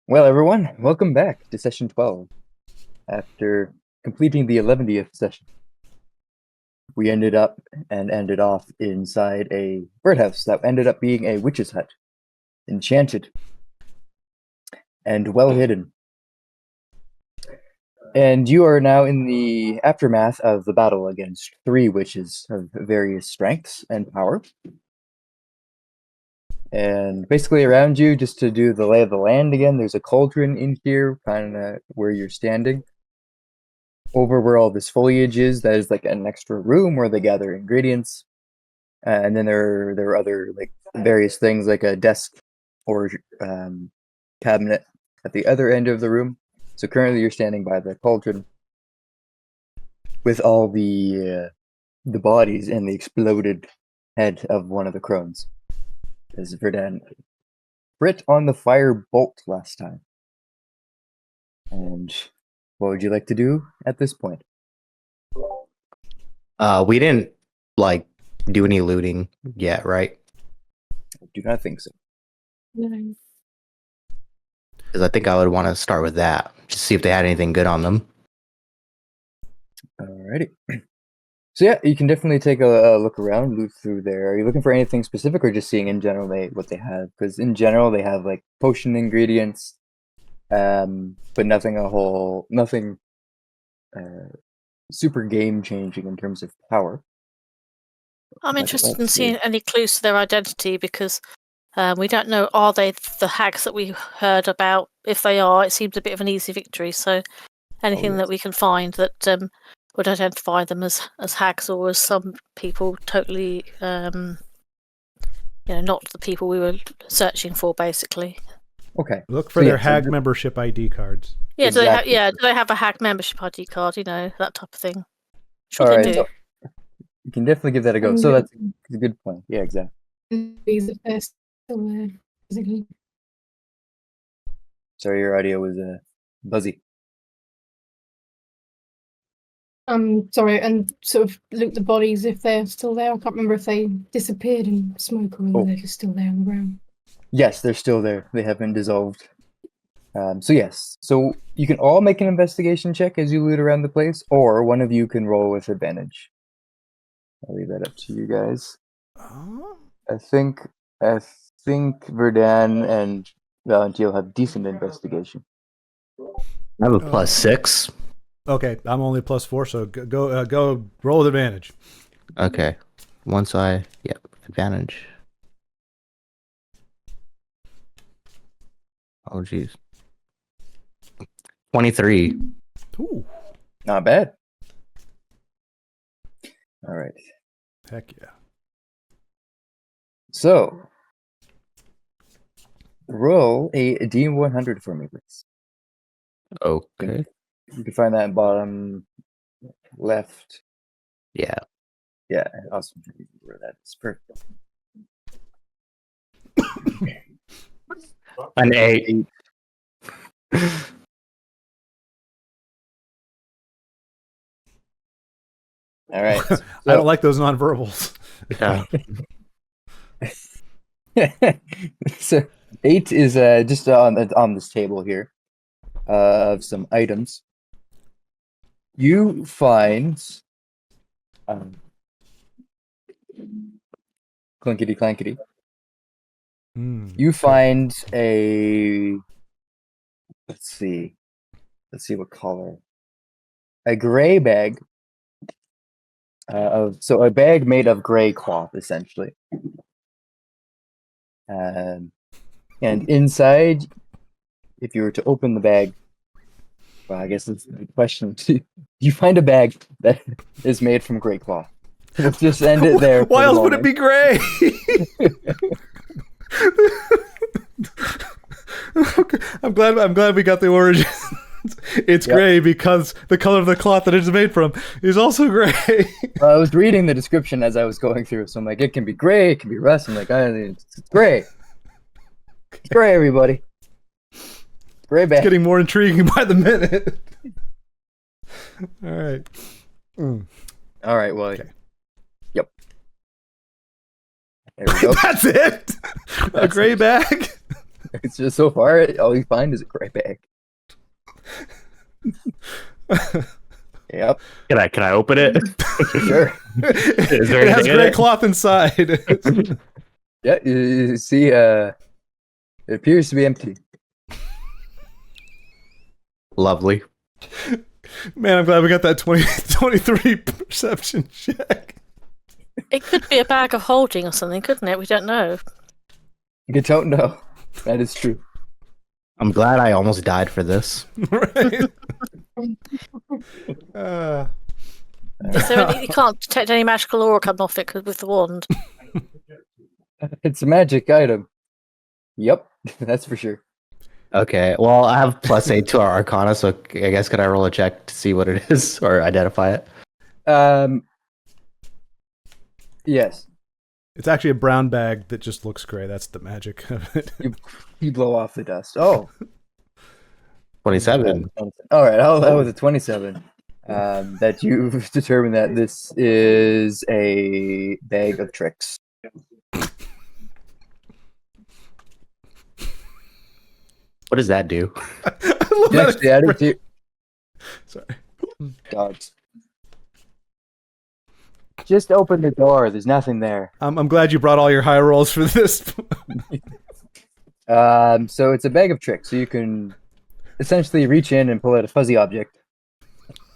Well, everyone, welcome back to session 12. After completing the 11th session, we ended off inside a birdhouse that ended up being a witch's hut, enchanted and well hidden. And you are now in the aftermath of the battle against three witches of various strengths and power. And basically around you, just to do the lay of the land again, there's a cauldron in here, kind of where you're standing. Over where all this foliage is, that is like an extra room where they gather ingredients. And then there are other like various things like a desk or cabinet at the other end of the room. So currently you're standing by the cauldron with all the bodies and the exploded head of one of the crones. As Verdan Brit on the fire bolt last time. And what would you like to do at this point? We didn't do any looting yet, right? I do not think so. No. Because I think I would want to start with that, just see if they had anything good on them. Alrighty. So yeah, you can definitely take a look around, loot through there. Are you looking for anything specific, or just seeing in general what they have? Because in general, they have like potion ingredients, but nothing super game changing in terms of power. I'm interested in seeing any clues to their identity because we don't know, are they the hags that we heard about? If they are, it seems a bit of an easy victory. So anything that we can find that would identify them as hags, or as some people totally, not the people we were searching for, basically. Okay. Look for their hag membership ID cards. Yeah, Exactly. do they have a hag membership ID card? That type of thing. Sure, All they right, do. so you can definitely give that a go. So that's a good point. Yeah, exactly. These are first still there, physically. Sorry, your audio was buzzy. Sorry, and sort of loot the bodies if they're still there. I can't remember if they disappeared in smoke or whether they're just still there on the ground. Yes, they're still there. They have been dissolved. So yes, so you can all make an investigation check as you loot around the place, or one of you can roll with advantage. I'll leave that up to you guys. I think Verdan and Valentine have decent investigation. I have a +6. Okay, I'm only +4, so go roll with advantage. Okay. Advantage. Oh, geez. 23. Ooh, Not bad. All right. heck yeah. So, roll a D100 for me, please. Okay. You can find that in bottom left. Yeah. Yeah, awesome. Where that is perfect. An 8. All right. I don't like those nonverbals. Yeah. So 8 is just on this table here of some items. You find clinkety clankety. You find a let's see what color. A gray bag a bag made of gray cloth, essentially. And inside, if you were to open the bag, well, I guess that's the question. You find a bag that is made from gray cloth. Let's just end it there. Why else would it be gray? Okay. I'm glad we got the origin. It's gray because the color of the cloth that it's made from is also gray. I was reading the description as I was going through, so I'm like, it can be gray, it can be rust. I'm like, it's gray. It's gray, everybody. Gray bag. It's getting more intriguing by the minute. All right. All right, well, okay. Yep. There we go. That's it? A gray bag? It's just so far, all you find is a gray bag. Yep, Can I open it? sure. Is there It has anything in gray it? cloth inside. Yeah, you see, it appears to be empty. Lovely. Man, I'm glad we got that 23 perception check. It could be a bag of holding or something, couldn't it? We don't know. You don't know. That is true. I'm glad I almost died for this. Right? Is there any, you can't detect any magical aura come off it with the wand. It's a magic item. Yep, that's for sure. Okay. Well, I have +8 to our Arcana, so I guess could I roll a check to see what it is or identify it? Yes. It's actually a brown bag that just looks gray. That's the magic of it. You blow off the dust. Oh, 27. all right. That was a 27. That you've determined that this is a bag of tricks. What does that do? I love You that actually added to Sorry. dogs. Just open the door. There's nothing there. I'm glad you brought all your high rolls for this. So it's a bag of tricks. So you can essentially reach in and pull out a fuzzy object.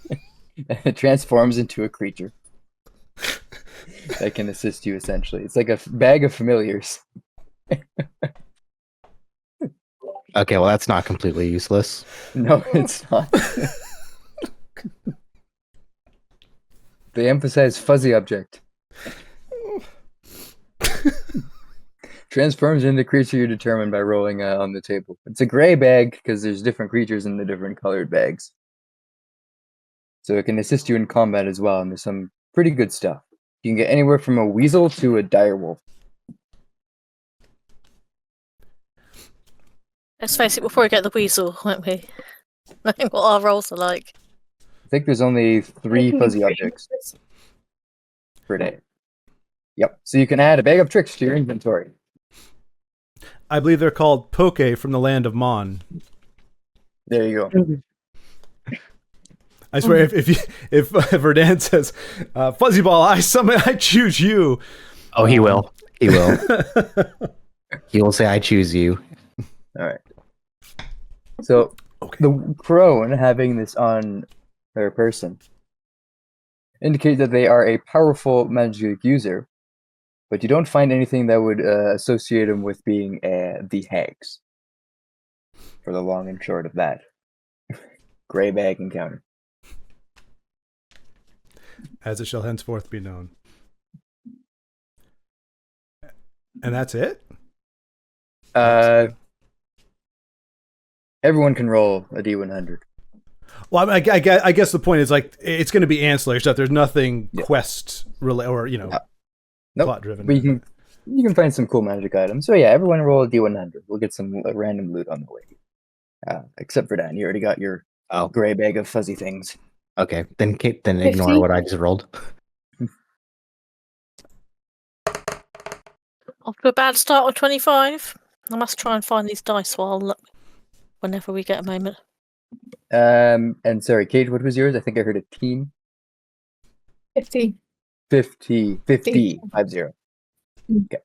And it transforms into a creature that can assist you. Essentially, it's like a bag of familiars. Okay, well that's not completely useless. No, it's not. They emphasize fuzzy object. Transforms into creature you determine by rolling on the table. It's a gray bag because there's different creatures in the different colored bags. So it can assist you in combat as well, and there's some pretty good stuff. You can get anywhere from a weasel to a direwolf. Let's face it, we'll probably get the weasel, won't we? Knowing what our rolls are like. I think there's only 3 Making fuzzy me objects per day. Yep. So you can add a bag of tricks to your inventory. I believe they're called Poke from the land of Mon. There you go. I swear, if Verdan says, "Fuzzy Ball, I choose you." Oh, he will. He will. He will say, "I choose you." All right. So the crone having this on their person indicate that they are a powerful magic user, but you don't find anything that would associate them with being the hags. For the long and short of that, gray bag encounter. As it shall henceforth be known. And that's it? Everyone can roll a D100. Well, I guess the point is, like, it's going to be ancillary stuff. There's nothing quest related or, Nope. plot driven. But you can find some cool magic items. So yeah, everyone roll a D100. We'll get some random loot on the way. Except for Dan, you already got your gray bag of fuzzy things. Okay, then ignore 50? what I just rolled. Off to a bad start with 25. I must try and find these dice whenever we get a moment. And sorry, Kate, what was yours? I think I heard a team. 50. 50. 50. 50. Mm. Okay.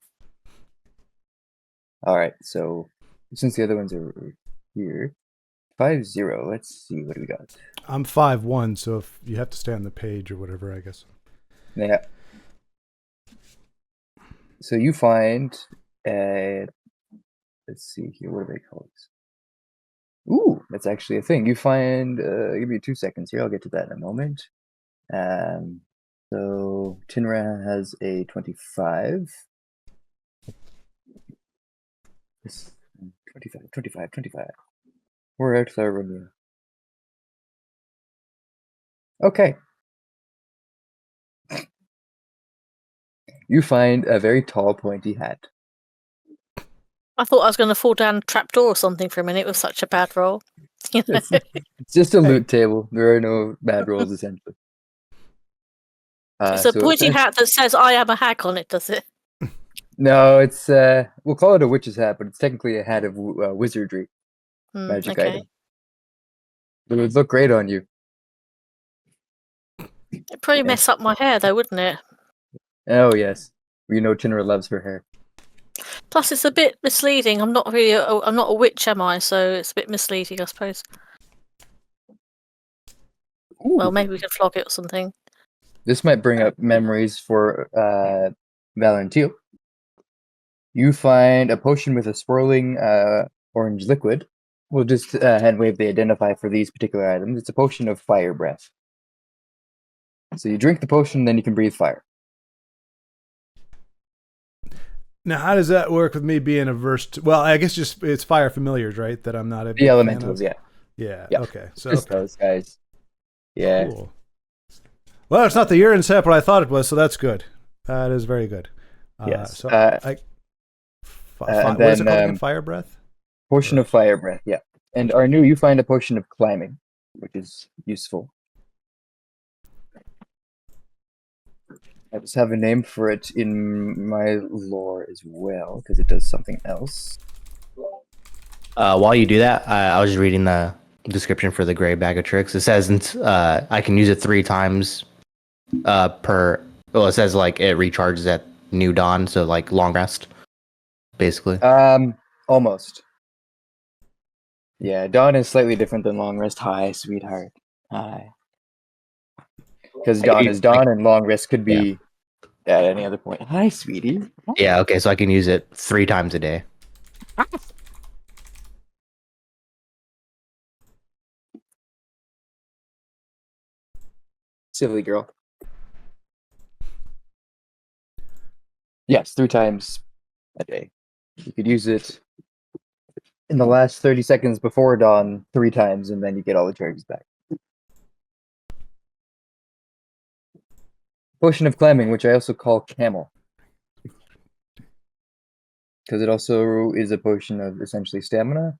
All right. So since the other ones are here, 50. Let's see what do we got. I'm 5'1", so if you have to stay on the page or whatever, I guess. Yeah. So you find let's see here. What do they call this? Ooh, that's actually a thing. You find. Give me 2 seconds here. I'll get to that in a moment. So Tinra has a 25. 25. We're out there, Romeo. Okay. You find a very tall, pointy hat. I thought I was going to fall down a trapdoor or something for a minute with such a bad roll. You know? It's just a loot table. There are no bad rolls, essentially. It's a pointy hat that says "I am a hag" on it, does it? No, it's we'll call it a witch's hat, but it's technically a hat of wizardry, magic Okay. item. It would look great on you. It'd probably mess up my hair, though, wouldn't it? Oh yes, you know Chinra loves her hair. Plus, it's a bit misleading. I'm not really. I'm not a witch, am I? So it's a bit misleading, I suppose. Well, maybe we can flog it or something. This might bring up memories for Valentine. You find a potion with a swirling orange liquid. We'll just hand wave the identify for these particular items. It's a potion of fire breath. So you drink the potion, then you can breathe fire. Now, how does that work with me being averse to? Well, I guess just it's fire familiars, right? That I'm not a big The fan elementals, of? yeah. Yeah. Okay. So Just those guys. Yeah. cool. Well, it's not the urine sample I thought it was, so that's good. That is very good. Yes. So and what is it then, called again? Fire breath? Potion of fire breath, yeah. And Arnu, you find a potion of climbing, which is useful. I just have a name for it in my lore as well, because it does something else. While you do that, I was just reading the description for the gray bag of tricks. It says I can use it 3 times per. Well, it says like it recharges at new dawn, so like long rest, basically. Almost. Yeah, dawn is slightly different than long rest. Hi, sweetheart. Hi. Because dawn is dawn, and long rest could be at any other point. Hi, sweetie. Yeah. Okay, so I can use it 3 times a day. Silly girl. Yes, 3 times a day. You could use it in the last 30 seconds before dawn 3 times, and then you get all the charges back. Potion of climbing, which I also call camel. Because it also is a potion of essentially stamina.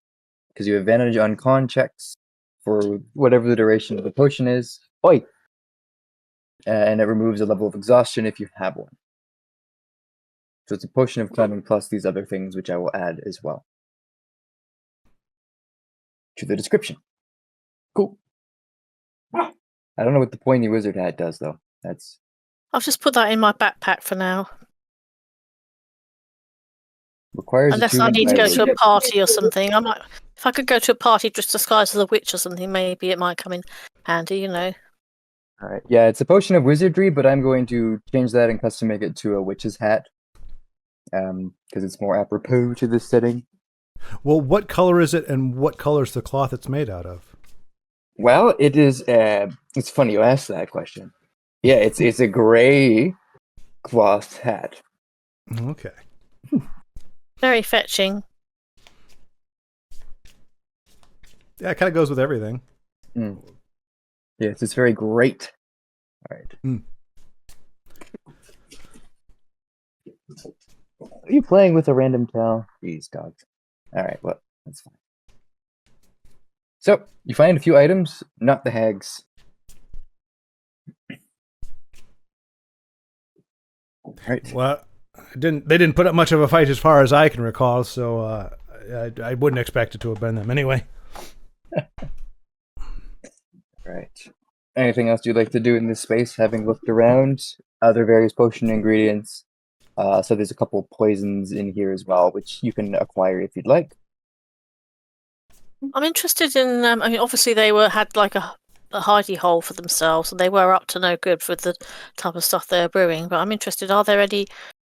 Because you have advantage on con checks for whatever the duration of the potion is. Oi! And it removes a level of exhaustion if you have one. So it's a potion of climbing plus these other things, which I will add as well to the description. Cool. I don't know what the pointy wizard hat does, though. That's I'll just put that in my backpack for now. requires Unless I attunement need to by go to a wizard. party or something. I might. If I could go to a party just disguised as a witch or something, maybe it might come in handy. You know. All right. Yeah, it's a potion of wizardry, but I'm going to change that and custom make it to a witch's hat. Because it's more apropos to this setting. Well, what color is it, and what color is the cloth it's made out of? Well, it is. It's funny you asked that question. Yeah, it's a gray cloth hat. Okay. Very fetching. Yeah, it kind of goes with everything. Yes, it's very great. All right. Are you playing with a random towel? Jeez, dogs. All right, well, that's fine. So you find a few items, not the hags. All right. Well, they didn't put up much of a fight as far as I can recall, so I wouldn't expect it to have been them anyway. Right. Anything else you'd like to do in this space, having looked around? Other various potion ingredients. So there's a couple poisons in here as well, which you can acquire if you'd like. I'm interested in. I mean, obviously they had like a hidey hole for themselves, and they were up to no good with the type of stuff they're brewing. But I'm interested. Are there any?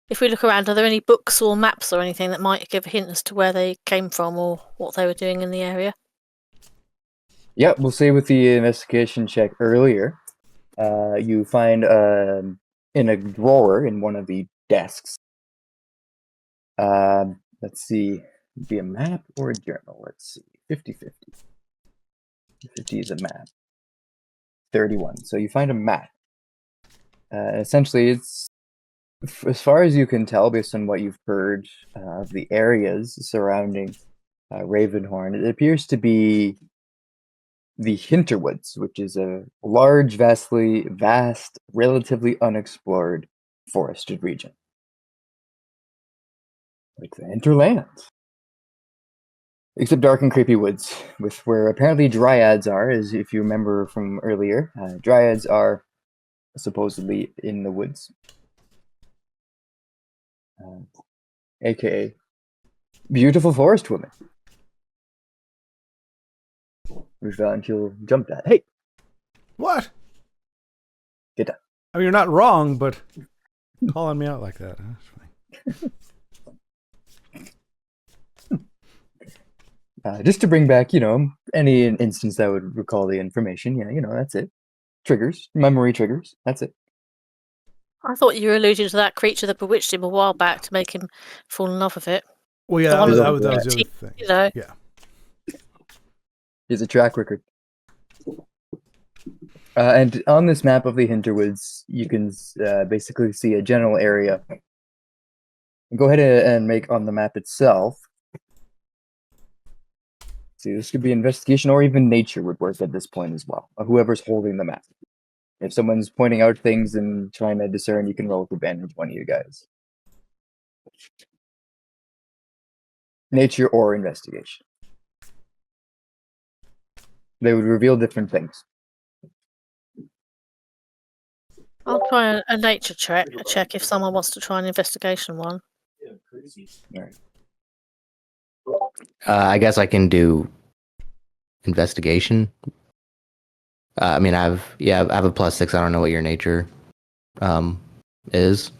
If we look around, are there any books or maps or anything that might give a hint as to where they came from or what they were doing in the area? Yeah, we'll say with the investigation check earlier, you find in a drawer in one of the desks. Let's see, be a map or a journal. Let's see, 50-50. 50 is a map. 31. So you find a map. Essentially, it's as far as you can tell, based on what you've heard of the areas surrounding Ravenhorn, it appears to be the Hinterwoods, which is a large, vast, relatively unexplored forested region. like the hinterland. Except dark and creepy woods, with where apparently dryads are, as if you remember from earlier. Dryads are supposedly in the woods. AKA beautiful forest woman. Which Valentine jumped at. Hey! What? Get down. I mean, you're not wrong, but calling me out like that. That's fine. Just to bring back, any instance that would recall the information. Yeah, that's it. Triggers, memory triggers. That's it. I thought you were alluding to that creature that bewitched him a while back to make him fall in love with it. Well, yeah, The that one was, with that was, that was the the other teeth, thing. you know. Yeah. Here's a track record. And on this map of the Hinterwoods, you can basically see a general area. Go ahead and make on the map itself. See, this could be investigation or even nature would work at this point as well. Whoever's holding the map. If someone's pointing out things and trying to discern, you can roll with advantage, one of you guys. Nature or investigation. They would reveal different things. I'll try a nature check if someone wants to try an investigation one. All right. I guess I can do investigation. I mean, I have a +6. I don't know what your nature is.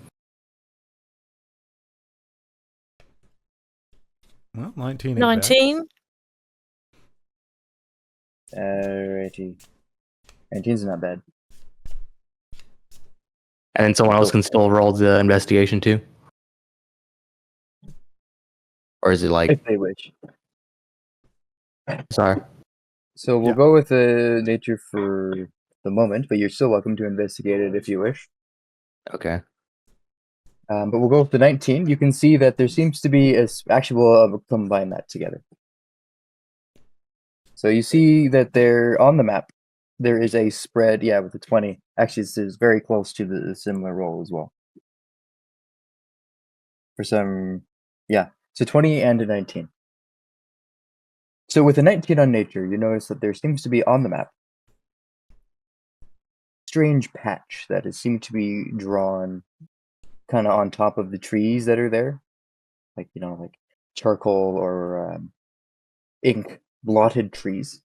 Well, 19. 19. Alrighty. 19's not bad. And then someone else can still roll the investigation too? Or is it like... If they wish. Sorry. So we'll go with the nature for the moment, but you're still welcome to investigate it if you wish. Okay. But we'll go with the 19. You can see that there seems to be actual combine that together. So you see that there on the map, there is a spread, with the 20. Actually, this is very close to the similar roll as well. For some, so 20 and a 19. So with a 19 on nature, you notice that there seems to be on the map strange patch that is seemed to be drawn kind of on top of the trees that are there, like charcoal or ink blotted trees,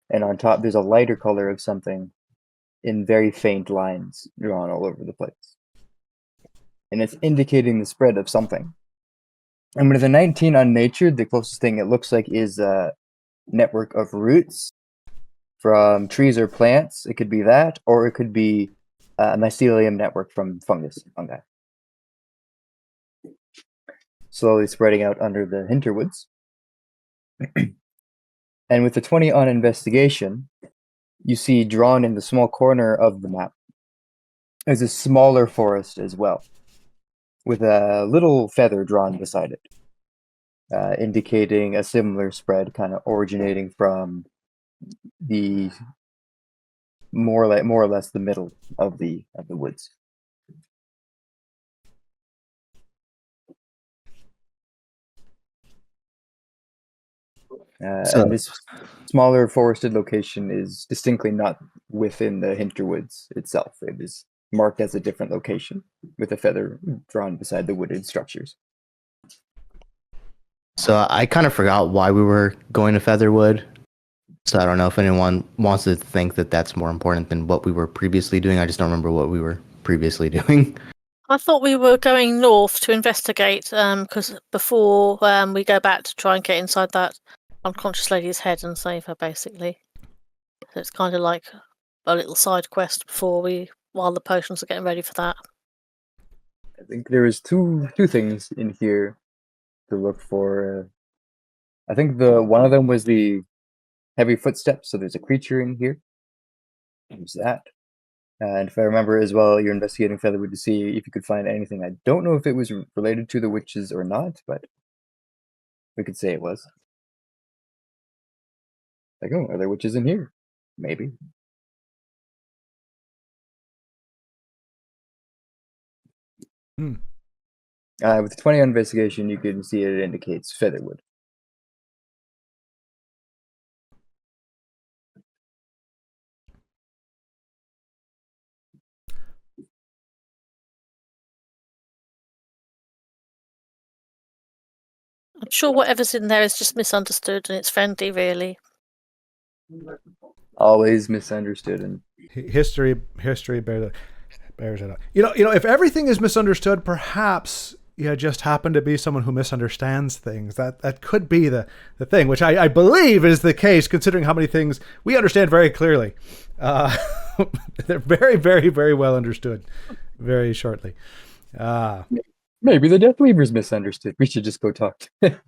and on top there's a lighter color of something in very faint lines drawn all over the place, and it's indicating the spread of something. And with a 19 on nature, the closest thing it looks like is a network of roots from trees or plants. It could be that, or it could be a mycelium network from fungi. Slowly spreading out under the Hinterwoods. And with the 20 on investigation, you see drawn in the small corner of the map is a smaller forest as well, with a little feather drawn beside it, indicating a similar spread, kind of originating from the more or less the middle of the woods. And this smaller forested location is distinctly not within the Hinterwoods itself. It is marked as a different location with a feather drawn beside the wooded structures. So I kind of forgot why we were going to Featherwood. So I don't know if anyone wants to think that that's more important than what we were previously doing. I just don't remember what we were previously doing. I thought we were going north to investigate, because before we go back to try and get inside that unconscious lady's head and save her, basically. So it's kind of like a little side quest while the potions are getting ready for that. I think there is two things in here to look for. I think one of them was the heavy footsteps. So there's a creature in here. There's that. And if I remember as well, you're investigating Featherwood to see if you could find anything. I don't know if it was related to the witches or not, but we could say it was. Like, oh, are there witches in here? Maybe. With 20 on investigation, you can see it indicates featherwood. I'm sure whatever's in there is just misunderstood and it's friendly, really. Always misunderstood. And History bears it out. You know, if everything is misunderstood, perhaps you just happen to be someone who misunderstands things. That could be the thing, which I believe is the case, considering how many things we understand very clearly. They're very, very, very well understood very shortly. maybe the Death Weaver's misunderstood. We should just go talk to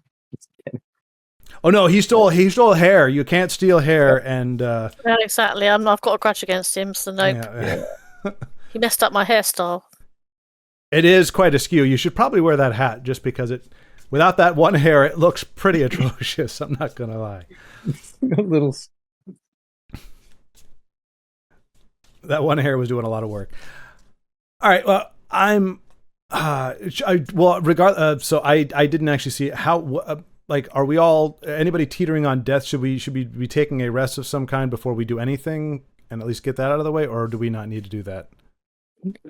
Oh no, he stole hair. You can't steal hair, and Yeah, exactly. I've got a grudge against him, so nope. yeah. He messed up my hairstyle. It is quite askew. You should probably wear that hat, just because without that one hair, it looks pretty atrocious. I'm not gonna lie. a little. That one hair was doing a lot of work. All right. Well, so I didn't actually see how. Like, are we all, anybody teetering on death? Should we be taking a rest of some kind before we do anything and at least get that out of the way, or do we not need to do that?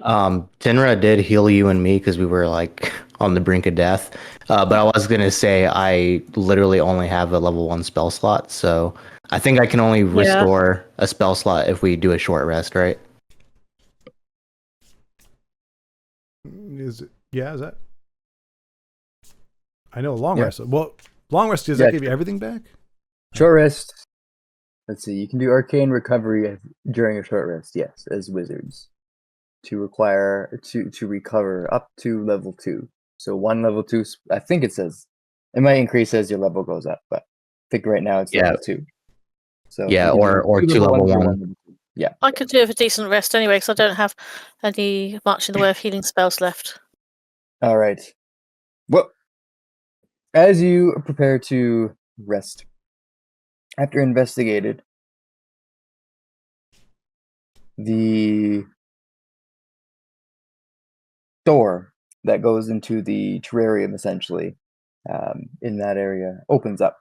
Tenra did heal you and me because we were like on the brink of death. But I was gonna say I literally only have a level 1 spell slot, so I think I can only restore a spell slot if we do a short rest, right? Is that? I know long rest. Well, long rest, does that give you everything back? Short rest. Let's see. You can do arcane recovery during a short rest. Yes, as wizards, to recover up to level 2. So 1 level 2. I think it says it might increase as your level goes up, but I think right now it's level 2. So or 2 level 1. Yeah, I could do it with a decent rest anyway, because I don't have much in the way of healing spells left. All right. Well, as you prepare to rest, after investigated, the door that goes into the terrarium, essentially, in that area, opens up.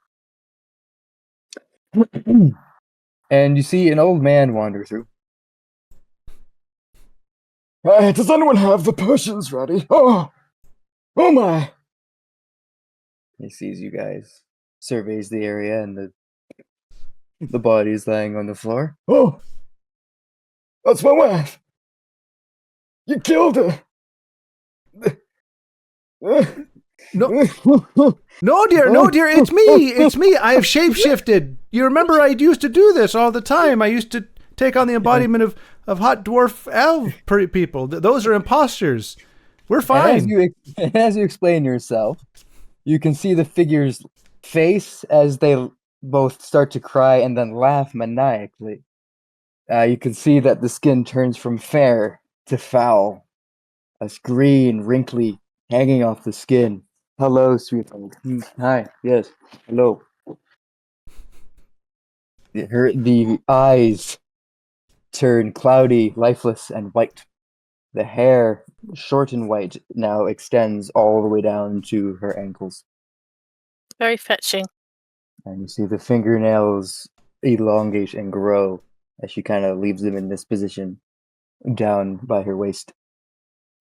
And you see an old man wander through. Does anyone have the potions ready? Oh my! He sees you guys, surveys the area, and the bodies lying on the floor. Oh, that's my wife. You killed her. No, no, dear, it's me. I have shapeshifted. You remember I used to do this all the time. I used to take on the embodiment of hot dwarf elf people. Those are imposters. We're fine. As you explain yourself, you can see the figure's face as they both start to cry and then laugh maniacally. You can see that the skin turns from fair to foul. As green, wrinkly, hanging off the skin. Hello, sweetheart. Hi, yes, hello. The eyes turn cloudy, lifeless, and white. The hair, short and white, now extends all the way down to her ankles. Very fetching. And you see the fingernails elongate and grow as she kind of leaves them in this position down by her waist.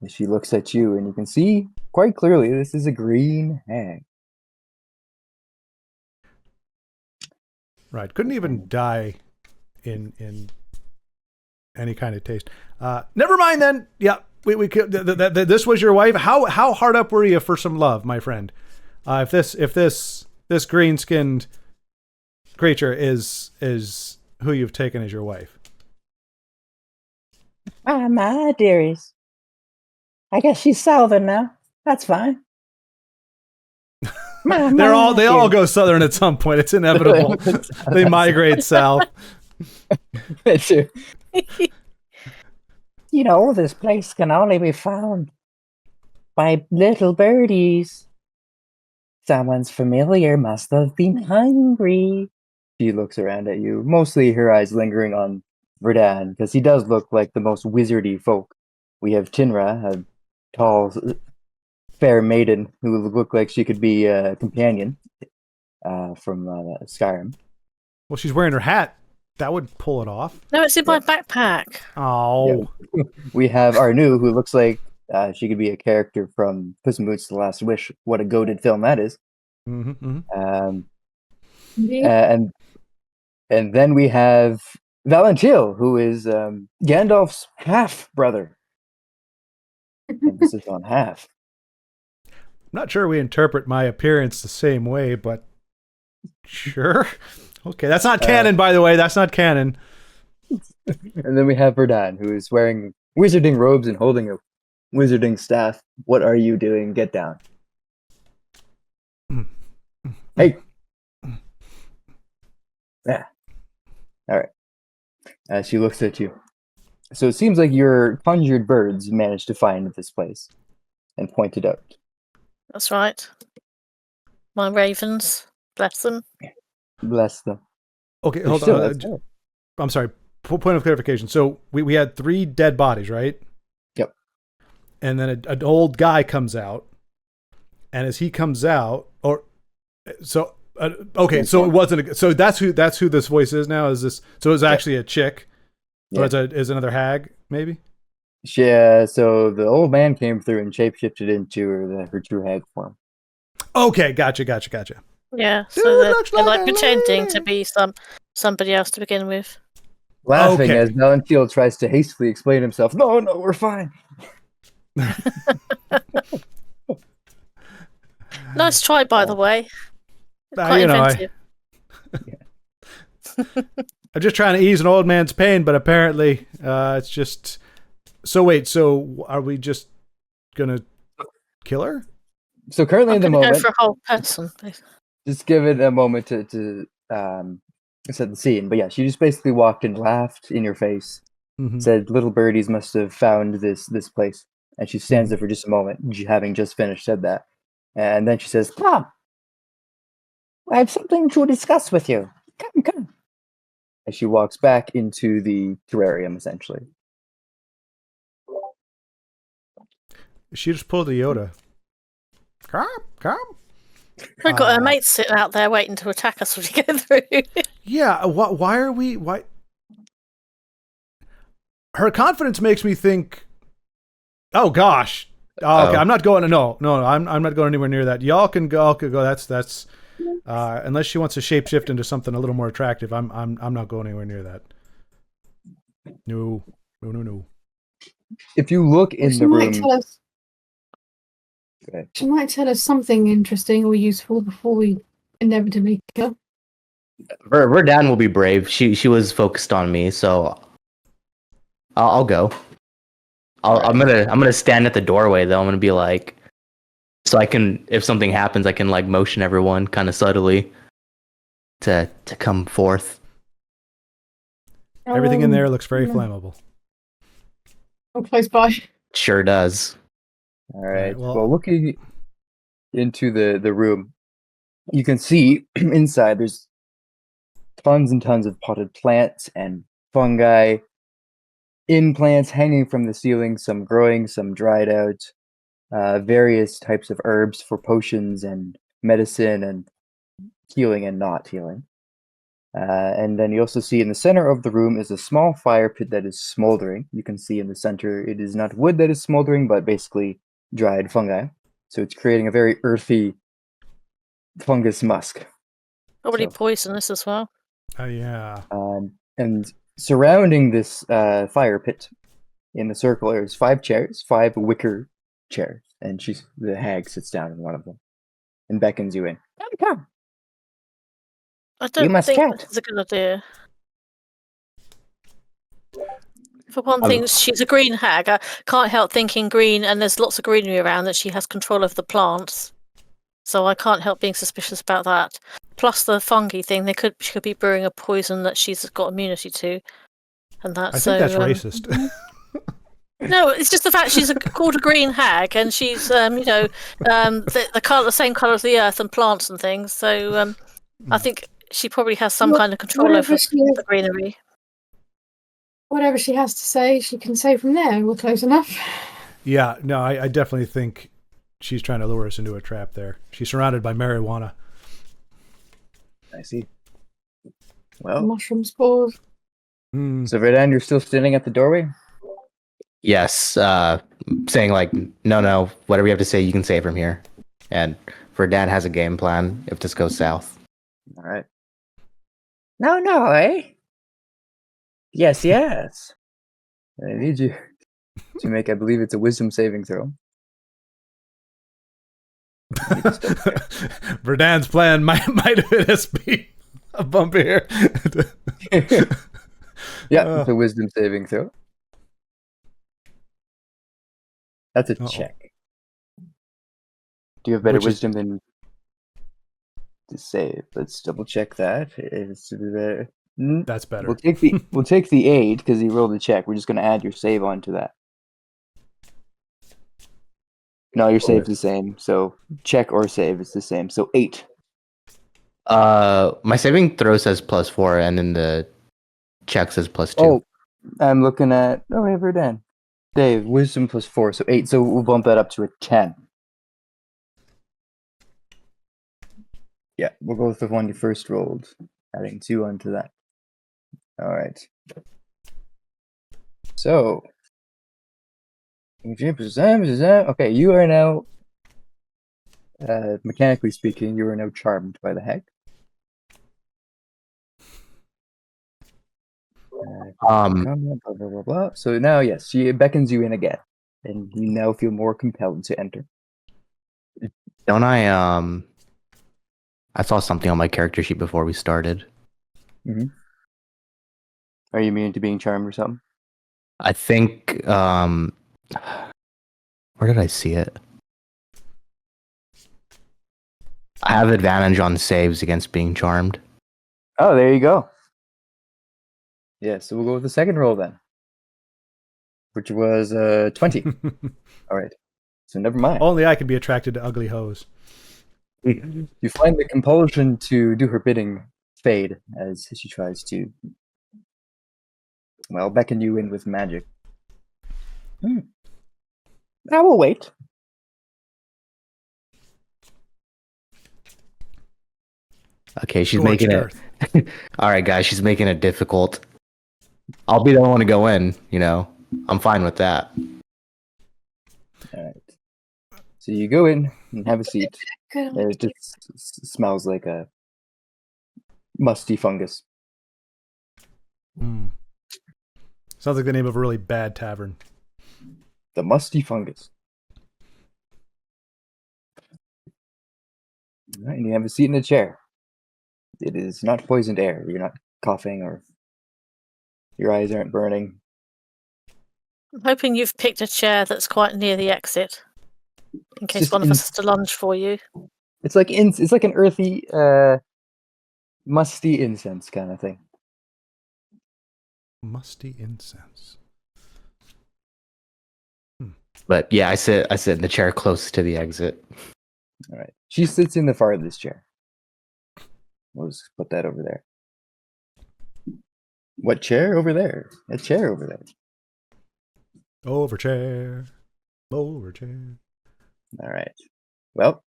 And she looks at you, and you can see quite clearly this is a green hag. Right. Couldn't even die in any kind of taste. Never mind then. Yeah, we could. This was your wife. How hard up were you for some love, my friend? If this green skinned creature is who you've taken as your wife. My dearies. I guess she's southern now. That's fine. They all go southern at some point. It's inevitable. They migrate south. You know, this place can only be found by little birdies. Someone's familiar must have been hungry. She looks around at you, mostly her eyes lingering on Verdan, because he does look like the most wizardy folk. We have Tinra, a tall, fair maiden who looked like she could be a companion from Skyrim. Well, she's wearing her hat. That would pull it off. No, it's in my backpack. Oh. Yeah. We have Arnu, who looks like she could be a character from Puss in Boots: The Last Wish. What a goated film that is. Indeed. And then we have Valentil, who is Gandalf's half brother. Emphasis on half. I'm not sure we interpret my appearance the same way, but sure. Okay, that's not canon, by the way. That's not canon. And then we have Verdun, who is wearing wizarding robes and holding a wizarding staff. What are you doing? Get down. Hey. Yeah. All right. She looks at you. So it seems like your conjured birds managed to find this place and point it out. That's right. My ravens, bless them. Bless them. Okay, They're hold still on. outside. I'm sorry. Point of clarification. So we had 3 dead bodies, right? Yep. And then an old guy comes out, and as he comes out, okay, so it wasn't. So that's who this voice is now. Is this? So it's actually a chick. So is another hag, maybe. Yeah. So the old man came through and shapeshifted into her true hag form. Okay, gotcha. Yeah, Dude, so looks they're like like a pretending lady. to be somebody else to begin with. Laughing Okay. as Valentil tries to hastily explain himself. No, we're fine. Nice try, by the way. Quite inventive. I'm just trying to ease an old man's pain, but apparently it's just. So wait, so are we just gonna kill her? So currently I'm in the going to go moment, for a whole person. just give it a moment to set the scene. But yeah, she just basically walked and laughed in your face, said little birdies must have found this place. And she stands there for just a moment, having just finished said that. And then she says, Come. I have something to discuss with you. Come. as she walks back into the terrarium, essentially. She just pulled a Yoda. Come. I've got her mates sitting out there waiting to attack us when we get through. Yeah, why are we... Why? Her confidence makes me think... Oh, gosh. Oh, okay, I'm not going... No, I'm not going anywhere near that. Y'all can go. That's unless she wants to shapeshift into something a little more attractive, I'm not going anywhere near that. No. If you look in the room... She might tell us something interesting or useful before we inevitably kill her. Verdun will be brave. She was focused on me, so I'll go. I'm gonna stand at the doorway though. I'm gonna be like, so I can, if something happens, I can like motion everyone kind of subtly to come forth. Everything in there looks very flammable. I'm close by. Sure does. All right. Well, looking into the room, you can see inside there's tons and tons of potted plants and fungi, in plants hanging from the ceiling, some growing, some dried out, various types of herbs for potions and medicine and healing and not healing. And then you also see in the center of the room is a small fire pit that is smoldering. You can see in the center it is not wood that is smoldering, but basically dried fungi. So it's creating a very earthy fungus musk. Probably poisonous as well. Yeah. And surrounding this fire pit in the circle, there's 5 chairs, 5 wicker chairs. And the hag sits down in one of them and beckons you in. Come. I don't must think count. this is a good idea. For one thing, she's a green hag. I can't help thinking green, and there's lots of greenery around that she has control of the plants. So I can't help being suspicious about that. Plus the fungi thing, she could be brewing a poison that she's got immunity to, and that. I think that's racist. No, it's just the fact she's called a green hag, and she's the same color as the earth and plants and things. So I think she probably has some kind of control over the greenery. Whatever she has to say, she can say from there. We're close enough. Yeah, no, I definitely think she's trying to lure us into a trap there. She's surrounded by marijuana. I see. Well, Mushroom spores. so Verdan, you're still standing at the doorway? Yes, saying like, no, whatever you have to say, you can say from here. And Verdad has a game plan if this goes south. All right. No, eh? Yes. I need you to make, I believe it's a wisdom saving throw. Verdan's plan might have hit us be a bump here. Yeah, it's a wisdom saving throw. That's a check. Do you have better Which is- wisdom than to save? Let's double check that. That's better. We'll take the 8 because you rolled a check. We're just going to add your save onto that. No, your save's the same. So check or save is the same. So 8. My saving throw says +4, and then the check says +2. Oh, I'm looking at. Oh, wait, we're done. Dave, wisdom +4, so 8. So we'll bump that up to a 10. Yeah, we'll go with the one you first rolled, adding 2 onto that. All right. So, okay, you are now, mechanically speaking, you are now charmed by the hag. Blah, blah, blah, blah. So now, yes, she beckons you in again, and you now feel more compelled to enter. Don't I saw something on my character sheet before we started. Are you immune to being charmed or something? I think, where did I see it? I have advantage on saves against being charmed. Oh, there you go. Yeah, so we'll go with the second roll then, which was 20. All right, so never mind. Only I can be attracted to ugly hoes. You find the compulsion to do her bidding fade as she tries to, well, beckon you in with magic. I will wait. Okay, she's Scorched making earth. it. All right, guys, she's making it difficult. I'll be the one to go in. I'm fine with that. All right. So you go in and have a seat. Good. And it just smells like a musty fungus. Sounds like the name of a really bad tavern. The musty fungus. All right, and you have a seat in a chair. It is not poisoned air. You're not coughing or your eyes aren't burning. I'm hoping you've picked a chair that's quite near the exit, in case just one of us has to lunge for you. It's like it's like an earthy, musty incense kind of thing. Musty incense. But yeah, I sit in the chair close to the exit. All right. She sits in the farthest chair. We'll just put that over there. What chair over there? A chair over there. Over chair. Over chair. All right. Well,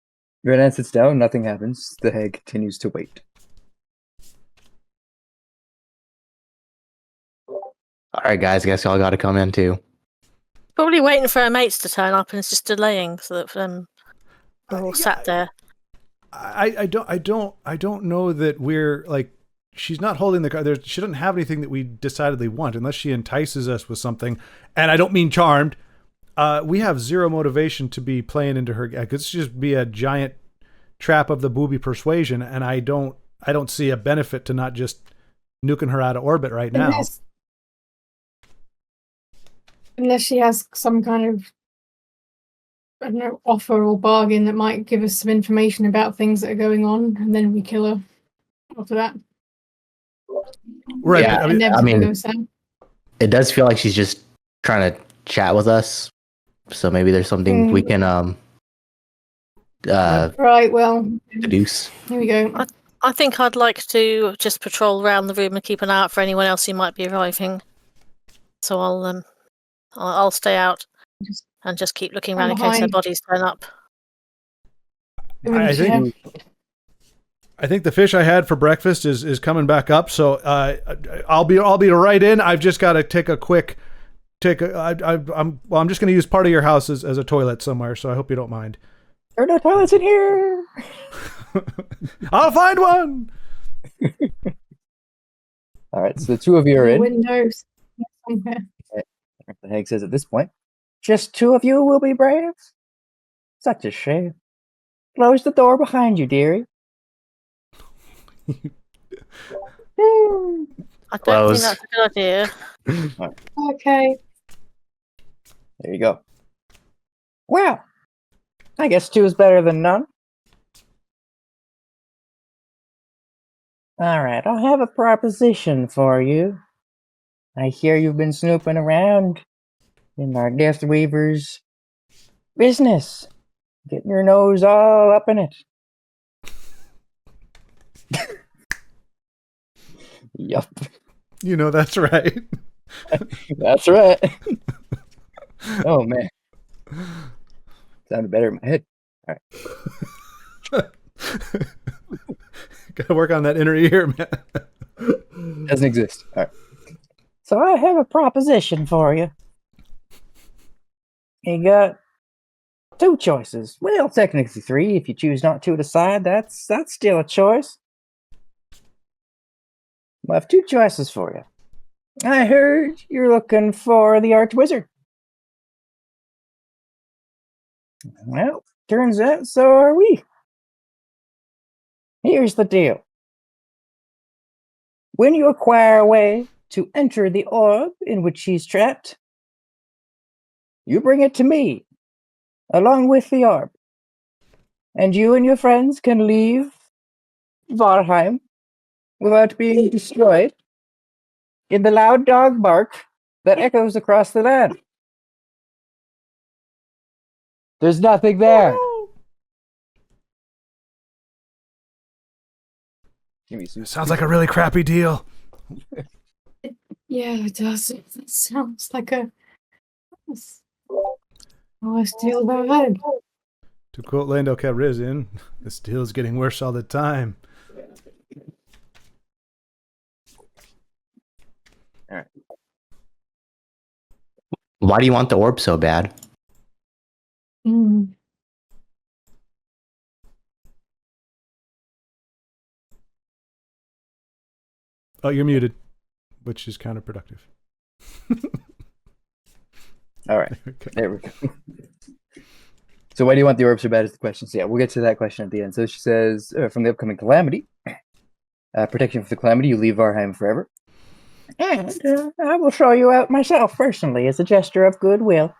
Renan sits down. Nothing happens. The hag continues to wait. All right, guys, I guess y'all got to come in too. Probably waiting for her mates to turn up, and it's just delaying so that we're all sat there. I don't know that we're like, she's not holding the card. She doesn't have anything that we decidedly want unless she entices us with something. And I don't mean charmed. We have zero motivation to be playing into her. It could just be a giant trap of the booby persuasion, and I don't see a benefit to not just nuking her out of orbit right now. Unless she has some kind of, I don't know, offer or bargain that might give us some information about things that are going on, and then we kill her after that. Right. Yeah, but I mean, goes down. it does feel like she's just trying to chat with us. So maybe there's something we can Right, well, deduce. here we go. I think I'd like to just patrol around the room and keep an eye out for anyone else who might be arriving. So I'll stay out and just keep looking around in case her behind. bodies turn up. I think the fish I had for breakfast is coming back up. So I'll be right in. I've just got to take a quick I'm just going to use part of your house as a toilet somewhere. So I hope you don't mind. There are no toilets in here. I'll find one. All right, so the two of you are in. Windows. Okay. The hag says at this point, Just two of you will be brave? Such a shame. Close the door behind you, dearie. I don't think that's a good idea. Okay. there you go. Well, I guess two is better than none. All right, I'll have a proposition for you. I hear you've been snooping around in our Death Weaver's business, getting your nose all up in it. Yup, You know that's right. that's right. Oh man, sounded better in my head. Gotta work on that inner ear, man. Doesn't exist. All right. So I have a proposition for you. You got two choices. Well, technically three. If you choose not to decide, that's still a choice. I have two choices for you. I heard you're looking for the Archwizard. Well, turns out so are we. Here's the deal. When you acquire a way to enter the orb in which he's trapped, you bring it to me, along with the orb. And you and your friends can leave Valheim without being destroyed in the loud dog bark that echoes across the land. There's nothing there. Give me some. Sounds like a really crappy deal. Yeah, it does. It sounds like a worst deal I've ever had. To quote Lando Calrissian, this deal's getting worse all the time. Why do you want the orb so bad? Mm. Oh, you're muted, which is counterproductive. All right, Okay. there we go. So why do you want the orb so bad is the question. So yeah, we'll get to that question at the end. So she says, from the upcoming calamity, protection from the calamity, you leave Varheim forever. And I will show you out myself personally as a gesture of goodwill.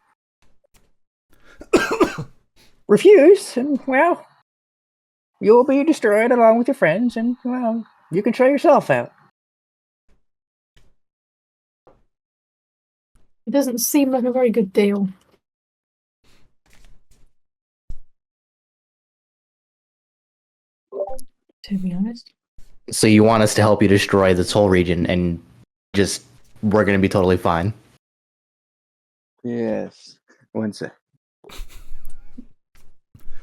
Refuse, and well, you will be destroyed along with your friends, and well, you can show yourself out. It doesn't seem like a very good deal. To be honest. So you want us to help you destroy this whole region and just we're gonna be totally fine. Yes. One sec.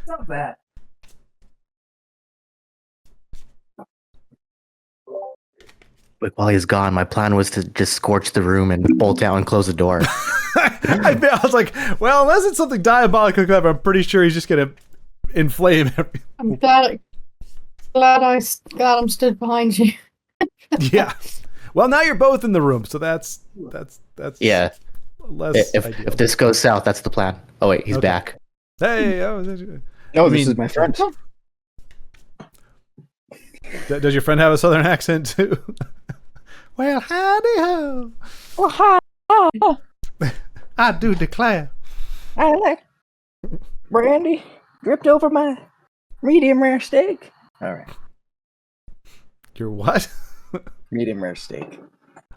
Not bad. But while he's gone, my plan was to just scorch the room and bolt out and close the door. I was like, well, unless it's something diabolical, I'm pretty sure he's just gonna inflame everything. I'm glad I'm stood behind you. Yeah. Well, now you're both in the room, so that's Yeah. less If ideal. this goes south, that's the plan. Oh wait, he's Okay. back. Hey, No, this is my friend. Does your friend have a southern accent too? Well, howdy ho! Well, hi. I do declare. I like brandy dripped over my medium rare steak. All right. Your what? Medium rare steak.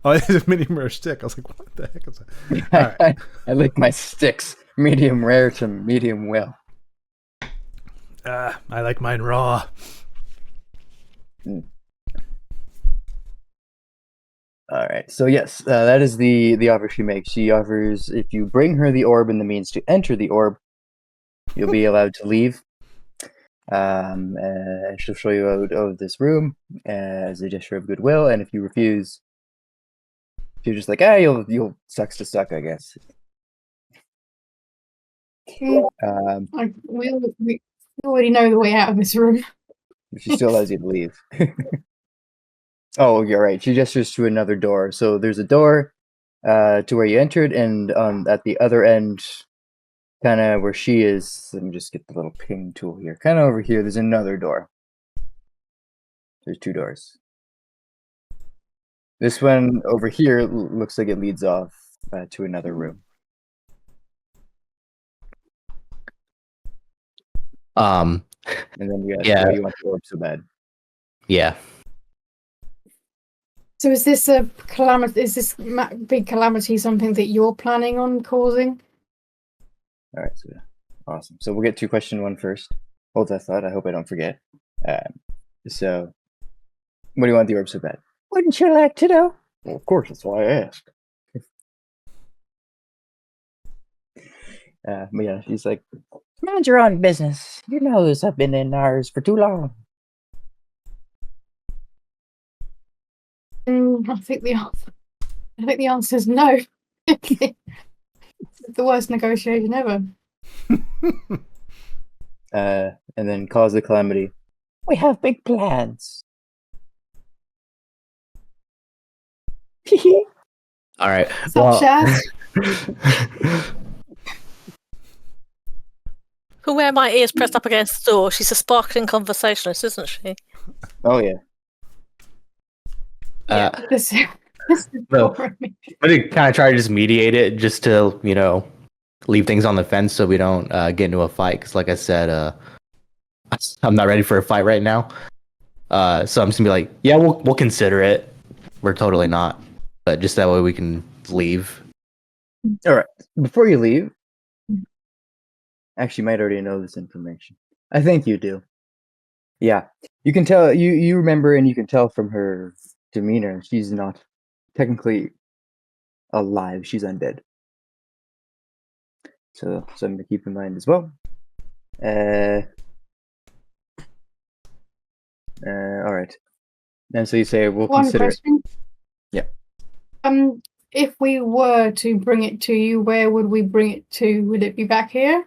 Oh, it's a medium rare stick. I was like, what the heck is that? All right. I like my sticks medium rare to medium well. I like mine raw. All right. So yes, that is the offer she makes. She offers if you bring her the orb and the means to enter the orb, you'll be allowed to leave. And she'll show you out of this room as a gesture of goodwill. And if you refuse, you're just like, you'll sucks to suck, I guess. We already know the way out of this room. She still allows you to leave. Oh, you're right. She gestures to another door. So there's a door to where you entered, and at the other end, kind of where she is. Let me just get the little ping tool here. Kind of over here, there's another door. There's 2 doors. This one over here looks like it leads off to another room. And then you got why you want the orb so bad. Yeah. So is this a calamity? Is this big calamity something that you're planning on causing? All right, so awesome. So we'll get to question 1 first. Hold that thought. I hope I don't forget. So, what do you want the orb so bad? Wouldn't you like to know? Well, of course, that's why I asked. But yeah, she's like, Mind your own business. Your nose have been in ours for too long. I think the answer is no. It's the worst negotiation ever. and then cause the calamity. We have big plans. All right. Stop, Shaz. Who wear my ears pressed up against the door? She's a sparkling conversationalist, isn't she? Oh yeah. This is No. boring. I'm gonna kind of try to just mediate it, just to leave things on the fence so we don't get into a fight. Because, like I said, I'm not ready for a fight right now. So I'm just gonna be like, yeah, we'll consider it. We're totally not, but just that way we can leave. All right. Before you leave, actually, you might already know this information. I think you do. Yeah, you can tell. You remember, and you can tell from her demeanor, she's not technically alive. She's undead. So something to keep in mind as well. All right. And so you say we'll One consider it. question. Yeah. If we were to bring it to you, where would we bring it to? Would it be back here?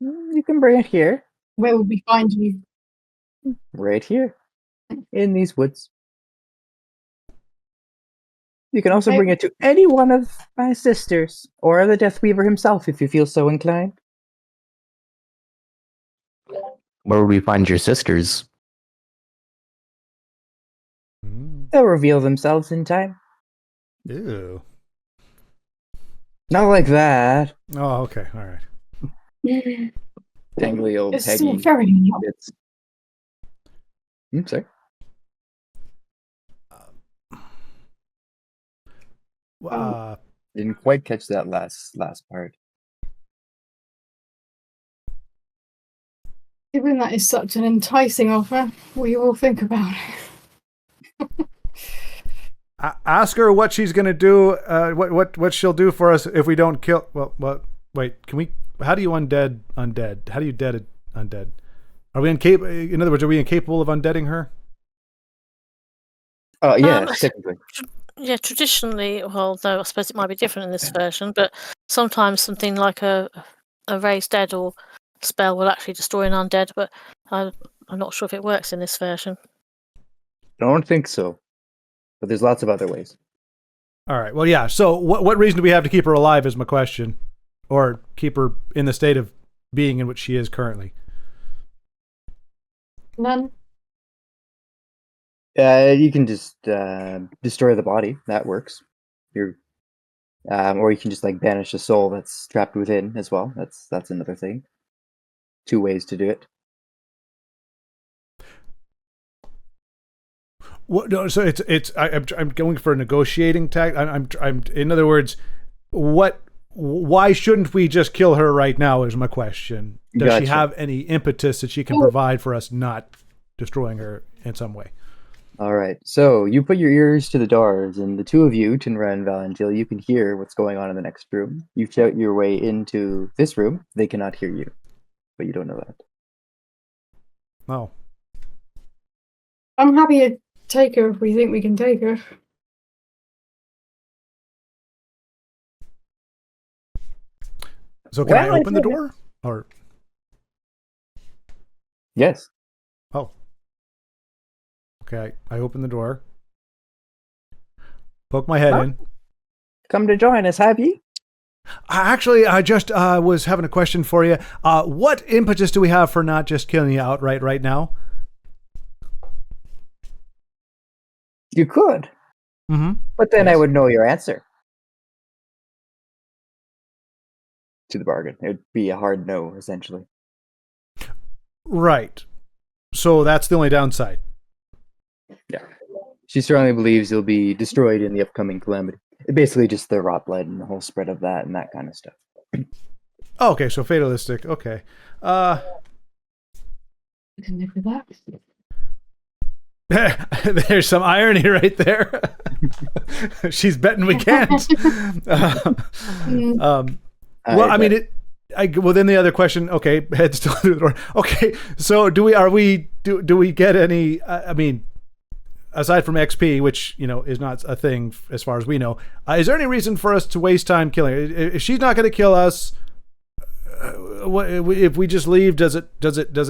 You can bring it here. Where would we find you? Right here. In these woods. You can also Okay. bring it to any one of my sisters, or the Death Weaver himself, if you feel so inclined. Where would we find your sisters? They'll reveal themselves in time. Ew. Not like that. Oh, okay. All right. Dangly old It's Peggy. very Bits. Sorry. Didn't quite catch that last part. Given that is such an enticing offer, we will think about it. Ask her what she's gonna do. What she'll do for us if we don't kill. Well, wait. Can we? How do you undead? How do you dead undead? Are we incapable? In other words, are we incapable of undeading her? Yeah, technically. Yeah, traditionally, well, no, I suppose it might be different in this version, but sometimes something like a raised dead or spell will actually destroy an undead, but I'm not sure if it works in this version. I don't think so. But there's lots of other ways. All right. Well, yeah. So, what reason do we have to keep her alive? Is my question, or keep her in the state of being in which she is currently? None. You can just destroy the body. That works. Or you can just like banish the soul that's trapped within as well. That's another thing. 2 ways to do it. What? No, so I'm going for a negotiating tag. I'm. In other words, what? Why shouldn't we just kill her right now? Is my question. Does she Gotcha. have any impetus that she can provide for us not destroying her in some way? All right. So you put your ears to the doors, and the 2 of you, Tinra and Valentil, you can hear what's going on in the next room. You shout your way into this room. They cannot hear you, but you don't know that. Oh. I'm happy to take her if we think we can take her. So can I Well, open the door? Or Yes. oh. Okay, I open the door. Poke my head Huh? in. Come to join us, have you? Actually, I just was having a question for you. What impetus do we have for not just killing you outright right now? You could, Mm-hmm. but then I Yes. would know your answer. To the bargain. It would be a hard no, essentially. Right. So that's the only downside. Yeah. She strongly believes you'll be destroyed in the upcoming calamity. Basically, just the rot blood and the whole spread of that and that kind of stuff. Oh, okay, so fatalistic. Okay. We can live with that. There's some irony right there. She's betting we can't. Well, I mean, well, then the other question. Okay, head still through the door. Okay, so do we get any? I mean, aside from XP, which is not a thing as far as we know, is there any reason for us to waste time killing her? If she's not going to kill us, if we just leave, does it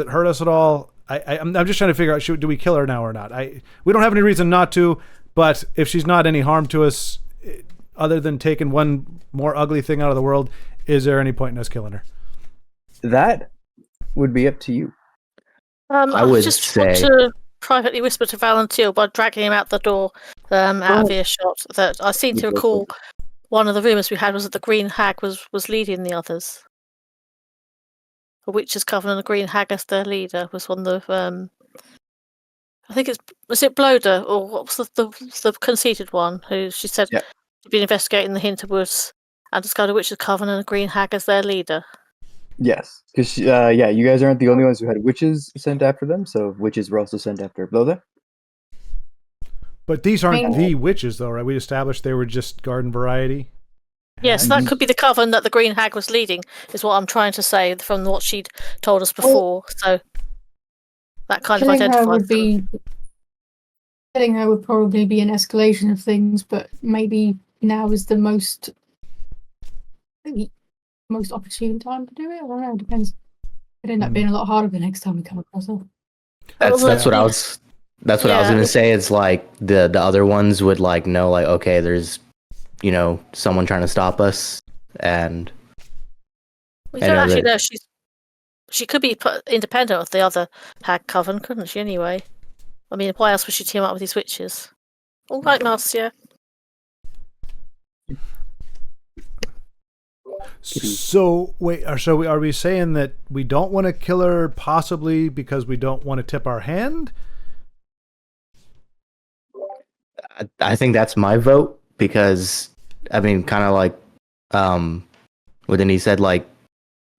hurt us at all? I'm just trying to figure out, do we kill her now or not? We don't have any reason not to, but if she's not any harm to us, other than taking one more ugly thing out of the world, is there any point in us killing her? That would be up to you. I would just say- want to privately whisper to Valentine by dragging him out the door, out of earshot, that I seem to recall one of the rumours we had was that the Green Hag was leading the others. A witch's coven and a Green Hag as their leader was one of the. I think was it Bloder, or what was the conceited one who she said Yeah. had been investigating the Hinterwoods and discovered a witch's coven and a Green Hag as their leader. Yes. Because, you guys aren't the only ones who had witches sent after them, so witches were also sent after Bloda. But these aren't I mean- the witches, though, right? We established they were just garden variety. Yes, that could be the coven that the Green Hag was leading, is what I'm trying to say from what she'd told us before. So that kind of Killing her identifies would them. be. Killing her would probably be an escalation of things, but maybe now is the most opportune time to do it. I don't know. It depends. It'd end up being a lot harder the next time we come across her. That's what I was. That's what I was Yeah. gonna say. It's like the other ones would know okay, there's someone trying to stop us, and We I don't know actually that- know. She could be independent of the other Hag coven, couldn't she? Anyway, I mean, why else would she team up with these witches? All right, Marcia. So wait, are we saying that we don't want to kill her possibly because we don't want to tip our hand? I think that's my vote because I mean, kind of what then he said,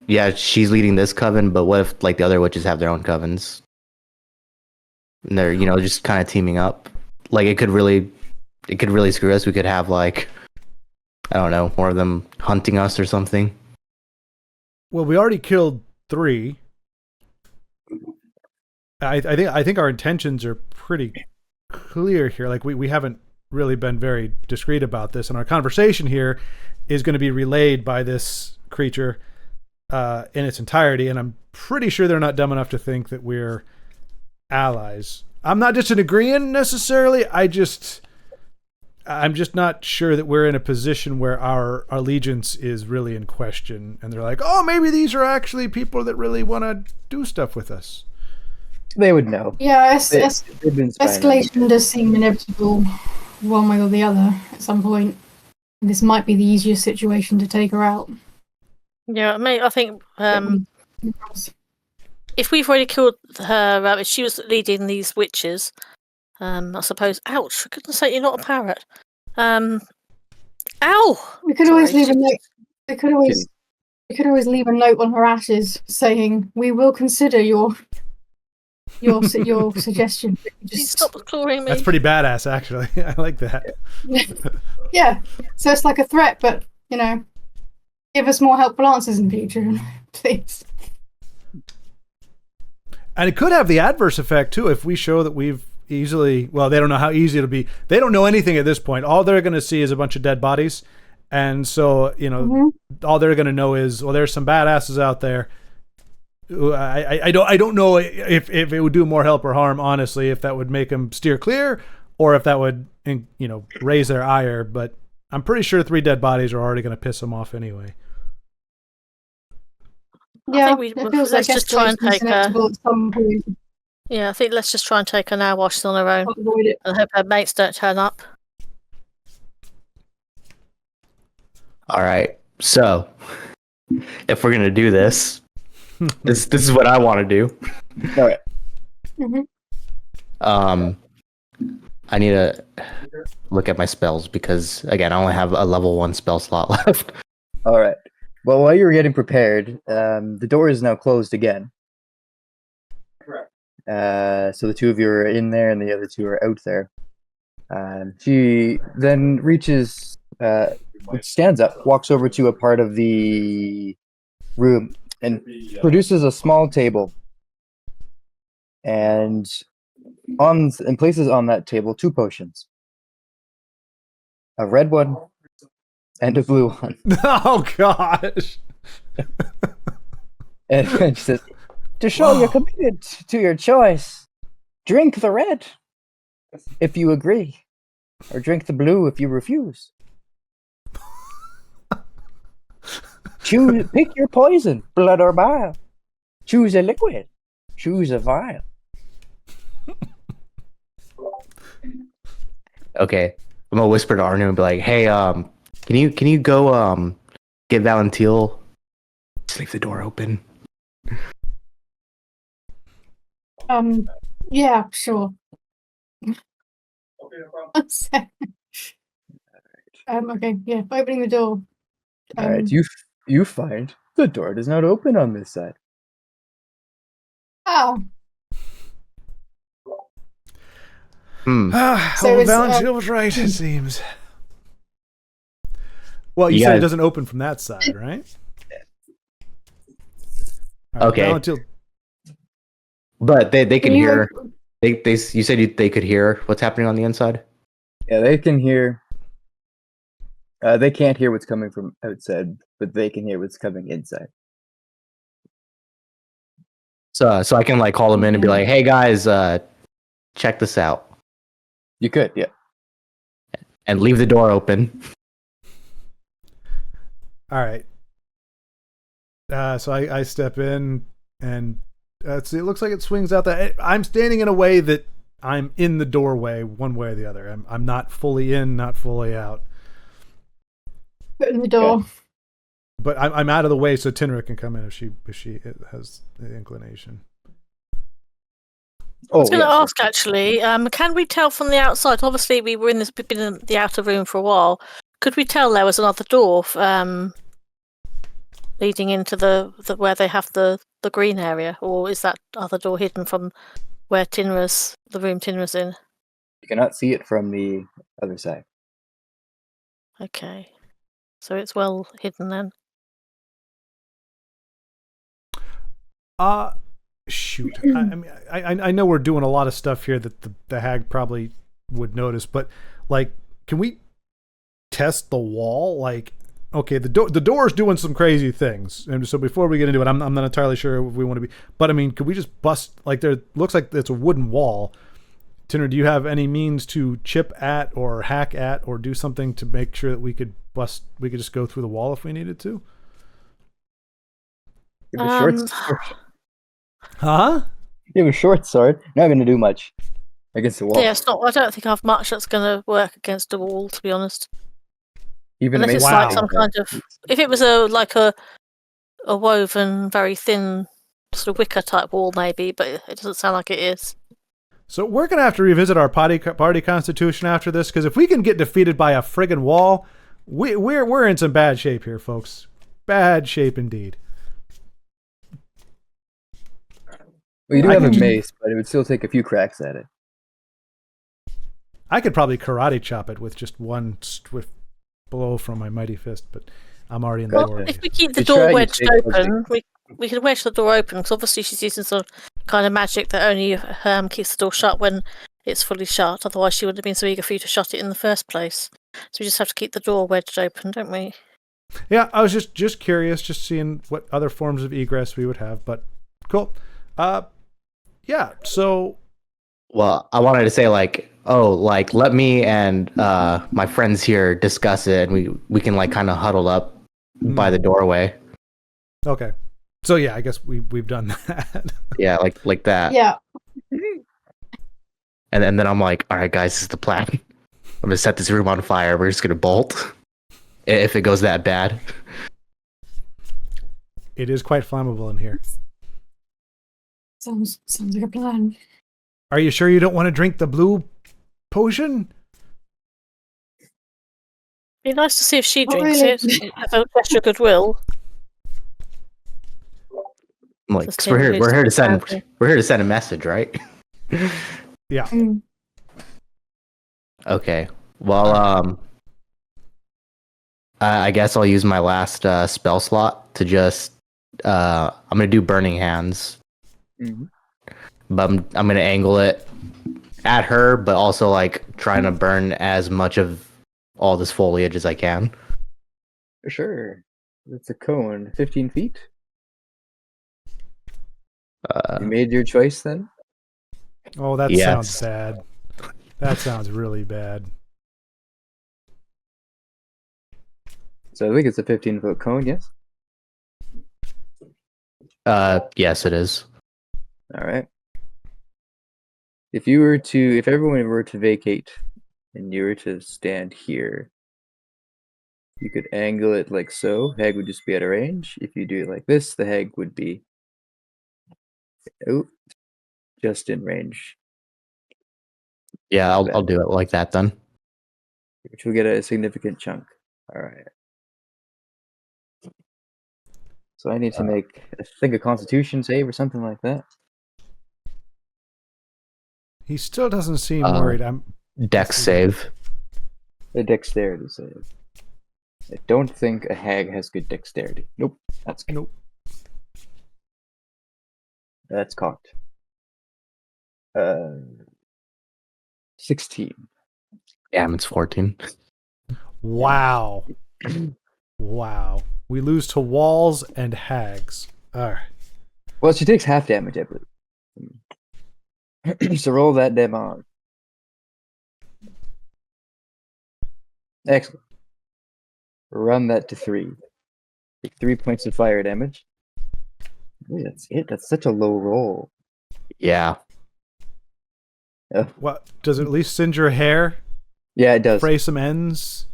yeah, she's leading this coven, but what if the other witches have their own covens? And they're just kind of teaming up. It could really screw us. We could have I don't know, more of them hunting us or something. Well, we already killed 3. I think our intentions are pretty clear here. We haven't really been very discreet about this, and our conversation here is going to be relayed by this creature in its entirety, and I'm pretty sure they're not dumb enough to think that we're allies. I'm not disagreeing necessarily. I'm just not sure that we're in a position where our allegiance is really in question, and they're like, oh, maybe these are actually people that really want to do stuff with us. They would know. Yeah, They've been spying on you. escalation does seem inevitable, one way or the other, at some point. This might be the easiest situation to take her out. Yeah, I think if we've already killed her, if she was leading these witches, I suppose. Ouch! For goodness sake, you're not a parrot. Ow! We could always Sorry. leave a note. We could always leave a note on her ashes saying, "We will consider your suggestion." Please stop clawing me. That's pretty badass, actually. I like that. Yeah. So it's like a threat, but give us more helpful answers in the future, please. And it could have the adverse effect too if we show that we've easily. Well, they don't know how easy it'll be. They don't know anything at this point. All they're going to see is a bunch of dead bodies, and so all they're going to know is, well, there's some badasses out there. I don't know if it would do more help or harm, honestly, if that would make them steer clear or if that would raise their ire. But I'm pretty sure 3 dead bodies are already going to piss them off anyway. Yeah, it it feels let's like just try and take her. inevitable at some point. Yeah, I think let's just try and take her now while she's on her own. Avoid it. And hope her mates don't turn up. All right. So, if we're gonna do this, this is what I want to do. All right. I need to look at my spells because again, I only have a level 1 spell slot left. All right. Well, while you were getting prepared, the door is now closed again. Correct. So the 2 of you are in there, and the other 2 are out there. She then reaches, stands up, walks over to a part of the room, and produces a small table. And places on that table 2 potions, a red one and a blue one. Oh gosh! And she says, To show you're committed to your choice, drink the red if you agree, or drink the blue if you refuse. Pick your poison, blood or bile. Choose a liquid. Choose a vial. Okay, I'm gonna whisper to Arnu and be like, "Hey, can you go get Valentil? Just leave the door open." Yeah, sure. Okay, yeah, opening the door. all right, you find the door does not open on this side. Oh, So Valentil was right, it seems. Well, you said it doesn't open from that side, right? Right, okay. Valentil. But they can hear. You said they could hear what's happening on the inside. Yeah, they can hear. They can't hear what's coming from outside, but they can hear what's coming inside. So I can like call them in and be like, "Hey guys, check this out," You could, yeah. and leave the door open. All right. So I step in and see, it looks like it swings out that I'm standing in a way that I'm in the doorway one way or the other. I'm not fully in, not fully out. open the door. But I'm out of the way so Tinra can come in if she has the inclination. I was going to ask actually, can we tell from the outside? Obviously, we were been in the outer room for a while. Could we tell there was another door leading into the where they have the green area, or is that other door hidden from where the room Tinra's in? You cannot see it from the other side. Okay, so it's well hidden then. Shoot. I mean, I know we're doing a lot of stuff here that the hag probably would notice, but like, can we test the wall? Like, okay, the door's doing some crazy things, and so before we get into it, I'm not entirely sure if we want to be, but I mean, could we just bust? Like, there looks like it's a wooden wall. Tinner, do you have any means to chip at or hack at or do something to make sure that we could just go through the wall if we needed to? You have a short sword. Huh? You have a short sword. Not going to do much against the wall. Yeah, it's not. I don't think I have much that's going to work against a wall, to be honest. Even Unless it's amazing. like some kind of. If it was a woven, very thin sort of wicker type wall, maybe, but it doesn't sound like it is. So we're gonna have to revisit our party constitution after this, because if we can get defeated by a friggin' wall, we're in some bad shape here, folks. Bad shape indeed. Well, you do have a mace, but it would still take a few cracks at it. I could probably karate chop it with just one swift blow from my mighty fist, but I'm already in the door. If we keep the You door try, wedged you take open, we could wedge the door open because obviously she's using some kind of magic that only keeps the door shut when it's fully shut. Otherwise, she wouldn't have been so eager for you to shut it in the first place. So we just have to keep the door wedged open, don't we? Yeah, I was just curious, just seeing what other forms of egress we would have. But cool. Yeah. So. Well, I wanted to say let me and my friends here discuss it, and we can like kind of huddle up by the doorway. Okay. So yeah, I guess we've done that. Yeah, like that. Yeah. And then I'm like, all right, guys, this is the plan. I'm gonna set this room on fire. We're just gonna bolt if it goes that bad. It is quite flammable in here. Sounds like a plan. Are you sure you don't want to drink the blue potion? Be nice to see if she Not drinks really. it. Have a gesture of goodwill. I'm like, 'cause we're here to send a message, right? Yeah. Mm. Okay. Well, I guess I'll use my last spell slot to just. I'm gonna do Burning Hands, but I'm gonna angle it at her, but also like trying to burn as much of all this foliage as I can. For sure. It's a cone, 15 feet. You made your choice then? Oh, that Yes. sounds bad. That sounds really bad. So I think it's a 15-foot cone, yes? Yes, it is. All right. If everyone were to vacate and you were to stand here, you could angle it like so. Hag would just be at a range. If you do it like this, the hag would be just in range. Yeah, I'll do it like that then. Which will get a significant chunk. All right. So I need to make, I think, a Constitution save or something like that. He still doesn't seem worried. Dex save. A dexterity save. I don't think a hag has good dexterity. Nope. That's good. Nope. That's cocked. 16. Damn, it's 14. Wow. Wow. We lose to walls and hags. All right. Well, she takes half damage, I believe. So roll that damage. Excellent. Run that to 3. Take 3 points of fire damage. Ooh, that's it. That's such a low roll. Yeah. What? Does it at least singe your hair? Yeah, it does. Fray some ends?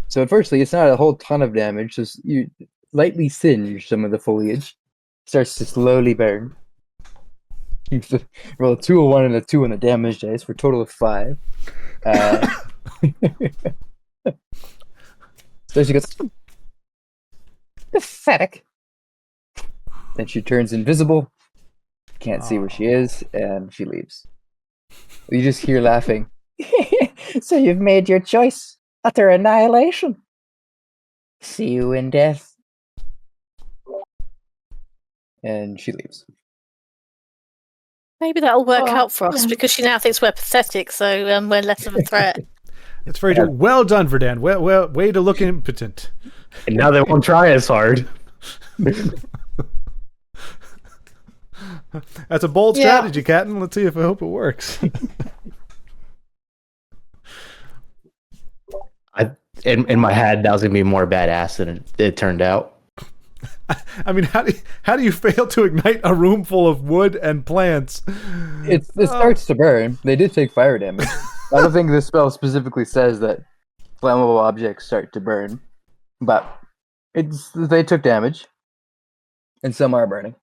So unfortunately, it's not a whole ton of damage. Just you lightly singe some of the foliage. Starts to slowly burn. You have to roll a 2, a 1, and a 2 on the damage dice for a total of 5. So she goes, pathetic. Then she turns invisible. Can't see where she is, and she leaves. You just hear laughing. So you've made your choice. Utter annihilation. See you in death. And she leaves. Maybe that'll work Oh, out for us yeah. because she now thinks we're pathetic, so we're less of a threat. That's very true. Well done, Verdan. Well, way to look impotent. And now they won't try as hard. That's a bold Yeah. strategy, Captain. Let's see if I hope it works. In my head, that was gonna be more badass than it turned out. I mean, how do you fail to ignite a room full of wood and plants? It starts to burn. They did take fire damage. I don't think this spell specifically says that flammable objects start to burn, but they took damage, and some are burning.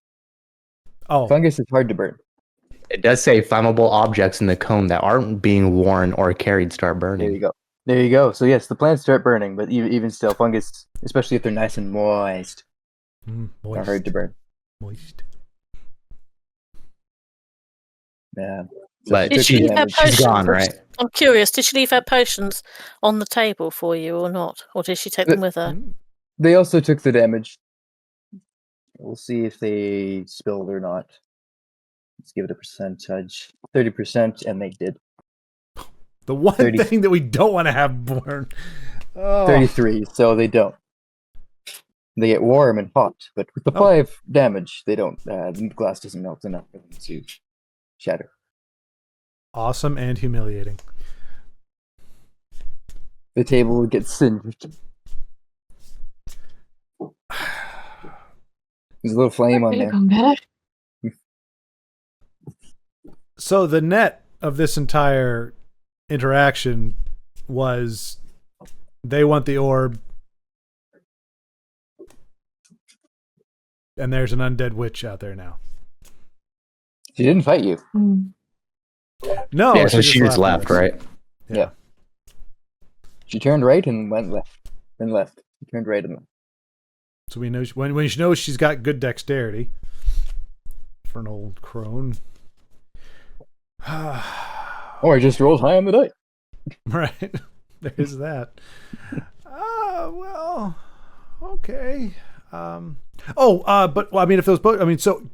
Oh, Fungus is hard to burn. It does say flammable objects in the cone that aren't being worn or carried start burning. There you go. There you go. So yes, the plants start burning, but even still, fungus, especially if they're nice and moist, are hard to burn. Moist. Yeah. But Did she leave her damage. she's potions? gone, right? I'm curious. Did she leave her potions on the table for you or not, or did she take them with her? They also took the damage. We'll see if they spilled or not. Let's give it a percentage. 30%, and they did. The one 30. thing that we don't want to have burn. Oh. 33, so they don't. They get warm and hot, but with the 5 damage, they don't. The glass doesn't melt enough for them to shatter. Awesome and humiliating. The table gets singed. There's a little flame on there. So the net of this entire interaction was they want the orb, and there's an undead witch out there now. She didn't fight you. No, yeah, so she just left, right? Yeah. She turned right and went left. Then left. She turned right and left. So we know when she knows she's got good dexterity for an old crone. Or I just rolled high on the die. Right. There's that. Well, okay. But I mean, if those both, I mean, so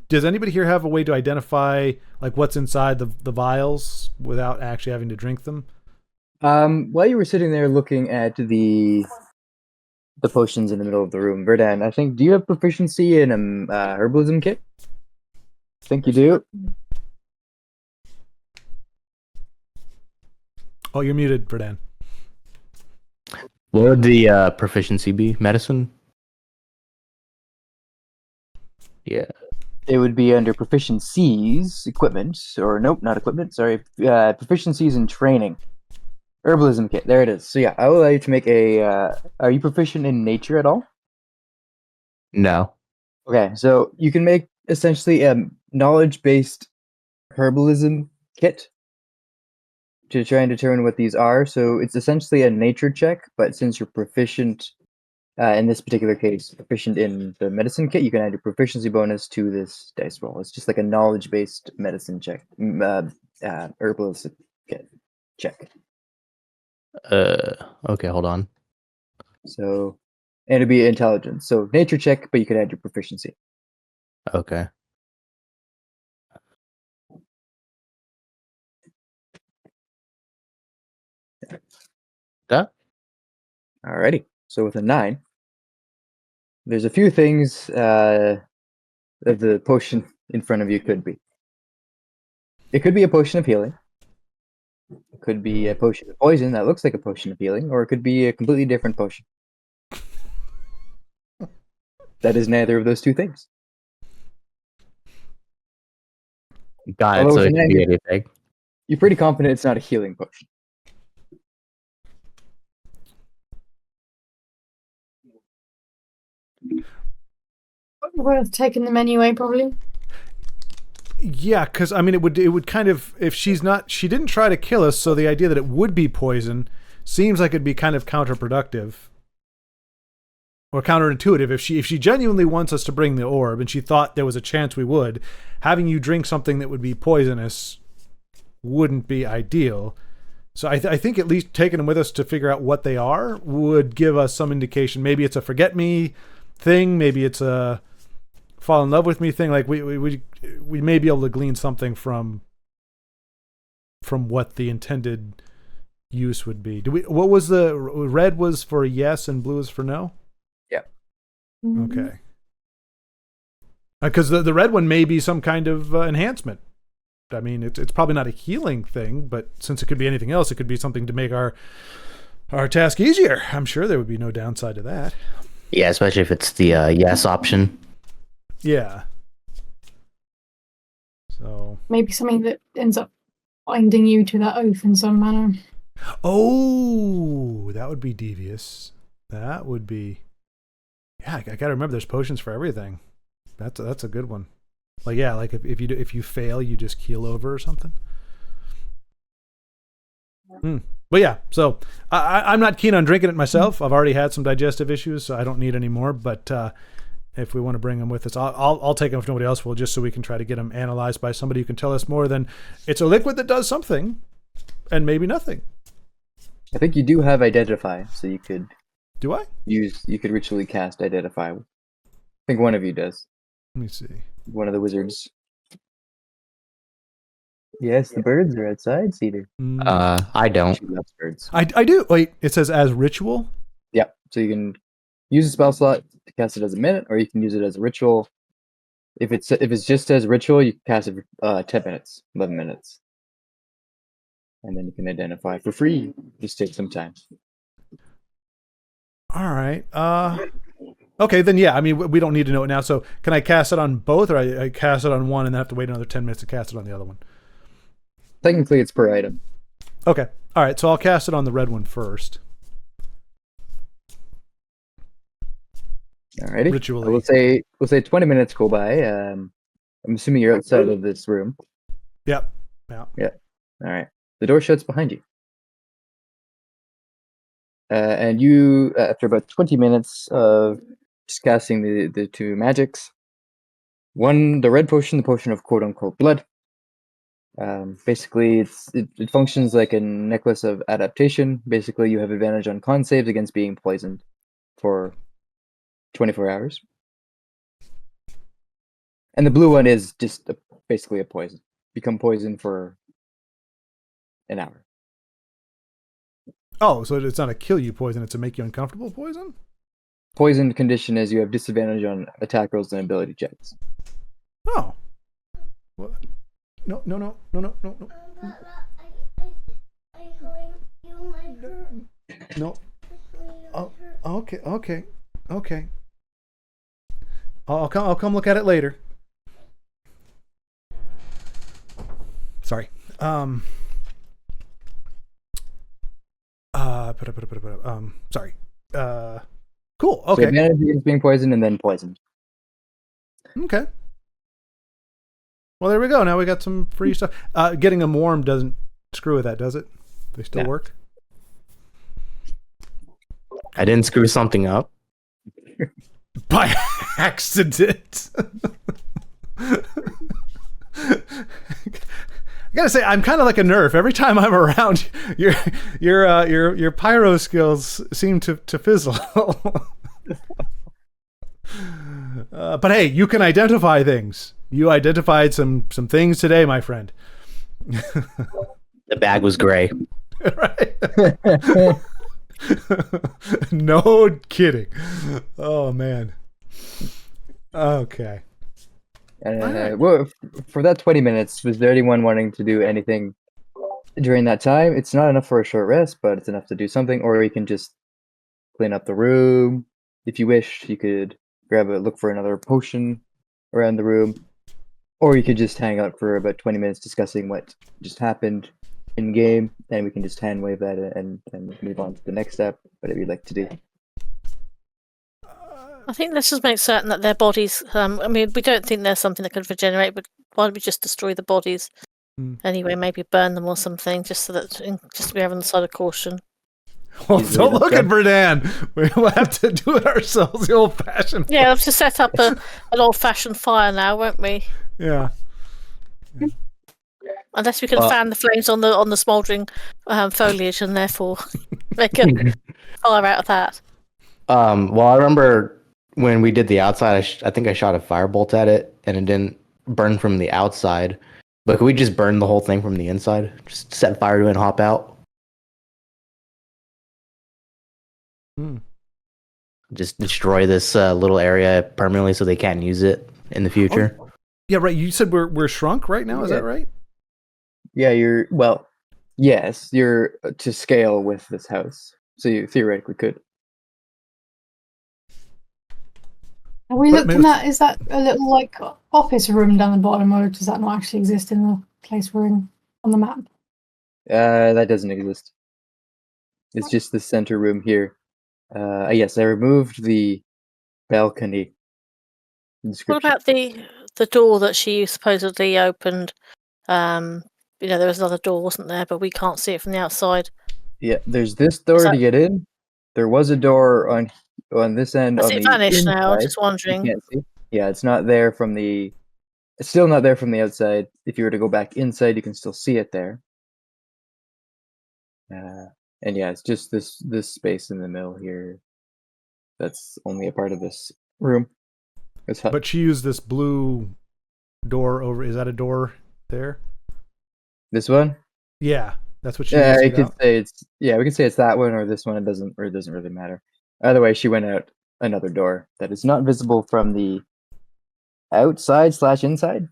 does anybody here have a way to identify like what's inside the vials without actually having to drink them? While you were sitting there looking at the potions in the middle of the room, Verdan, I think, do you have proficiency in herbalism kit? I think you do. Oh, you're muted, Verdan. What would the proficiency be? Medicine? Yeah. It would be under proficiencies, equipment, or nope, not equipment, sorry, proficiencies in training. Herbalism kit, there it is. So yeah, I will allow you to make are you proficient in nature at all? No. Okay, so you can make essentially a knowledge-based herbalism kit to try and determine what these are. So it's essentially a nature check, but since you're proficient, in this particular case, proficient in the medicine kit, you can add your proficiency bonus to this dice roll. It's just like a knowledge-based medicine check, herbalism kit check. Okay, hold on. So, and it'd be intelligence. So nature check, but you could add your proficiency. Okay. That? Alrighty. So with a 9, there's a few things that the potion in front of you could be. It could be a potion of healing. It could be a potion of poison that looks like a potion of healing, or it could be a completely different potion. That is neither of those two things. Got it. Although So with it a could 9, be anything. you're pretty confident it's not a healing potion. Worth taking them anyway, probably. Yeah, because I mean, it would kind of, if she didn't try to kill us, so the idea that it would be poison seems like it'd be kind of counterproductive or counterintuitive. If she genuinely wants us to bring the orb and she thought there was a chance we would, having you drink something that would be poisonous wouldn't be ideal. So I think at least taking them with us to figure out what they are would give us some indication. Maybe it's a forget me thing. Maybe it's a fall in love with me thing. Like we may be able to glean something from what the intended use would be. What was the red was for yes and blue is for no? Yeah. Okay. Because the red one may be some kind of enhancement. I mean, it's probably not a healing thing, but since it could be anything else, it could be something to make our task easier. I'm sure there would be no downside to that. Yeah, especially if it's the yes option. Yeah. So Maybe something that ends up binding you to that oath in some manner. oh, that would be devious. That would be. Yeah, I gotta remember. There's potions for everything. That's a good one. Like yeah, like if you fail, you just keel over or something. But yeah, so I'm not keen on drinking it myself. I've already had some digestive issues, so I don't need any more. But if we want to bring them with us, I'll take them if nobody else will, just so we can try to get them analyzed by somebody who can tell us more than it's a liquid that does something and maybe nothing. I think you do have identify, so you could Do I? ritually cast identify. think one of you does. Let me see. One of the wizards. Yes, the birds are outside, Cedar. I don't. She loves birds. I do. Wait, it says as ritual. Yeah, so you can use a spell slot to cast it as a minute, or you can use it as a ritual. If it's just as ritual, you can cast it for 10 minutes, 11 minutes. And then you can identify for free. Just take some time. All right. Okay, then yeah. I mean, we don't need to know it now. So can I cast it on both, or I cast it on one and then have to wait another 10 minutes to cast it on the other one? Technically, it's per item. Okay. All right. So I'll cast it on the red one first. Alrighty. Ritually. We'll say 20 minutes go by. I'm assuming you're outside of this room. Yep. Yeah. Yeah. All right. The door shuts behind you. And you, after about 20 minutes of just casting the two magics, the red potion, the potion of quote unquote blood. Basically, it functions like a necklace of adaptation. Basically, you have advantage on con saves against being poisoned for 24 hours. And the blue one is just basically a poison. Become poison for an hour. Oh, so it's not a kill you poison; it's a make you uncomfortable poison. Poison condition is you have disadvantage on attack rolls and ability checks. Oh. What? No. No. Oh, okay. I'll come look at it later. Sorry. Sorry. Cool. Okay. So advantage against being poisoned and then poisoned. Okay. Well, there we go. Now we got some free stuff. Getting them warm doesn't screw with that, does it? They still work? I didn't screw something up. By accident. I gotta say, I'm kind of like a nerf. Every time I'm around, your pyro skills seem to fizzle. But hey, you can identify things. You identified some things today, my friend. The bag was gray. Right? No kidding. Oh man. Okay. Well, for that 20 minutes, was there anyone wanting to do anything during that time? It's not enough for a short rest, but it's enough to do something. Or you can just clean up the room. If you wish, you could look for another potion around the room. Or you could just hang out for about 20 minutes discussing what just happened in game, and we can just hand wave that and move on to the next step, whatever you'd like to do. I think let's just make certain that their bodies. I mean, we don't think there's something that could regenerate, but why don't we just destroy the bodies anyway? Maybe burn them or something, just so that just to be on the side of caution. Well, don't look at Verdan. We'll have to do it ourselves, the old-fashioned. Yeah, we'll just set up an old-fashioned fire now, won't we? Yeah. Unless we can fan the flames on the smouldering foliage, and therefore make a fire out of that. Well, I remember when we did the outside, I think I shot a firebolt at it, and it didn't burn from the outside. But could we just burn the whole thing from the inside? Just set fire to it and hop out? Just destroy this little area permanently so they can't use it in the future. Oh, yeah, right. You said we're shrunk right now. Is that right? Yeah, you're to scale with this house, so you theoretically could. Are we looking at? Is that a little like office room down the bottom, or does that not actually exist in the place we're in on the map? That doesn't exist. It's just the center room here. Yes, I removed the balcony. What about the door that she supposedly opened? There was another door, wasn't there? But we can't see it from the outside. Yeah, there's this door to get in. There was a door on this end. Has on it the vanished inside. now? I'm just wondering. You can't see. Yeah, it's not there from the. It's still not there from the outside. If you were to go back inside, you can still see it there. And yeah, it's just this space in the middle here. That's only a part of this room. It's hot. But she used this blue door over. Is that a door there? This one? Yeah, that's what she Yeah, used to you get could out. say it's we could say it's that one or this one. It doesn't really matter. Either way, she went out another door that is not visible from the outside/inside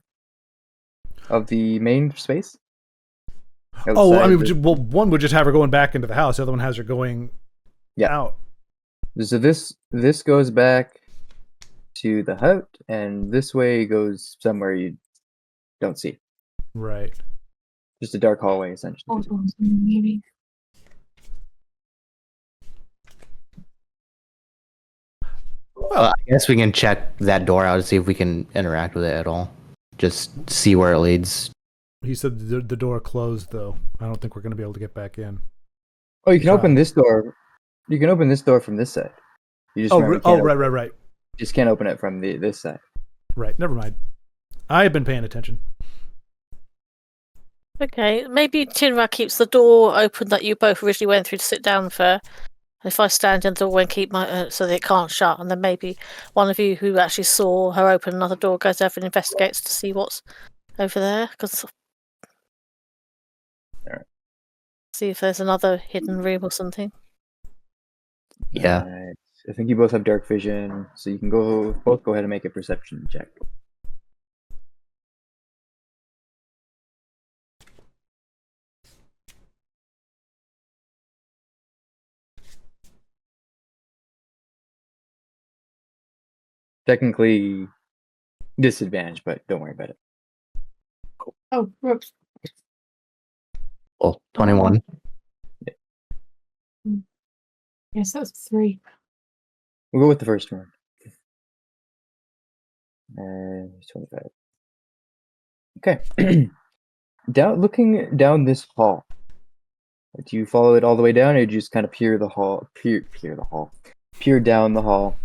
of the main space. Oh, I Outside mean, well, one would just have her going back into the house. The other one has her going out. So this goes back to the hut, and this way goes somewhere you don't see. Right. Just a dark hallway, essentially. Maybe. Well, I guess we can check that door out to see if we can interact with it at all. Just see where it leads. He said the door closed, though. I don't think we're going to be able to get back in. Oh, you can open this door. You can open this door from this side. You just remember you can't right. You just can't open it from this side. Right. Never mind. I have been paying attention. Okay, maybe Tinra keeps the door open that you both originally went through to sit down for. And if I stand in the doorway and keep my so that it can't shut, and then maybe one of you who actually saw her open another door goes over and investigates to see what's over there, because see if there's another hidden room or something. Yeah. I think you both have dark vision, so you can both go ahead and make a perception check. Technically disadvantage, but don't worry about it. Oh, whoops. Well, 21. Yes, that's 3. We'll go with the first one. 25. Okay. Looking down this hall. Do you follow it all the way down, or do you just kind of peer down the hall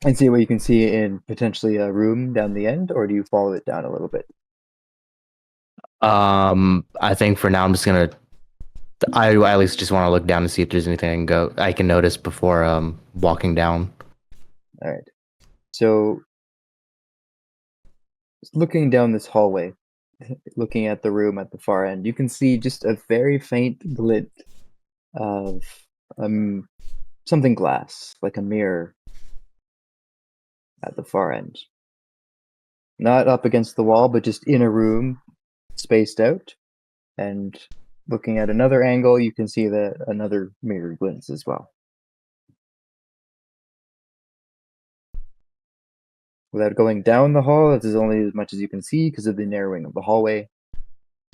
and see what you can see in potentially a room down the end, or do you follow it down a little bit? I think for now I'm just gonna. I at least just want to look down to see if there's anything I can notice before walking down. All right. So, looking down this hallway, looking at the room at the far end, you can see just a very faint glint of something glass, like a mirror, at the far end. Not up against the wall, but just in a room, spaced out. And looking at another angle, you can see that another mirror glints as well. Without going down the hall, this is only as much as you can see because of the narrowing of the hallway,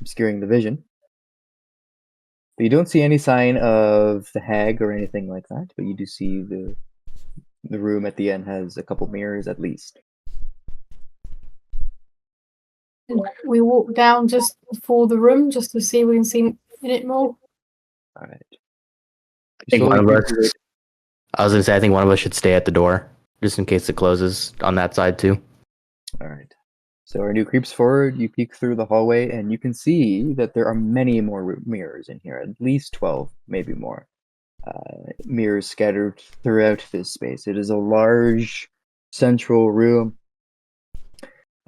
obscuring the vision. But you don't see any sign of the hag or anything like that, but you do see the room at the end has a couple mirrors at least. We walk down just before the room just to see if we can see in it more. All right. I think one of us. I was gonna say I think one of us should stay at the door just in case it closes on that side too. All right. So our new creeps forward. You peek through the hallway, and you can see that there are many more mirrors in here. At least 12, maybe more. Mirrors scattered throughout this space. It is a large central room.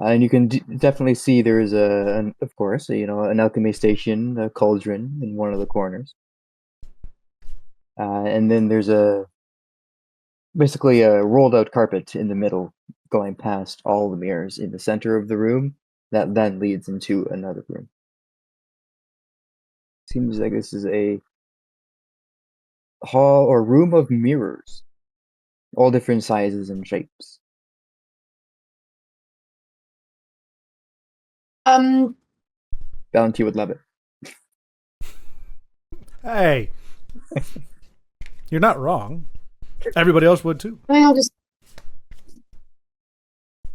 And you can definitely see there is of course, an alchemy station, a cauldron in one of the corners. And then there's basically a rolled out carpet in the middle, going past all the mirrors in the center of the room. That then leads into another room. Seems like this is a hall or room of mirrors, all different sizes and shapes. Valentine would love it. Hey, you're not wrong. Everybody else would too. I think I'll just,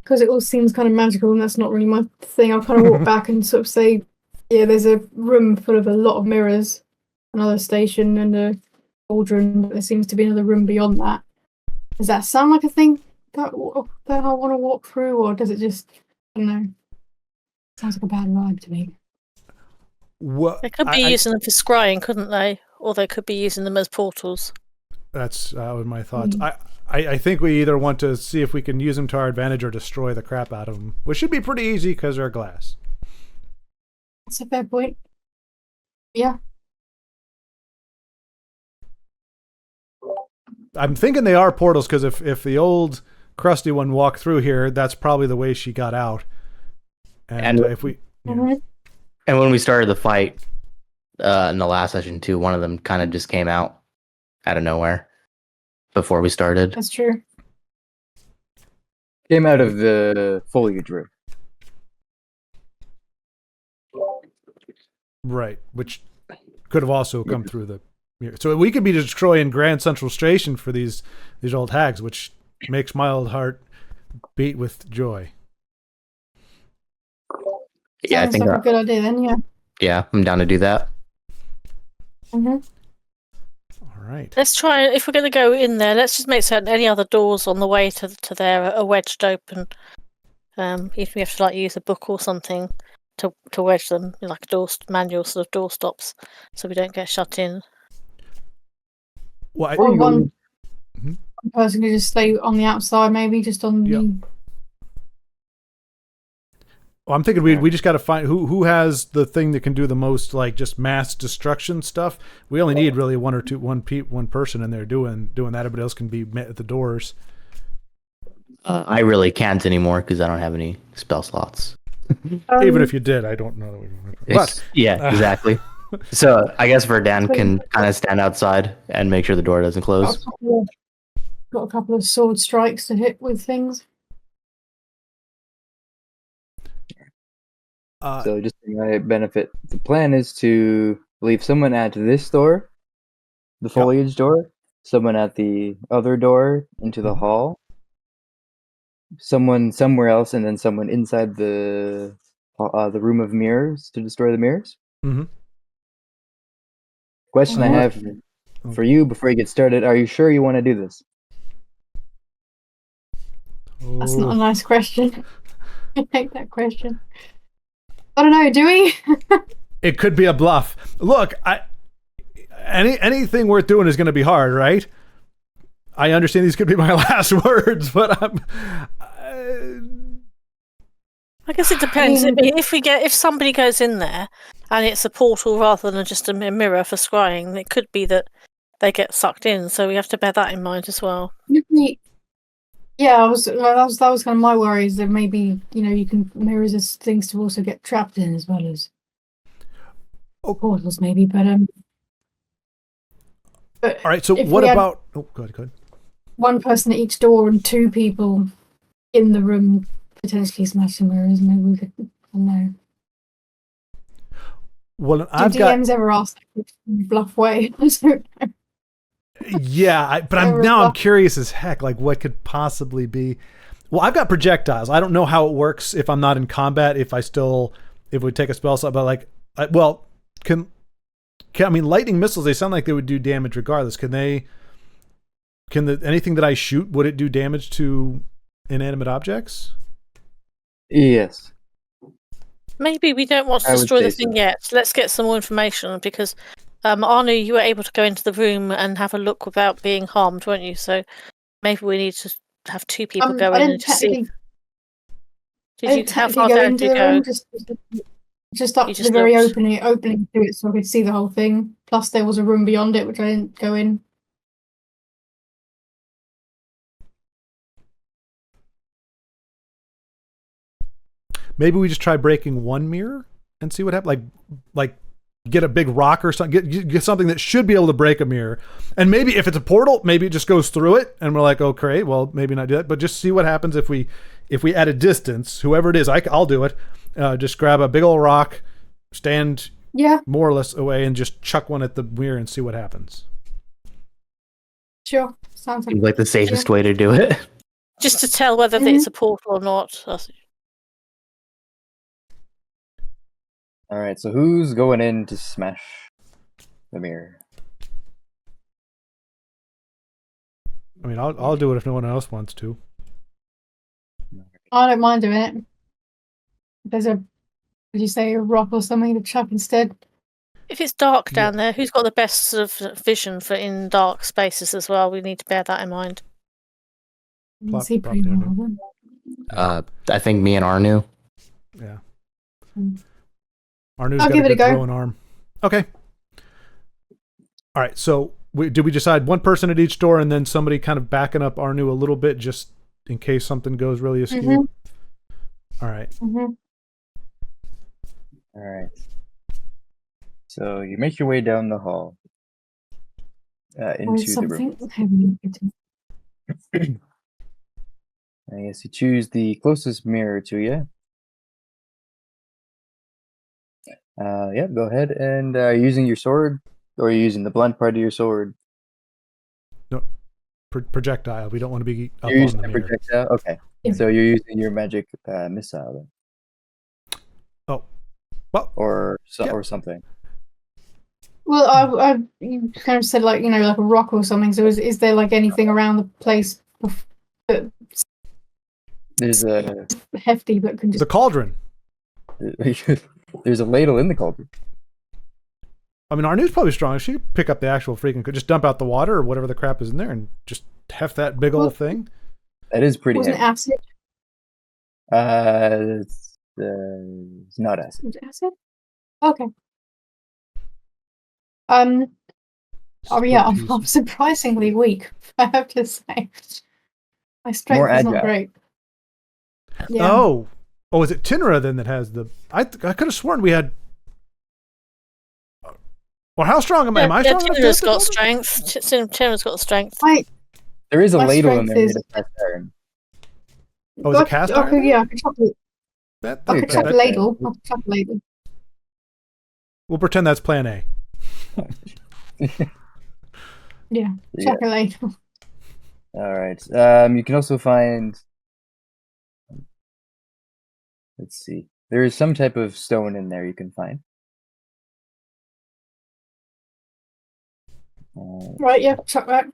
because it all seems kind of magical and that's not really my thing, I'll kind of walk back and sort of say, yeah, there's a room full of a lot of mirrors, another station and a cauldron, but there seems to be another room beyond that. Does that sound like a thing that I want to walk through, or does it just, I don't know, sounds like a bad vibe to me. What, They could be using them for scrying, couldn't they? Or they could be using them as portals. That was my thoughts. Mm. I think we either want to see if we can use them to our advantage or destroy the crap out of them, which should be pretty easy because they're glass. That's a fair point. Yeah. I'm thinking they are portals because if the old crusty one walked through here, that's probably the way she got out. And if we... Yeah. Mhm. And when we started the fight in the last session too, one of them kind of just came out of nowhere before we started. That's true. Came out of the foliage room. Right, which could have also come through the mirror. So we could be destroying Grand Central Station for these old hags, which makes my old heart beat with joy. Yeah, I Sounds think like a good idea then, yeah. yeah, I'm down to do that. Mm-hmm. All right. Let's try. If we're going to go in there, let's just make certain any other doors on the way to there are wedged open. If we have to use a book or something to wedge them, like a door manual sort of door stops, so we don't get shut in. Well, Or one Mhm. person could just stay on the outside, maybe just on the. I'm thinking we just got to find who has the thing that can do the most, just mass destruction stuff. We only need really one person in there doing that. Everybody else can be met at the doors. I really can't anymore because I don't have any spell slots. Even if you did, I don't know that we but Yeah, exactly. So I guess Verdan can kind of stand outside and make sure the door doesn't close. Got a couple of sword strikes to hit with things. So just for my benefit, the plan is to leave someone at this door, the foliage door, someone at the other door into the hall, someone somewhere else, and then someone inside the room of mirrors to destroy the mirrors. Mhm. Question I have for you before you get started: are you sure you want to do this? That's not a nice question. I hate that question. I don't know. Do we? It could be a bluff. Look, anything worth doing is going to be hard, right? I understand these could be my last words, but I guess it depends. I mean, if somebody goes in there and it's a portal rather than just a mirror for scrying, it could be that they get sucked in. So we have to bear that in mind as well. Yeah, that was kind of my worry, is that maybe you can mirrors as things to also get trapped in as well as portals, maybe. But all right. So what about? Oh, go ahead. One person at each door and two people in the room potentially smashing mirrors. Maybe we could. I don't know. Well, Do DMs ever ask in a bluff way? I don't know. Yeah, but I'm curious as heck. What could possibly be? Well, I've got projectiles. I don't know how it works if I'm not in combat. If we take a spell slot, but lightning missiles? They sound like they would do damage regardless. Anything that I shoot, would it do damage to inanimate objects? Yes. Maybe we don't want to destroy the thing yet. Let's get some more information because Arnu, you were able to go into the room and have a look without being harmed, weren't you? So maybe we need to have two people go in and just see. How far down did you go? Just up to the very opening to it, so I could see the whole thing. Plus, there was a room beyond it which I didn't go in. Maybe we just try breaking one mirror and see what happens. Like get a big rock or something. Get something that should be able to break a mirror. And maybe if it's a portal, maybe it just goes through it. And we're like, okay, well, maybe not do that. But just see what happens if we at a distance, whoever it is, I'll do it. Just grab a big old rock, stand more or less away, and just chuck one at the mirror and see what happens. Sure, sounds like the safest way to do it. Just to tell whether it's a portal or not. All right, so who's going in to smash the mirror? I mean, I'll do it if no one else wants to. I don't mind doing it. There's would you say a rock or something to chuck instead? If it's dark Yeah. down there, who's got the best sort of vision for in dark spaces as well? We need to bear that in mind. You can see pretty Probably well then. I think me and Arnu. Yeah. Mm. Arnu's I'll got give a it a good go. throwing arm. Okay. All right. So did we decide one person at each door and then somebody kind of backing up Arnu a little bit just in case something goes really askew? Mm-hmm. All right. Mm-hmm. All right. So you make your way down the hall into the room. Something heavy. I guess you choose the closest mirror to you. Yeah, go ahead and using your sword, or using the blunt part of your sword. No, projectile. We don't want to be up You're on using the the mirror. projectile. Okay, Yeah. so you're using your magic missile then, Oh, well, or yeah. or something. Well, you kind of said like like a rock or something. So is there like anything around the place that's There's a hefty but can the just cauldron. there's a ladle in the cauldron. I mean, Arnu's probably strong. She could pick up the actual freaking, could just dump out the water or whatever the crap is in there and just heft that big old thing. That is pretty wasn't heavy. acid. It's not acid. Was it acid? Okay. Oh yeah, Split I'm cheese. surprisingly weak. I have to say, my strength is not agile. great. Yeah. Oh, is it Tinra then that has the? I could have sworn we had. Or how strong am I? Am I strong enough to Tinra's lift the got cauldron? strength. Tinra's got strength. There is a My ladle in strength there is- made of cast iron. Oh, is it cast iron Okay, there? yeah, I could chop it. That, I Yeah, could cast chop a iron. ladle. I could chop a ladle. we'll pretend that's Plan A. Yeah, Yeah. chop a ladle. All right. You can also find. Let's see. There is some type of stone in there you can find. Right, yeah, chop that.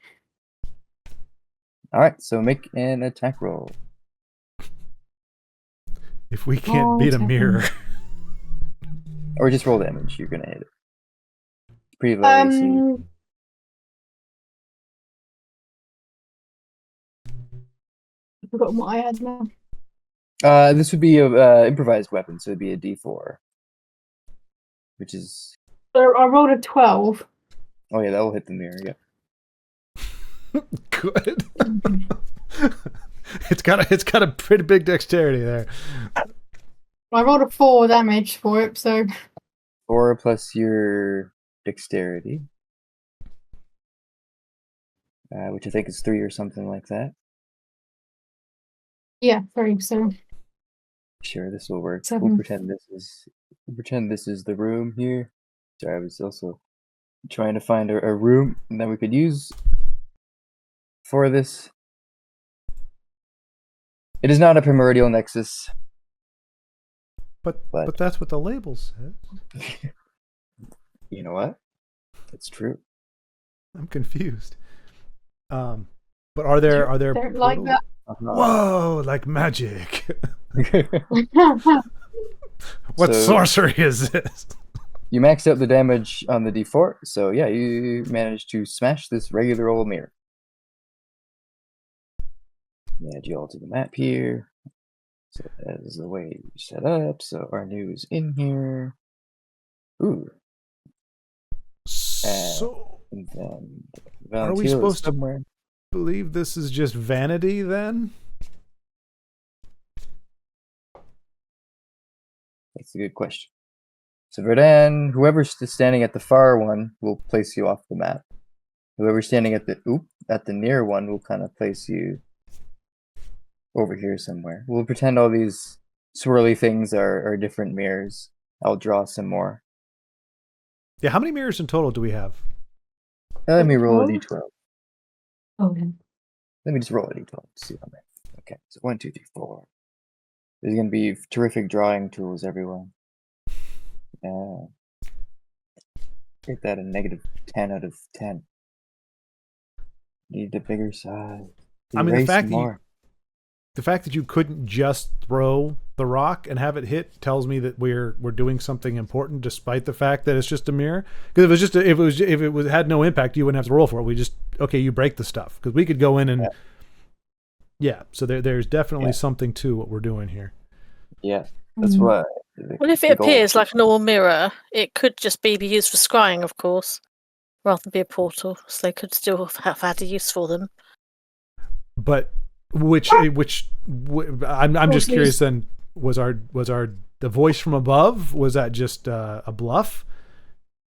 All right. So make an attack roll. If we can't Oh, beat a it's mirror, Or just roll damage. You're gonna hit it. Pretty low AC. I've forgotten what I had now. This would be a improvised weapon, so it'd be a D4, which is So I rolled a 12. oh yeah, that will hit the mirror. Yeah. good. It's got a pretty big dexterity there. I rolled a 4 damage for it, so 4 plus your dexterity, which I think is 3 or something like that. yeah, 3. So Sure, this will work. 7. We'll pretend this is the room here. Sorry, I was also trying to find a room that we could use for this. It is not a primordial nexus. But that's what the label says. You know what? It's true. I'm confused. But are there don't like portals? that. Whoa, like magic. What So- sorcery is this? You maxed out the damage on the D4, so yeah, you managed to smash this regular old mirror. Add you all to the map here. So that is the way you set up. So our news in here. Ooh, So and then Are we Valentino is supposed to- somewhere. believe this is just vanity then? That's a good question. So Verdan, whoever's standing at the far one will place you off the map. Whoever's standing at the near one will kind of place you over here somewhere. We'll pretend all these swirly things are different mirrors. I'll draw some more. Yeah, how many mirrors in total do we have? Let me roll a 12? d12. Oh, yeah. Let me just roll a d12 to see how many. Okay, so 1, 2, 3, 4. There's gonna be terrific drawing tools, everyone. Get that a negative 10 out of 10. Need a bigger size. I mean, the Erase fact more. that you couldn't just throw the rock and have it hit tells me that we're doing something important, despite the fact that it's just a mirror. Because if it had no impact, you wouldn't have to roll for it. We just you break the stuff, because we could go in and So there's definitely something to what we're doing here. Yeah, that's what. Well, if it appears like a normal mirror, it could just be used for scrying, of course, rather than be a portal. So they could still have had a use for them. But I'm just curious. Then was the voice from above? Was that just a bluff?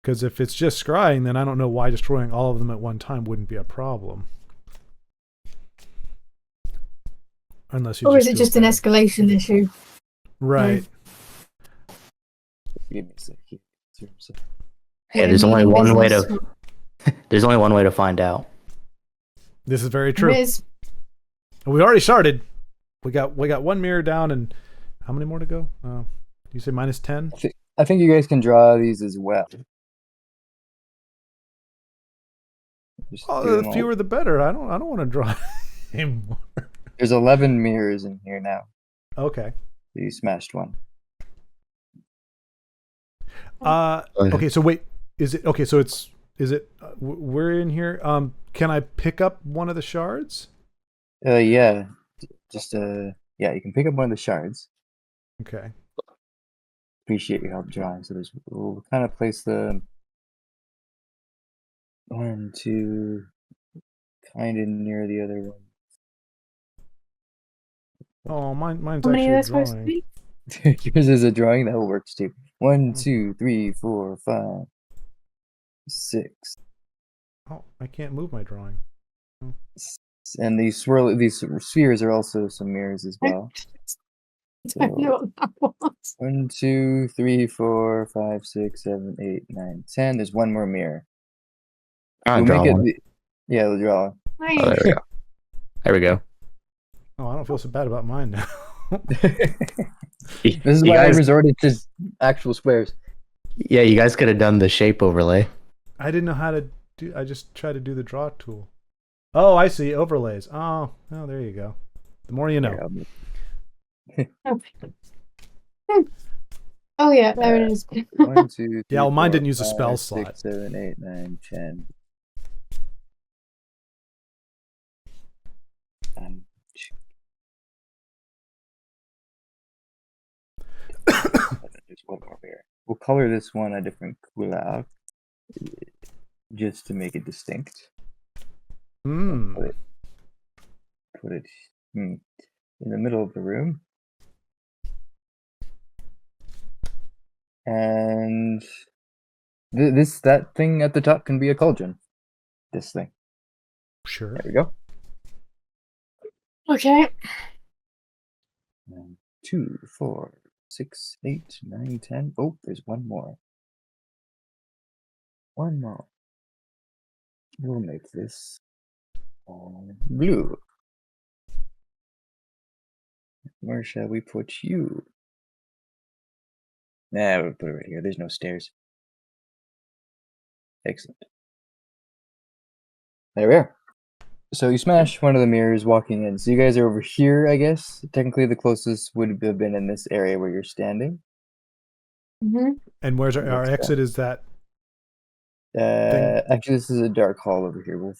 Because if it's just scrying, then I don't know why destroying all of them at one time wouldn't be a problem. Unless you. Or is it just an escalation issue? Right. Give me a sec. Yeah, there's only one way to. There's only one way to find out. This is very true. It is. We already started. We got one mirror down, and how many more to go? You say -10? I think you guys can draw these as well. The fewer the better. I don't want to draw anymore. There's 11 mirrors in here now. Okay. You smashed one. Okay. So wait. Is it okay? So is it? We're in here. Can I pick up one of the shards? Yeah. Just yeah. You can pick up one of the shards. Okay. Appreciate your help drawing. So we'll kind of place the 1, 2, kind of near the other one. Oh, mine's How many are actually there a supposed to drawing. be? Yours is a drawing that works too. 1, 2, 3, 4, 5, 6. Oh, I can't move my drawing. And these spheres are also some mirrors as well. I don't know what that was. 1, 2, 3, 4, 5, 6, 7, 8, 9, 10. There's one more mirror. I'll draw one. Yeah, we'll draw one. Oh, there we go. There we go. Oh, I don't feel so bad about mine now. This is why I resorted to actual squares. Yeah, you guys could have done the shape overlay. I didn't know how to do. I just tried to do the draw tool. Oh, I see, overlays. Oh, there you go. The more you know. Oh yeah, there it is. 1, 2, 3, Yeah, well, mine 4, didn't use a 5, spell 6, slot. 7, 8, 9, 10. There's one more mirror. We'll color this one a different couleur just to make it distinct. Put it in the middle of the room. And that thing at the top can be a cauldron. This thing. Sure. There we go. Okay. 1, 2, 4, 6, 8, 9, 10. Oh, there's one more. One more. We'll make this blue. Where shall we put you? Nah, we'll put it right here. There's no stairs. Excellent. There we are. So you smash one of the mirrors walking in. So you guys are over here, I guess. Technically, the closest would have been in this area where you're standing. And where's our exit? Is that? Actually, this is a dark hall over here. We'll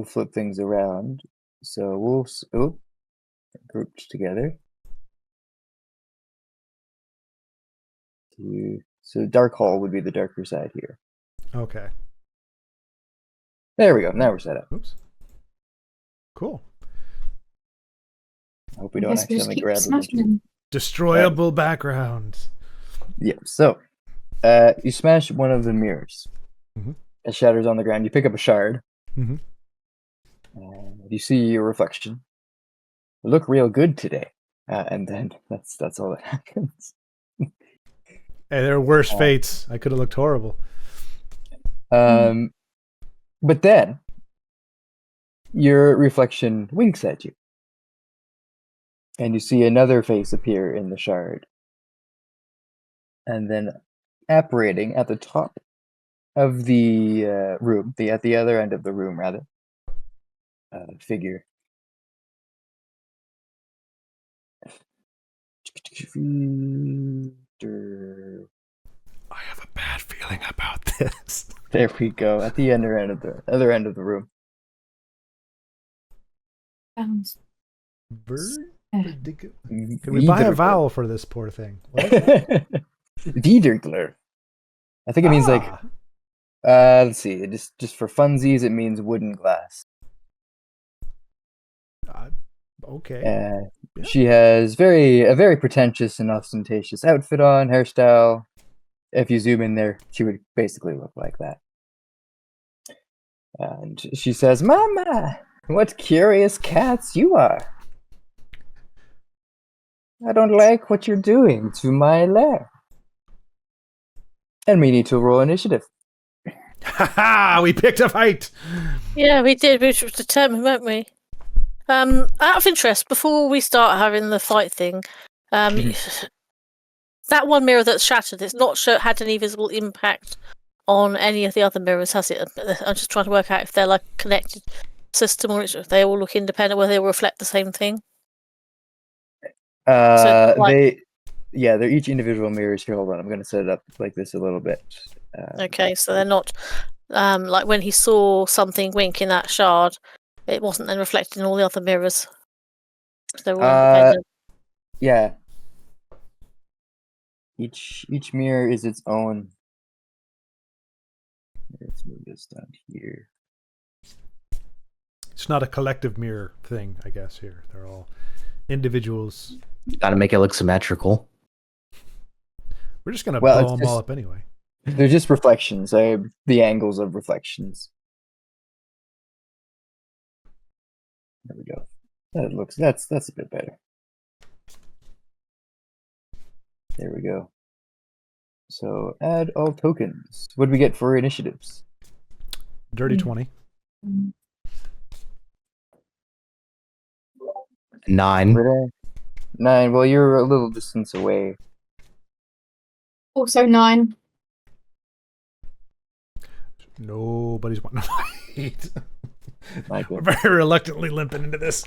flip things around. So we'll grouped together. So dark hall would be the darker side here. Okay. There we go. Now we're set up. Oops. Cool. I hope we don't accidentally grab them. Destroyable backgrounds. Yeah. So, you smash one of the mirrors. It shatters on the ground. You pick up a shard. You see your reflection. You look real good today. And then that's all that happens. Hey, there are worse fates. I could have looked horrible. But then your reflection winks at you. And you see another face appear in the shard. And then apparating at the top of the room, at the other end of the room, rather, figure. Feeder. I have a bad feeling about this. There we go. At the other end of the room. Sounds. Can we buy a vowel for this poor thing? What? Wiedergler. I think it means like. Ah. Let's see. Just for funsies, it means wooden glass. Okay. Yeah. Yeah. She has a very pretentious and ostentatious outfit on, hairstyle. If you zoom in there, she would basically look like that. And she says, "Mama, what curious cats you are. I don't like what you're doing to my lair." And we need to roll initiative. Ha ha! We picked a fight. Yeah, we did. We were determined, weren't we? Out of interest, before we start having the fight thing, that one mirror that's shattered, it's not had any visible impact on any of the other mirrors, has it? I'm just trying to work out if they're like connected system or if they all look independent, whether they will reflect the same thing. They're each individual mirrors. Here, hold on. I'm going to set it up like this a little bit. Okay, so they're not like when he saw something wink in that shard, it wasn't then reflected in all the other mirrors. They're all independent. Yeah. Each mirror is its own. Let's move this down here. It's not a collective mirror thing, I guess. Here, they're all individuals. Gotta make it look symmetrical. We're just gonna blow them all just- up anyway. They're just reflections. The angles of reflections. There we go. That's a bit better. There we go. So add all tokens. What do we get for initiatives? Dirty 20. 9. Renee? 9. Well, you're a little distance away. Also 9. Nobody's wanting to fight. Michael. We're very reluctantly limping into this.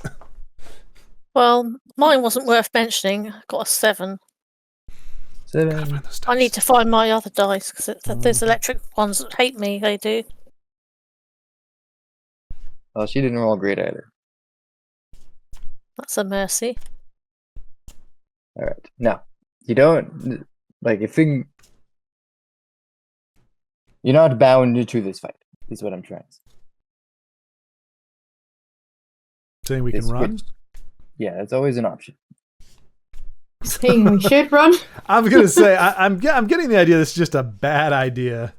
Well, mine wasn't worth mentioning. I got a 7. 7. I need to find my other dice because there's electric ones that hate me. They do. Oh, she didn't roll great either. That's a mercy. All right. Now, you don't like if you're not bound to this fight. Is what I'm trying to say. Saying we can run? Yeah, it's always an option. Saying we should run. I'm gonna say I'm getting the idea this is just a bad idea.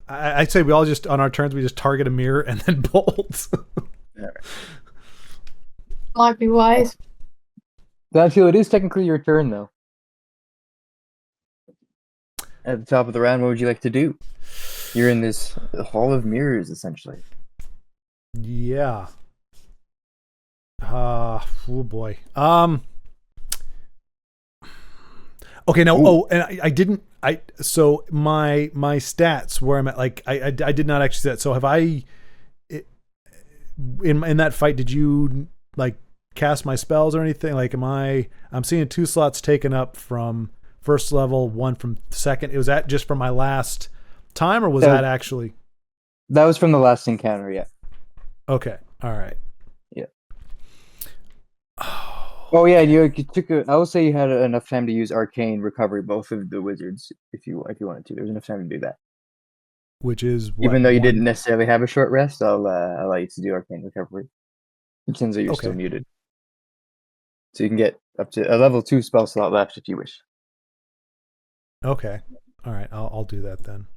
I'd say we all just on our turns we just target a mirror and then bolt. All right. Might be wise. Glanfield, it is technically your turn though. At the top of the round, what would you like to do? You're in this hall of mirrors, essentially. Yeah. Oh boy. Okay, now. Ooh. Oh, and I didn't. So my stats where I'm at. Like I did not actually see that. So have I? In that fight, did you like cast my spells or anything? Like, I'm seeing 2 slots taken up from first level, 1 from second. Was that just from my last time, or was that actually? That was from the last encounter, yeah. Okay. All right. Yeah. Oh yeah, you took I will say you had enough time to use arcane recovery both of the wizards if you wanted to. There was enough time to do that. Which is what, even though you 1? didn't necessarily have a short rest, I'll allow you to do arcane recovery. It turns out you're still Okay. muted, so you can get up to a level 2 spell slot left if you wish. Okay. All right. I'll do that then.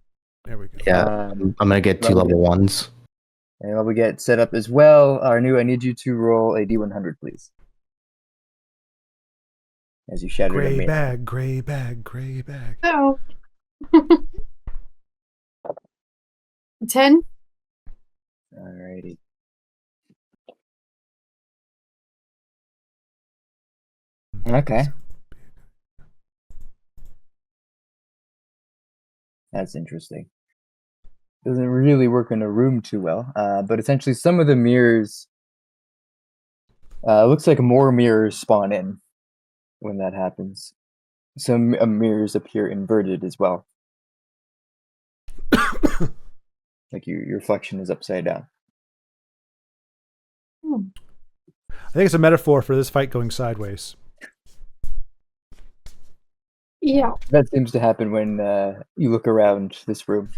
There we go. Yeah, I'm gonna get 2 level 1s. And while we get set up as well, Arnu, I need you to roll a D100, please. As you shattered a Gray mirror. bag, gray bag, gray bag. Oh. 10. Alrighty. Okay. That's interesting. Doesn't really work in a room too well, but essentially some of the mirrors looks like more mirrors spawn in. when that happens. Some mirrors appear inverted as well. Like your reflection is upside down. I think it's a metaphor for this fight going sideways. Yeah. That seems to happen when you look around this room.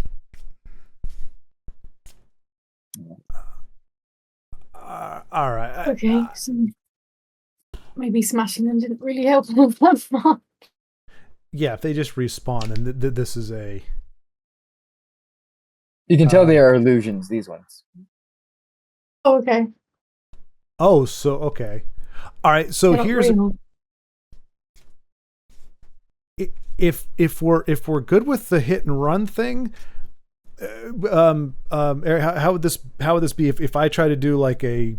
All right. Okay. So maybe smashing them didn't really help them that much. Yeah, if they just respawn, and this is a. You can tell they are illusions, these ones. Oh, okay. Oh, so okay. All right. So They're not here's real. if we're good with the hit and run thing. Eric, how would this be if I try to do like a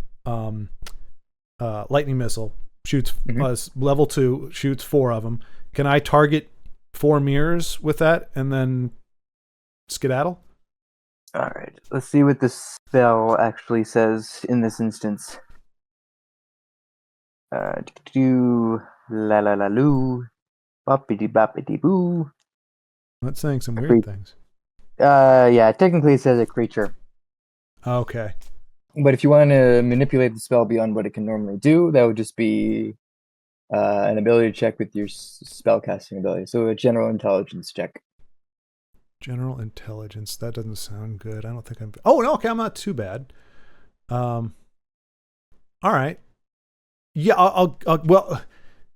lightning missile shoots level 2 shoots 4 of them? Can I target 4 mirrors with that and then skedaddle? All right, let's see what the spell actually says in this instance. Do la la la loo, boppity boppity boo. That's saying some weird things. Yeah, technically it says a creature. Okay. But if you want to manipulate the spell beyond what it can normally do, that would just be an ability check with your spellcasting ability. So a general intelligence check. General intelligence. That doesn't sound good. I don't think I'm. Oh no. Okay, I'm not too bad. All right. Yeah. I'll well.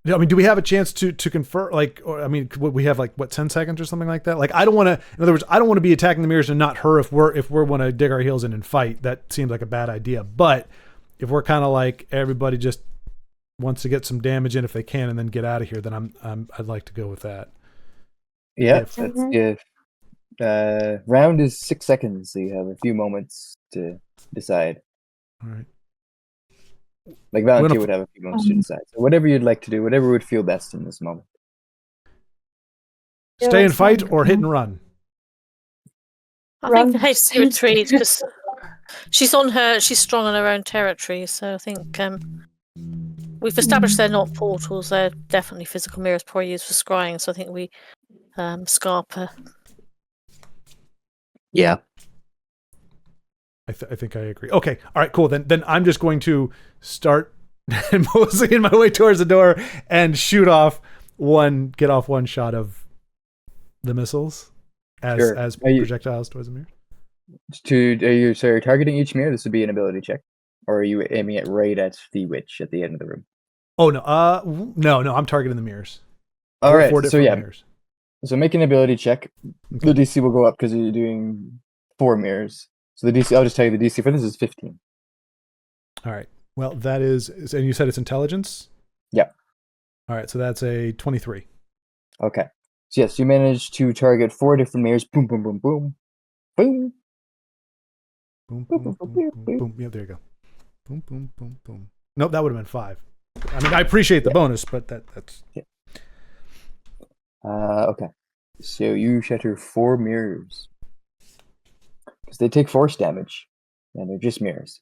I mean, do we have a chance to confer? Like, or I mean, we have like 10 seconds or something like that. Like, I don't want to. In other words, I don't want to be attacking the mirrors and not her if we're want to dig our heels in and fight. That seems like a bad idea. But if we're kind of like everybody just wants to get some damage in if they can and then get out of here, then I'd like to go with that. Yeah, round is 6 seconds, so you have a few moments to decide. All right. Like Valentine would have a few moments to decide. So whatever you'd like to do, whatever would feel best in this moment. Stay and fight or hit and run? I think the hasty retreat because she's strong on her own territory. So I think we've established they're not portals; they're definitely physical mirrors, probably used for scrying. So I think we scarp her. Yeah. I think I agree. Okay. All right, cool. Then I'm just going to start moseying in my way towards the door and get off one shot of the missiles as projectiles towards the mirror. You're targeting each mirror? This would be an ability check. Or are you aiming it right at the witch at the end of the room? Oh no. No, I'm targeting the mirrors. All right. Four mirrors. So make an ability check. Okay. The DC will go up because you're doing 4 mirrors. So the DC, I'll just tell you the DC for this is 15. All right. Well, that is, and you said it's intelligence? Yeah. All right. So that's a 23. Okay. So yes, you managed to target 4 different mirrors. Boom, boom, boom, boom. Boom. Boom, boom, boom, boom, boom, boom. Yeah, there you go. Boom, boom, boom, boom. Nope, that would have been 5. I mean, I appreciate the bonus, but that's... Yeah. Okay. So you shatter 4 mirrors. Because they take force damage. And they're just mirrors.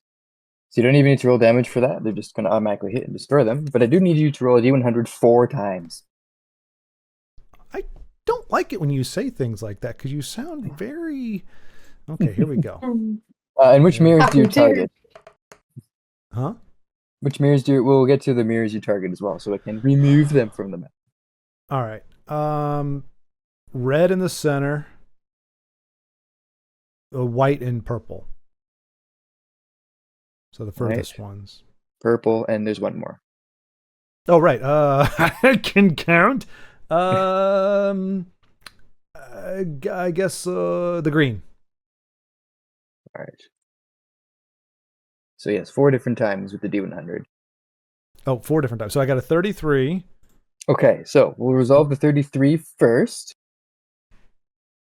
So you don't even need to roll damage for that. They're just going to automatically hit and destroy them. But I do need you to roll a d100 4 times. I don't like it when you say things like that because you sound very... Okay, here we go. And which mirrors do you target? Huh? Which mirrors we'll get to the mirrors you target as well, so I can remove them from the map. All right. Red in the center. White and purple. So the furthest ones. Purple, and there's one more. Oh, right. I can count. I guess the green. All right. So yes, 4 different times with the D100. Oh, 4 different times. So I got a 33. Okay, so we'll resolve the 33 first.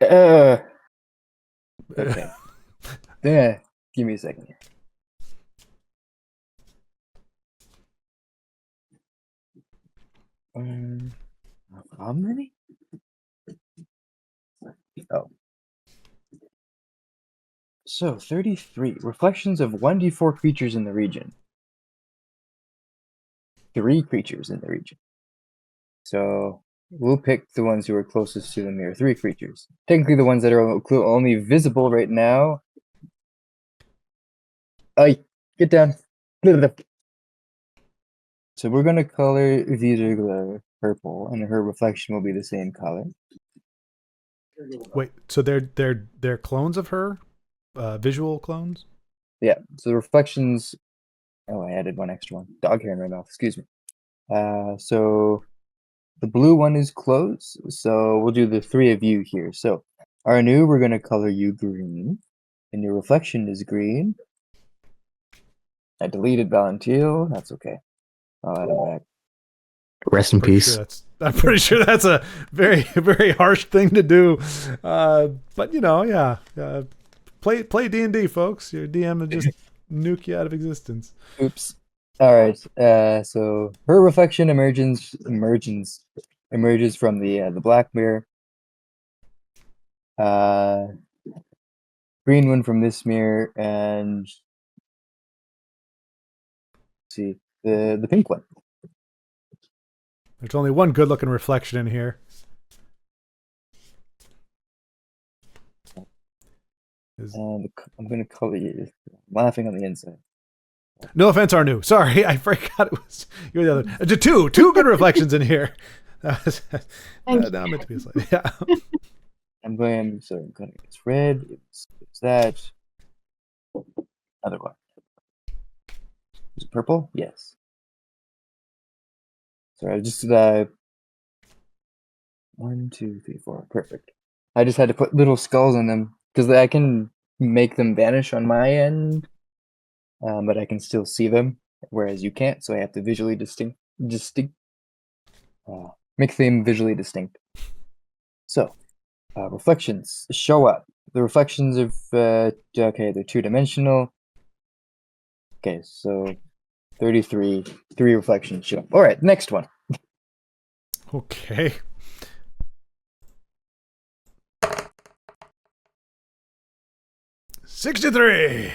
Okay. Yeah, give me a second here. How many? Oh. So, 33. Reflections of 1d4 creatures in the region. 3 creatures in the region. So we'll pick the ones who are closest to the mirror. 3 creatures. Technically, the ones that are only visible right now. Get down. So we're gonna color Vita purple, and her reflection will be the same color. Wait, so they're clones of her, visual clones? Yeah. So the reflections. Oh, I added one extra one. Dog hair in my mouth. Excuse me. So the blue one is close. So we'll do the 3 of you here. So Arnu, we're gonna color you green, and your reflection is green. I deleted Valentine. That's okay. I'll add him back. Rest in peace. I'm pretty sure that's a very, very harsh thing to do. But yeah. Play D&D, folks. Your DM will just nuke you out of existence. Oops. All right. So her reflection emerges from the black mirror. Green one from this mirror, and let's see the pink one. There's only one good-looking reflection in here. And I'm gonna color you. I'm laughing on the inside. No offense, Arnu. Sorry, I forgot it was you're the other. Two good reflections in here. That was not meant to be a slide. Yeah. I'm cutting it's red. It's that. Other one. Is it purple? Yes. Sorry, I just 1, 2, 3, 4. Perfect. I just had to put little skulls on them because I can make them vanish on my end, but I can still see them, whereas you can't. So I have to visually make them visually distinct. So reflections show up. The reflections of okay, they're 2-dimensional. Okay, so 33, 3 reflections show up. All right, next one. Okay. $63.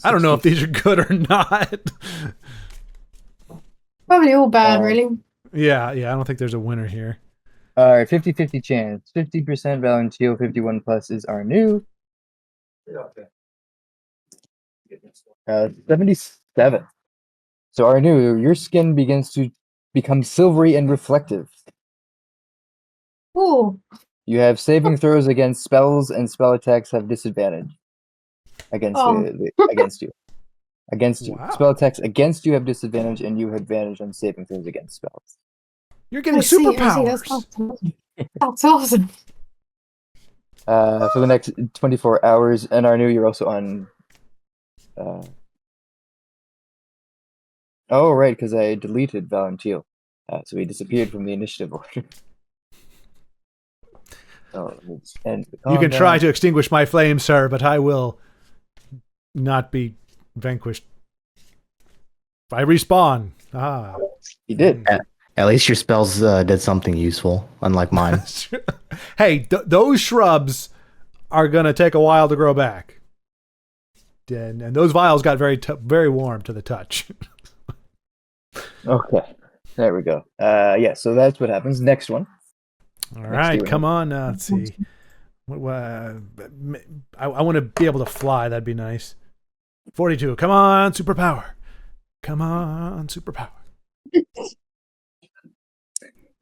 I don't know if these are good or not. Probably all bad, really. Yeah. I don't think there's a winner here. All right, 50-50 chance. 50% Valentine, 51 plus is our new. 77. So Arnu, your skin begins to become silvery and reflective. Oh, You have saving throws against spells, and spell attacks have disadvantage against against you. Against you. Wow. Spell attacks against you have disadvantage, and you have advantage on saving throws against spells. You're getting I see, superpowers. That's awesome. For the next 24 hours, and Arnu, you're also on. Oh, right, because I deleted Valentine. So he disappeared from the initiative order. You can try to extinguish my flame, sir, but I will not be vanquished. If I respawn. He did. At least your spells did something useful, unlike mine. Hey, those shrubs are going to take a while to grow back. And those vials got very warm to the touch. Okay. There we go. Yeah, so that's what happens. Next one. All right, come on. Let's see. I want to be able to fly. That'd be nice. 42. Come on, superpower. Come on, superpower.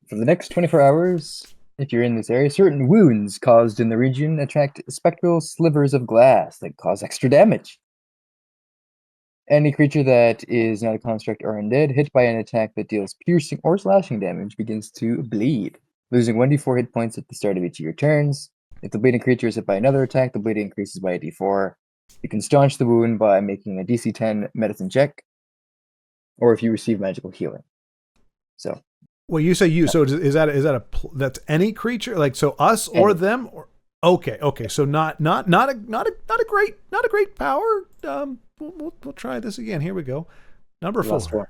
For the next 24 hours, if you're in this area, certain wounds caused in the region attract spectral slivers of glass that cause extra damage. Any creature that is not a construct or undead hit by an attack that deals piercing or slashing damage begins to bleed, losing 1d4 hit points at the start of each of your turns. If the bleeding creature is hit by another attack, the bleeding increases by a d4. You can staunch the wound by making a DC 10 medicine check, or if you receive magical healing. So. Well, you say you. So is that that's any creature? Like, so us or them? Or okay. So not a great power. We'll try this again. Here we go. Number 4.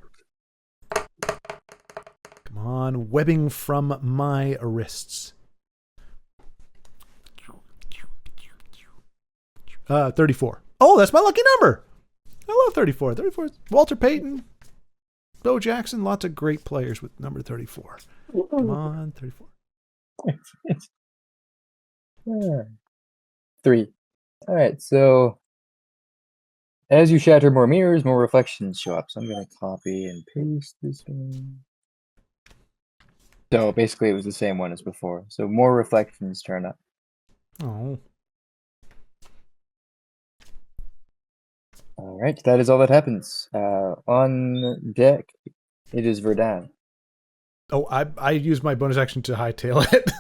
Come on, webbing from my wrists. 34. Oh, that's my lucky number. I love 34. 34 is Walter Payton. Bo Jackson, lots of great players with number 34. Come on, 34. Yeah. 3. All right, so as you shatter more mirrors, more reflections show up. So I'm going to copy and paste this one. So basically it was the same one as before. So more reflections turn up. Oh. All right, that is all that happens. On deck, it is Verdun. Oh, I used my bonus action to hightail it.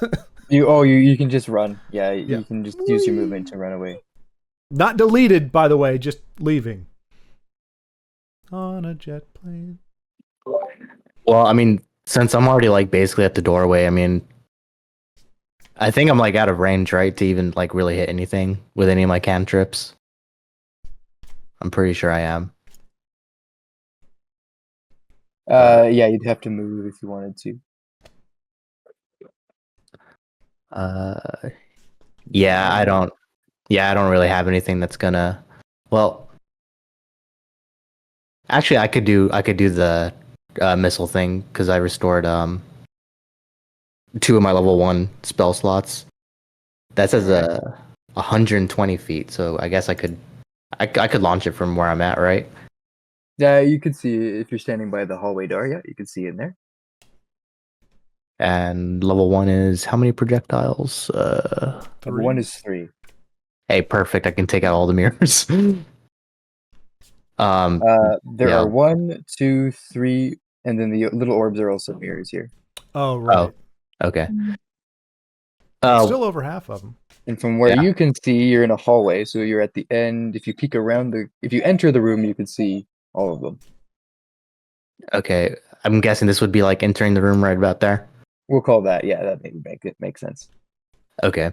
You can just run. Yeah, Yeah. you can just use your movement to run away. Not deleted, by the way, just leaving. On a jet plane. Well, I mean, since I'm already like basically at the doorway, I mean, I think I'm like out of range, right, to even like really hit anything with any of my cantrips. I'm pretty sure I am. Yeah, you'd have to move if you wanted to. Yeah, I don't. Yeah, I don't really have anything that's gonna. Well, actually, I could do the missile thing because I restored 2 of my level 1 spell slots. That says 120 feet, so I guess I could launch it from where I'm at, right? Yeah, you could see it if you're standing by the hallway door. Yeah, you can see in there. And level 1 is how many projectiles? Level 1 is 3. Hey, perfect. I can take out all the mirrors. There yeah. are 1, 2, 3, and then the little orbs are also mirrors here. Oh, right. Okay. Still over half of them. And from where you can see, you're in a hallway, so you're at the end. If you peek around if you enter the room, you can see all of them. Okay. I'm guessing this would be like entering the room right about there. We'll call that. Yeah, that maybe make sense. Okay.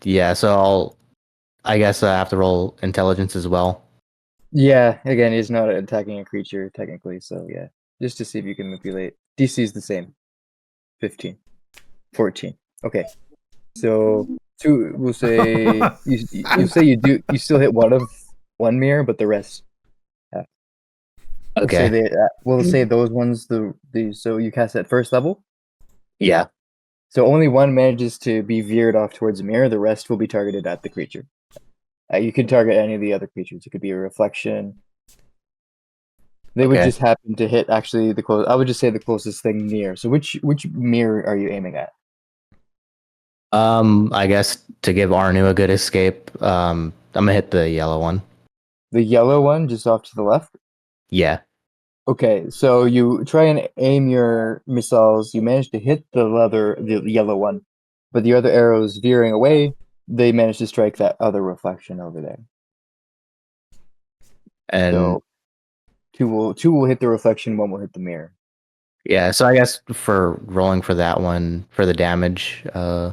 Yeah. So I guess I have to roll intelligence as well. Yeah. Again, he's not attacking a creature technically, so yeah, just to see if you can manipulate. DC is the same. 15, 14. Okay. So 2. We'll say you still hit one mirror, but the rest. Okay. We'll say those ones. So you cast at first level. Yeah. So only one manages to be veered off towards the mirror. The rest will be targeted at the creature. You could target any of the other creatures. It could be a reflection. They would just happen to hit actually the close. I would just say the closest thing near. So which mirror are you aiming at? I guess to give Arnu a good escape, I'm gonna hit the yellow one. The yellow one, just off to the left. Yeah. Okay, so you try and aim your missiles. You manage to hit the yellow one, but the other arrows veering away. They manage to strike that other reflection over there. And so two will hit the reflection. 1 will hit the mirror. yeah. So I guess for rolling for that one for the damage, Yeah.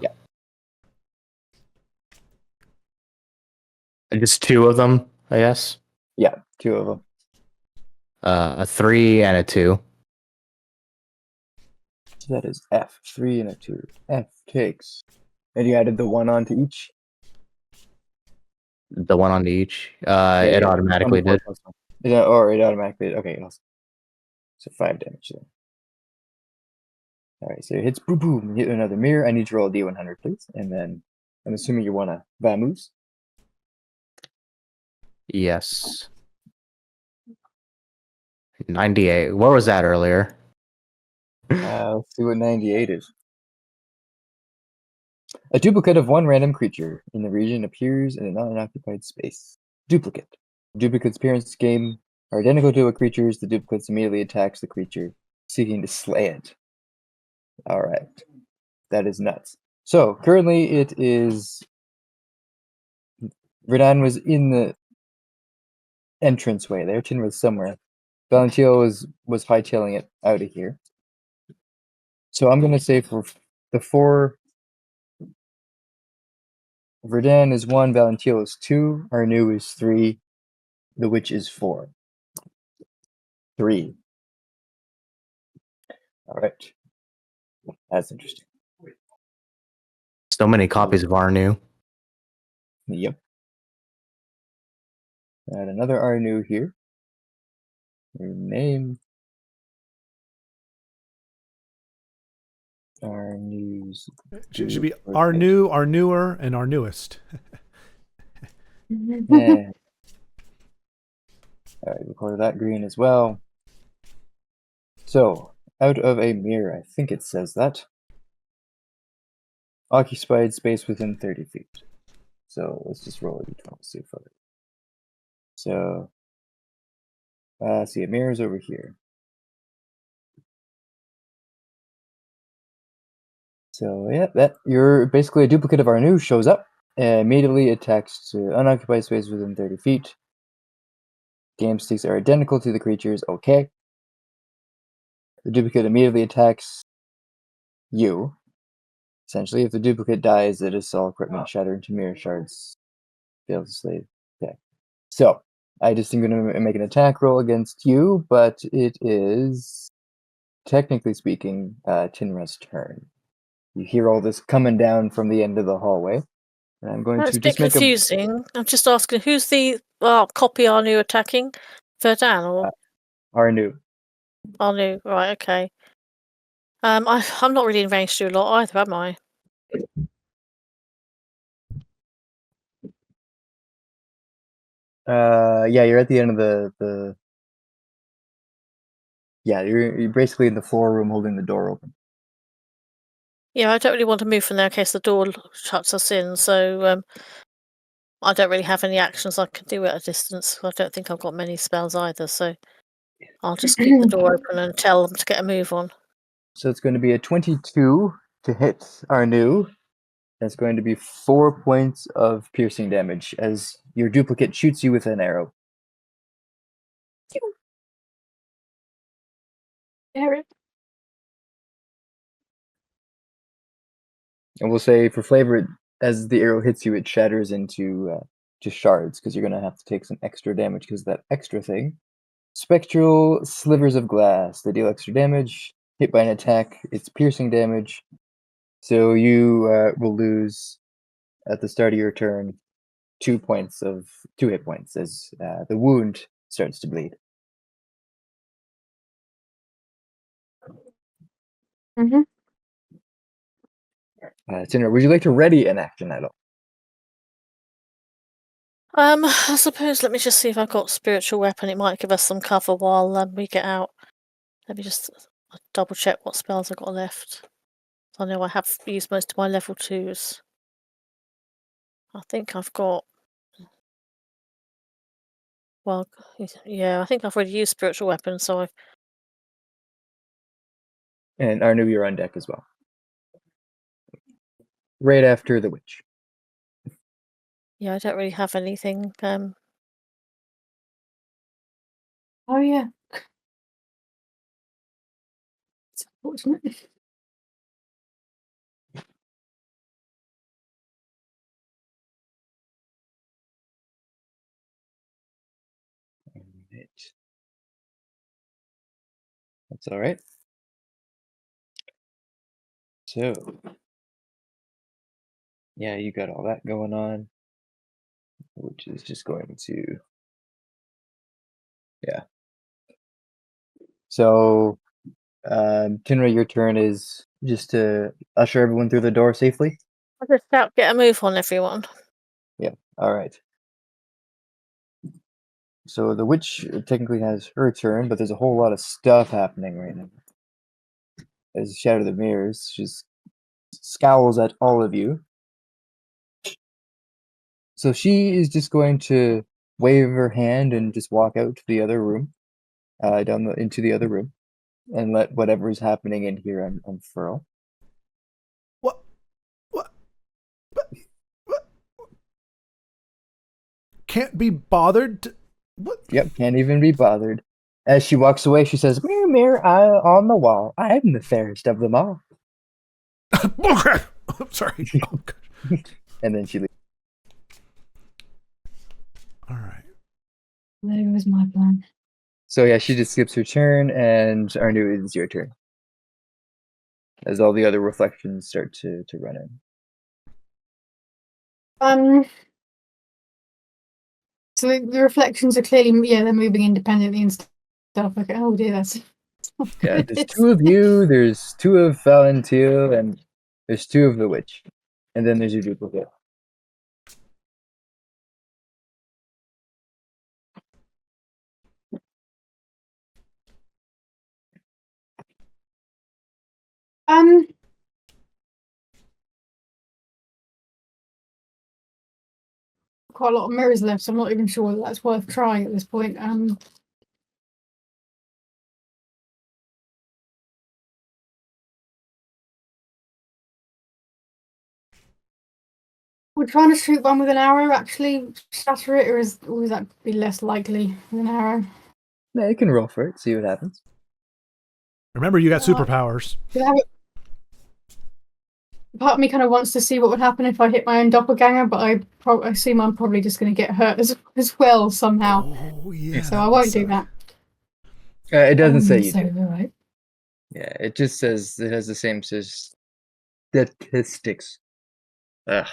just 2 of them, I guess. Yeah, 2 of them. A 3 and a 2. So that is F. 3 and a 2. F takes. And you added the 1 onto each? The 1 onto each. Okay, It automatically did. It automatically did. Okay, awesome. So 5 damage then. Alright, so it hits boom boom, hit another mirror. I need to roll a D100, please. And then I'm assuming you want to vamoose. Yes. 98. What was that earlier? Let's see what 98 is. A duplicate of one random creature in the region appears in a non-occupied space. Duplicate. Duplicates appearance this game are identical to a creature's. The duplicates immediately attacks the creature, seeking to slay it. Alright. That is nuts. So, currently it is... Verdan was in the entranceway there. Tin was somewhere. Valentino was hightailing it out of here. So I'm going to say for the 4... Verdan is 1, Valentino is 2, Arnu is 3, the witch is 4. 3. Alright. That's interesting. So many copies of Arnu. Yep. Add another Arnu here. Your name. Our news. Should be our new, our newer, and our newest. Yeah. All right, we'll color that green as well. So, out of a mirror, I think it says that. Occupied space within 30 feet. So let's just roll a d12 to see if it. So, see, a mirror's over here. So yeah, that you're basically a duplicate of our new shows up and immediately attacks to unoccupied space within 30 feet. Game sticks are identical to the creatures. Okay. The duplicate immediately attacks you. Essentially, if the duplicate dies, it is all equipment shattered into mirror shards. Fails to slave. Okay. So I just am going to make an attack roll against you, but it is technically speaking Tinra's turn. You hear all this coming down from the end of the hallway. And I'm going That's to a bit just make confusing. I'm just asking, who's the copy Arnu attacking? Verdan or our new. Arnu? Right, okay. I'm not really in range to do a lot either, am I? Yeah, you're at the end of the. Yeah, you're basically in the floor room holding the door open. Yeah, I don't really want to move from there in case the door shuts us in. So I don't really have any actions I can do at a distance. I don't think I've got many spells either. So I'll just keep the door open and tell them to get a move on. So it's going to be a 22 to hit our new. That's going to be 4 points of piercing damage as your duplicate shoots you with an arrow. And we'll say for flavor, as the arrow hits you, it shatters into just shards because you're going to have to take some extra damage because of that extra thing. Spectral slivers of glass. They deal extra damage. Hit by an attack, it's piercing damage. So you will lose at the start of your turn 2 hit points as the wound starts to bleed. Mm-hmm. Tinra, would you like to ready an action at all? I suppose let me just see if I've got spiritual weapon. It might give us some cover while we get out. Let me just double check what spells I've got left. I know I have used most of my level 2s. I think I've got. Well, yeah, I think I've already used spiritual weapon, so I've. And Arnu, you're on deck as well. Right after the witch. Yeah, I don't really have anything. Oh yeah. It's unfortunate. That's all right. So, yeah, you got all that going on, which is just going to, yeah. So, Tinra, your turn is just to usher everyone through the door safely. I'll just shout, get a move on, everyone. Yeah. All right. So the witch technically has her turn, but there's a whole lot of stuff happening right now. As Shadow of the Mirrors just scowls at all of you. So she is just going to wave her hand and just walk out to the other room, into the other room, and let whatever is happening in here unfurl. What? Can't be bothered. What? Yep, can't even be bothered. As she walks away, she says, "Mirror, mirror on the wall, I am the fairest of them all." Okay. I'm sorry. Oh, God. And then she leaves. All right. There was my plan. So yeah, she just skips her turn, and Arnu, it's your turn. As all the other reflections start to run in. So the reflections are clearly, yeah, they're moving independently and stuff. Like, oh dear, that's Yeah, there's two of you, there's two of Valentil, and there's two of the witch. And then there's your duplicate. Um, quite a lot of mirrors left, so I'm not even sure that's worth trying at this point. We're trying to shoot one with an arrow, actually shatter it, or would that be less likely with an arrow? Yeah, you can roll for it, see what happens. Remember, you got superpowers. Part of me kind of wants to see what would happen if I hit my own doppelganger, but I assume I'm probably just going to get hurt as well somehow. Oh, yeah. So I won't do that. It doesn't say you so, do. Right. Yeah, it just says it has the same statistics. Ugh.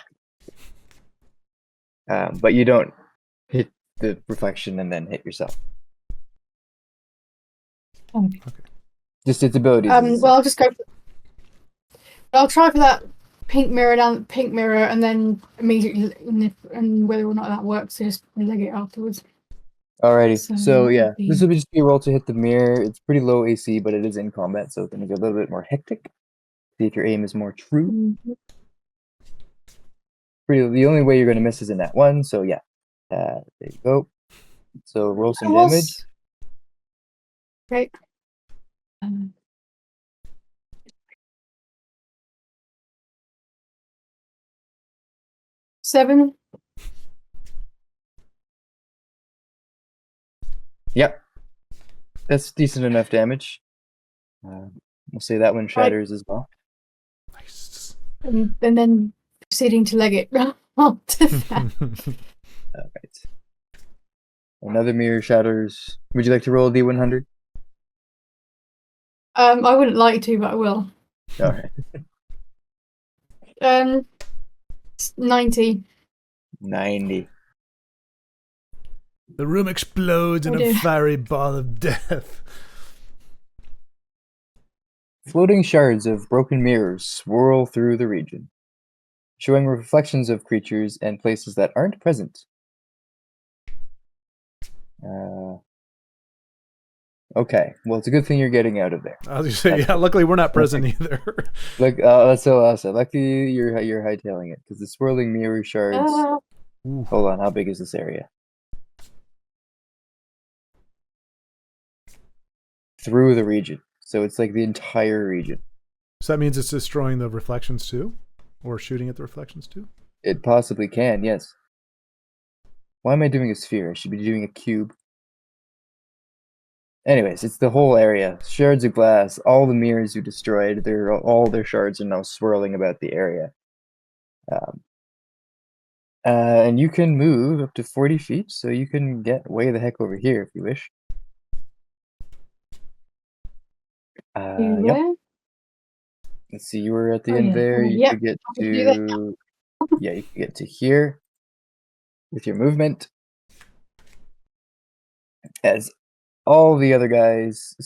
But you don't hit the reflection and then hit yourself. Okay. Just its abilities. Well, I'll just go. I'll try for that pink mirror, and then immediately, and whether or not that works, just leg it afterwards. Alrighty. So yeah, be- this will just be a roll to hit the mirror. It's pretty low AC, but it is in combat, so it's going to get a little bit more hectic. See if your aim is more true. Mhm. The only way you're going to miss is in that one. So yeah, there you go. So roll some damage. Great. 7. Yep, that's decent enough damage. We'll say that one shatters as well. Nice. And then proceeding to leg it after that. All right. Another mirror shatters. Would you like to roll a D100? I wouldn't like to, but I will. All right. 90. 90. The room explodes in a fiery ball of death. Floating shards of broken mirrors swirl through the region, showing reflections of creatures and places that aren't present. Okay, well, it's a good thing you're getting out of there. I was going to say, yeah, luckily we're not present either. Like, that's so awesome. Luckily you're hightailing it, because the swirling mirror shards... Hold on, how big is this area? Through the region. So it's like the entire region. So that means it's destroying the reflections too? Or shooting at the reflections too? It possibly can, yes. Why am I doing a sphere? I should be doing a cube. Anyways, it's the whole area. Shards of glass, all the mirrors you destroyed, all their shards are now swirling about the area. And you can move up to 40 feet, so you can get way the heck over here if you wish. Yep. Let's see, you were at the end there. You could get to... Yeah, you can get to here with your movement. As all the other guys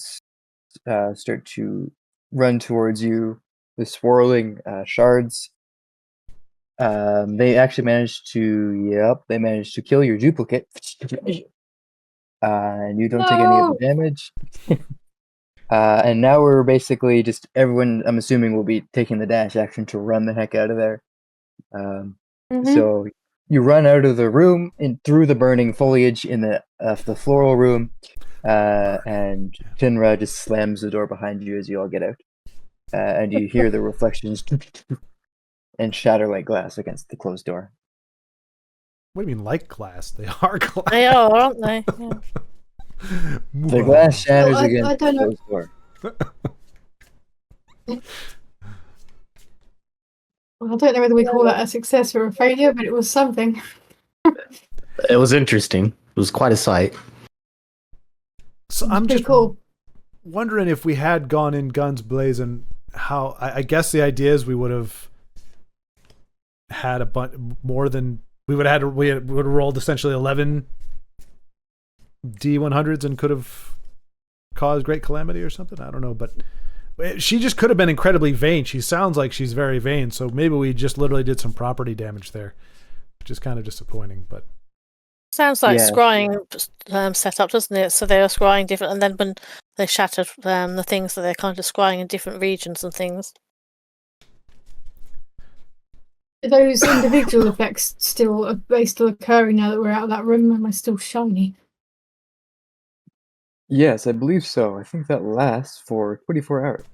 start to run towards you, the swirling shards. They actually managed to kill your duplicate. And you don't take any of the damage. And now we're basically just everyone, I'm assuming, will be taking the dash action to run the heck out of there. So you run out of the room and through the burning foliage in the floral room, and Tinra just slams the door behind you as you all get out. And you hear the reflections and shatter like glass against the closed door. What do you mean, like glass? They are glass. They are, aren't they? Yeah. The glass shatters against the closed door. Well, I don't know whether we call that a success or a failure, but it was something. It was interesting. It was quite a sight. So I'm pretty just cool. wondering if we had gone in guns blazing, how I guess the idea is we would have had a bunch more than we would have rolled essentially 11 D100s and could have cause great calamity or something. I don't know, but she just could have been incredibly vain. She sounds like she's very vain, so maybe we just literally did some property damage there, which is kind of disappointing. But sounds like Yeah. scrying set up, doesn't it? So they are scrying different, and then when they shattered the things that they're kind of scrying in different regions and things. Are those individual effects still occurring now that we're out of that room? Am I still shiny? Yes, I believe so. I think that lasts for 24 hours.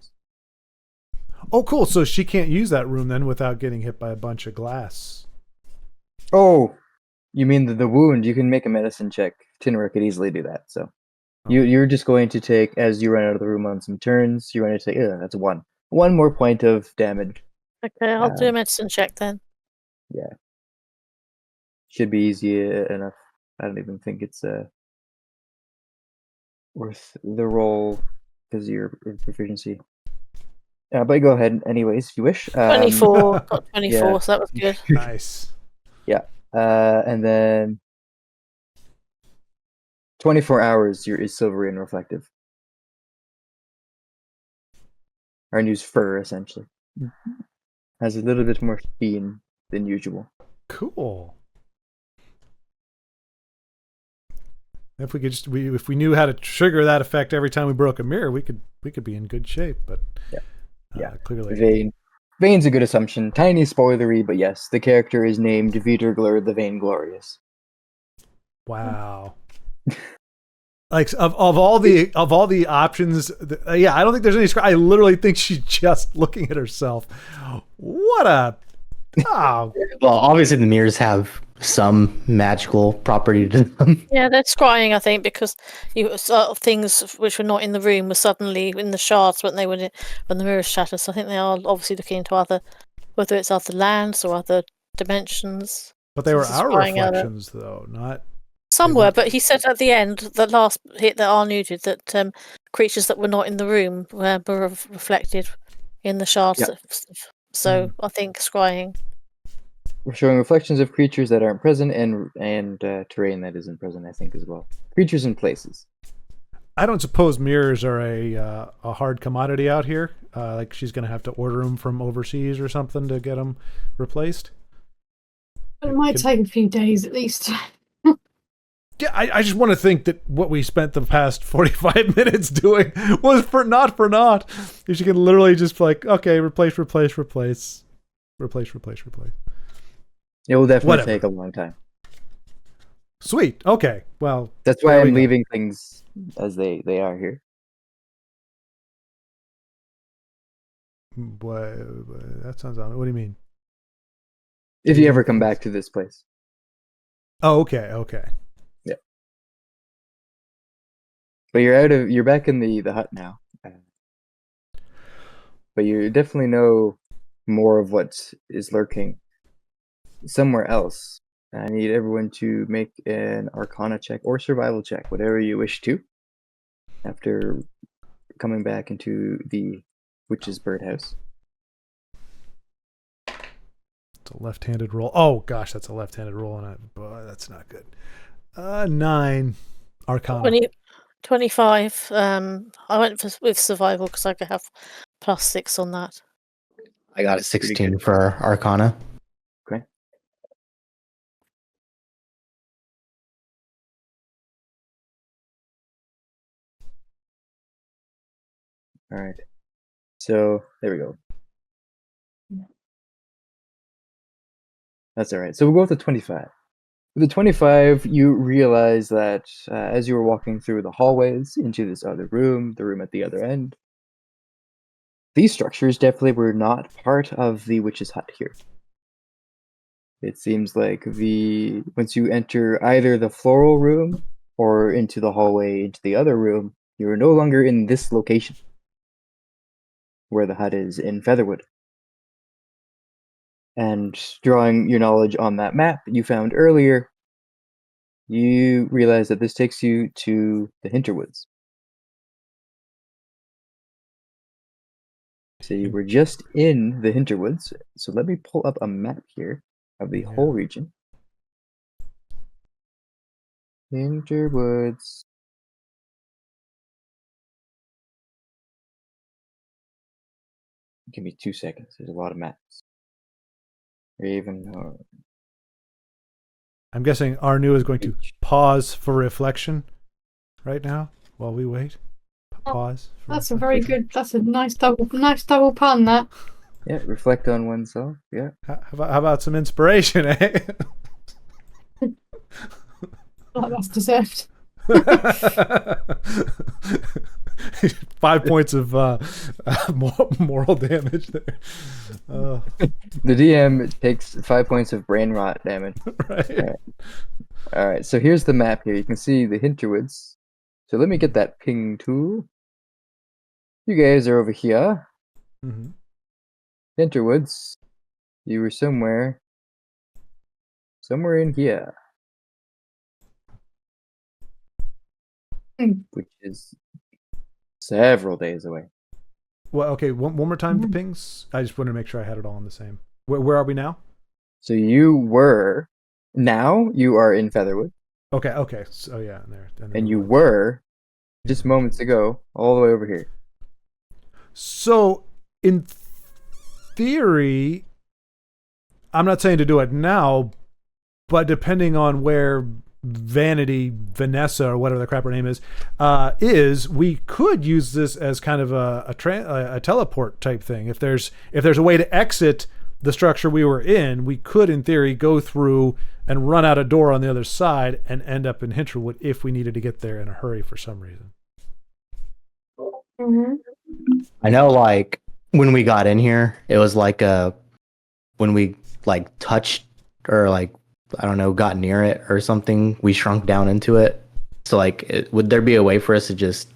oh, cool. So she can't use that room then without getting hit by a bunch of glass. Oh, you mean the wound? You can make a medicine check. Tinra could easily do that. So you're just going to take, as you run out of the room on some turns, you're going to take, that's one more point of damage. Okay, I'll do a medicine check then. Yeah. Should be easy enough. I don't even think it's worth the roll because of your proficiency. But go ahead anyways if you wish. 24, got 24, yeah. so that was good. Nice. And then 24 hours is silvery and reflective. Arnu's fur, essentially. Has a little bit more sheen than usual. Cool. If we could if we knew how to trigger that effect every time we broke a mirror, we could be in good shape. But clearly, Vane's a good assumption. Tiny spoilery, but yes, the character is named Viderglur the Vainglorious. wow. Like of all the options, I don't think there's any. I literally think she's just looking at herself. What a Well, obviously the mirrors have some magical property to them. Yeah, they're scrying, I think, because you saw things which were not in the room were suddenly in the shards when when the mirrors shattered. So I think they are obviously looking into whether it's other lands or other dimensions. But they were This is our scrying out reflections, though, not. Some They were, weren't- but he said at the end, the last hit that Arnu did, that creatures that were not in the room were reflected in the shards. Yeah. So I think scrying. We're showing reflections of creatures that aren't present and terrain that isn't present, I think, as well. Creatures and places. I don't suppose mirrors are a hard commodity out here. Like she's going to have to order them from overseas or something to get them replaced. But it might take a few days at least. Yeah, I just want to think that what we spent the past 45 minutes doing was for naught. If she can literally just okay, replace. It will definitely Whatever. take a long time. Sweet. Okay. Well, That's why there we I'm go. leaving things as they are here. That sounds odd. What do you mean? If you ever come back to this place. Oh, okay. Yeah. But you're back in the hut now. But you definitely know more of what is lurking somewhere else. I need everyone to make an Arcana check or Survival check, whatever you wish to, after coming back into the witch's birdhouse. It's a left-handed roll. Oh gosh, that's a left-handed roll, and boy, that's not good. 9 Arcana. 25. I went with survival because I could have +6 on that. I got a 16 for Arcana. Okay. All right. So there we go. That's all right. So we'll go with the 25. With the 25, you realize that as you were walking through the hallways into this other room, the room at the other end, these structures definitely were not part of the witch's hut here. It seems like once you enter either the floral room or into the hallway into the other room, you are no longer in this location where the hut is in Featherwood. And drawing your knowledge on that map that you found earlier, you realize that this takes you to the Hinterwoods. So you were just in the Hinterwoods. So let me pull up a map here of the whole region. Hinterwoods. Give me 2 seconds. There's a lot of maps. Raven. I'm guessing Arnu is going to pause for reflection right now while we wait. Pause. That's a very good. That's a nice double pun. That. Yeah, reflect on oneself. Yeah. How about some inspiration, eh? Oh, that's deserved. 5 points of moral damage there. The DM takes 5 points of brain rot damage. Right. All right. So here's the map here. You can see the Hinterwoods. So let me get that ping tool. You guys are over here. Mm-hmm. Hinterwoods. You were somewhere in here. Which is several days away. Well, okay. One more time the pings. I just wanted to make sure I had it all on the same. Where are we now? So you are in Featherwood. Okay. So yeah, there. And you were just moments ago all the way over here. So in theory, I'm not saying to do it now, but depending on where Vanessa or whatever the crap her name is, we could use this as kind of a teleport type thing. If there's a way to exit the structure we were in, we could in theory go through and run out a door on the other side and end up in Hinterwood if we needed to get there in a hurry for some reason. Mm-hmm. I know, like, when we got in here, it was like when we like touched or like, I don't know, got near it or something, we shrunk down into it. So like, would there be a way for us to just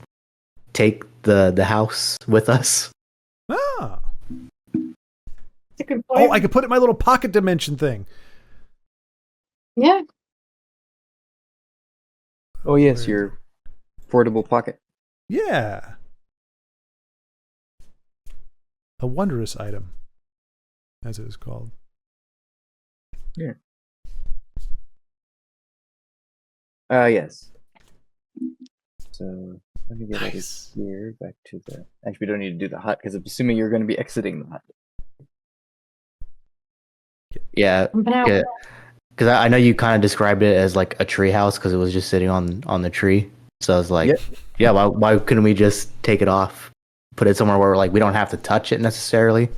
take the house with us? Ah. That's a good point. Oh, I could put it in my little pocket dimension thing. Yeah. Oh yes, your portable pocket. Yeah. A wondrous item, as it is called. Yeah. Yes. So let me get out of here back to the. Actually, we don't need to do the hut because I'm assuming you're going to be exiting the hut. Yeah, because I know you kind of described it as like a tree house because it was just sitting on the tree. So I was like, yeah, why couldn't we just take it off, put it somewhere where like we don't have to touch it necessarily?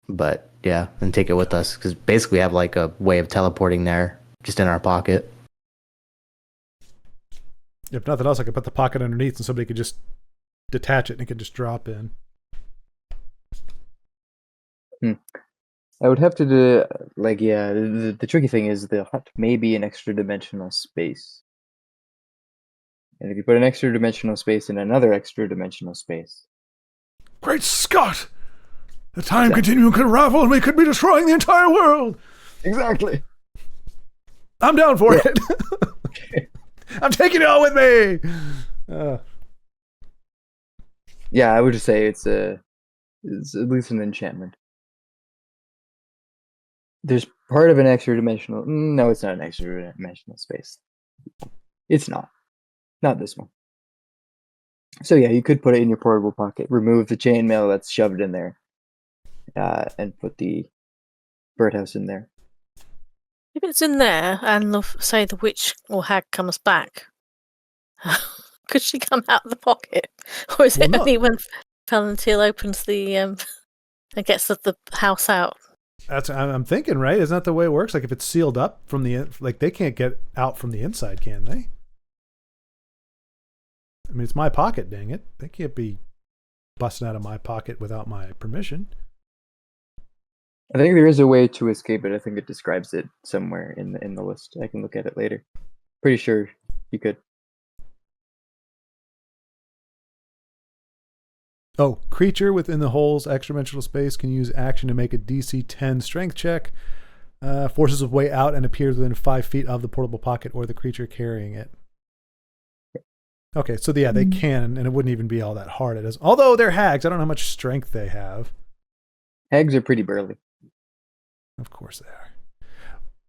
But yeah, and take it with us because basically we have like a way of teleporting there just in our pocket. If nothing else, I could put the pocket underneath and somebody could just detach it and it could just drop in. I would have to do the tricky thing is the hut may be an extra dimensional space. And if you put an extra dimensional space in another extra dimensional space. Great Scott! The time continuum could unravel and we could be destroying the entire world! Exactly. I'm down for it! I'm taking it all with me! Yeah, I would just say it's at least an enchantment. There's part of an extra dimensional. No, it's not an extra dimensional space. It's not. Not this one. So yeah, you could put it in your portable pocket, remove the chainmail that's shoved in there, and put the birdhouse in there. If it's in there, and say the witch or hag comes back, could she come out of the pocket, or is it only when Palantir opens the and gets the house out? I'm thinking, right? Isn't that the way it works? Like if it's sealed up from they can't get out from the inside, can they? I mean, it's my pocket, dang it. They can't be busting out of my pocket without my permission. I think there is a way to escape it. I think it describes it somewhere in the list. I can look at it later. Pretty sure you could. Oh, creature within the hole's extra-dimensional space can use action to make a DC 10 strength check. Forces its way out and appears within 5 feet of the portable pocket or the creature carrying it. Okay, so they can, and it wouldn't even be all that hard. It is. Although they're hags, I don't know how much strength they have. Hags are pretty burly. Of course they are.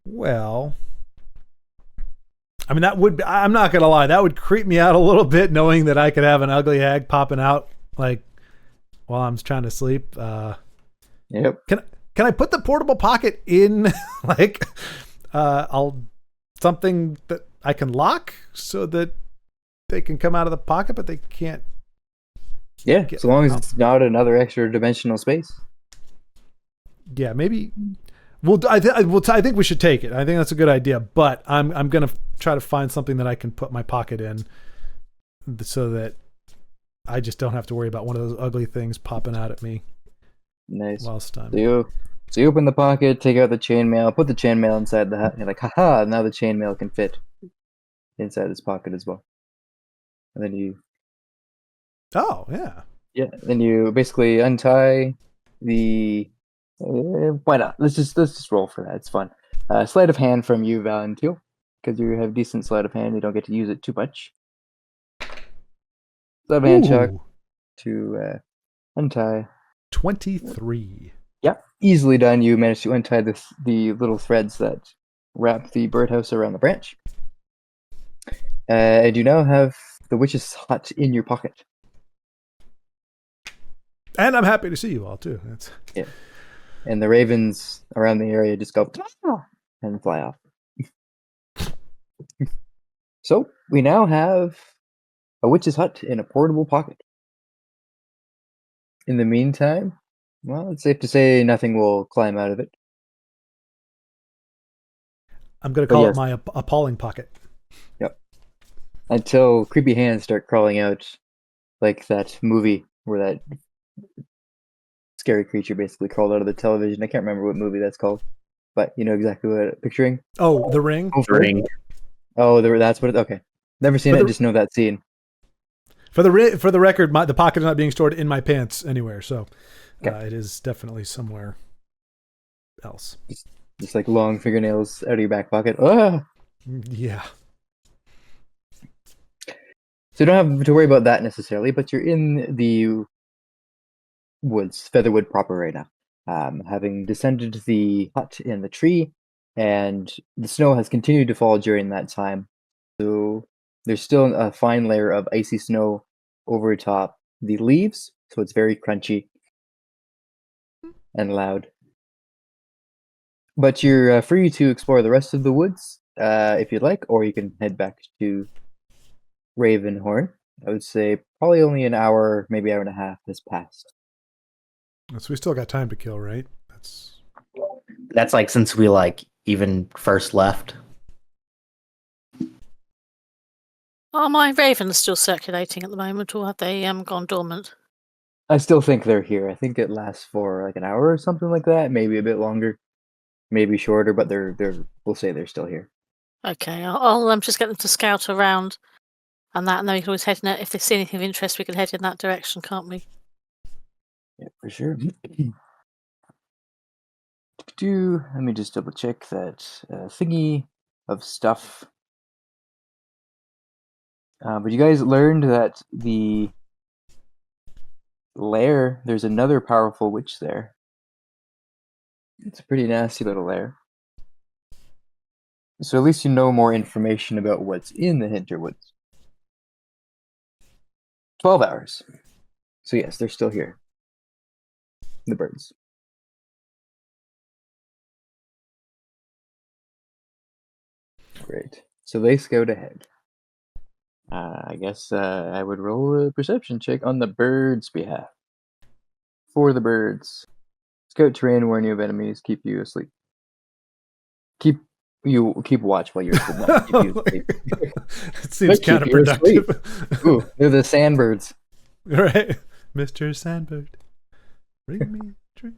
Well, I mean, that would be, I'm not going to lie, that would creep me out a little bit knowing that I could have an ugly hag popping out like while I'm trying to sleep. Yep. Can I put the portable pocket in like something that I can lock so that they can come out of the pocket, but they can't. Yeah, so long as it's not another extra dimensional space. Yeah, maybe. Well, I think we should take it. I think that's a good idea. But I'm gonna try to find something that I can put my pocket in, so that I just don't have to worry about one of those ugly things popping out at me. Nice. Whilst I'm. So you open the pocket, take out the chainmail, put the chainmail inside the hat, and you're like, haha, now the chainmail can fit inside this pocket as well. And then you Oh yeah. Yeah, then you basically untie the. Why not? Let's just roll for that. It's fun. Sleight of hand from you, Val and Teal, because you have decent sleight of hand. You don't get to use it too much. Sleight of hand check to untie. 23. Yep, easily done. You managed to untie the little threads that wrap the birdhouse around the branch, and you now have the witch's hut in your pocket. And I'm happy to see you all too. That's Yeah. And the ravens around the area just go and fly off. So we now have a witch's hut in a portable pocket. In the meantime, well, it's safe to say nothing will climb out of it. I'm going to call it my appalling pocket. Yep. Until creepy hands start crawling out, like that movie where that scary creature basically crawled out of the television. I can't remember what movie that's called, but you know exactly what I'm picturing. Oh, The Ring. The Ring. Oh, that's what. Okay, never seen it. Just know that scene. For the record, the pocket is not being stored in my pants anywhere, so it is definitely somewhere else. Just like long fingernails out of your back pocket. Ah! Yeah. So you don't have to worry about that necessarily, but you're in the woods, Featherwood proper right now. Having descended the hut in the tree, and the snow has continued to fall during that time. So there's still a fine layer of icy snow over top the leaves, so it's very crunchy and loud. But you're free to explore the rest of the woods if you'd like, or you can head back to Ravenhorn. I would say probably only an hour, maybe hour and a half has passed. So we still got time to kill, right? That's like since we even first left. Are my ravens still circulating at the moment, or have they gone dormant? I still think they're here. I think it lasts for like an hour or something like that, maybe a bit longer, maybe shorter, but they're we'll say they're still here. Okay, I'll just get them to scout around and then we can always head in if they see anything of interest, we can head in that direction, can't we? Yeah, for sure. Let me just double check that thingy of stuff. But you guys learned that the lair, there's another powerful witch there. It's a pretty nasty little lair. So at least you know more information about what's in the Hinterwoods. 12 hours. So yes, they're still here. The birds. Great. So they scout ahead. I guess I would roll a perception check on the birds' behalf. For the birds. Scout terrain, warn you of enemies, keep you asleep. Keep watch while you're asleep. Not keep you asleep. It seems counterproductive. Ooh, they're the sandbirds. Right. Mr. Sandbird. Bring me a drink.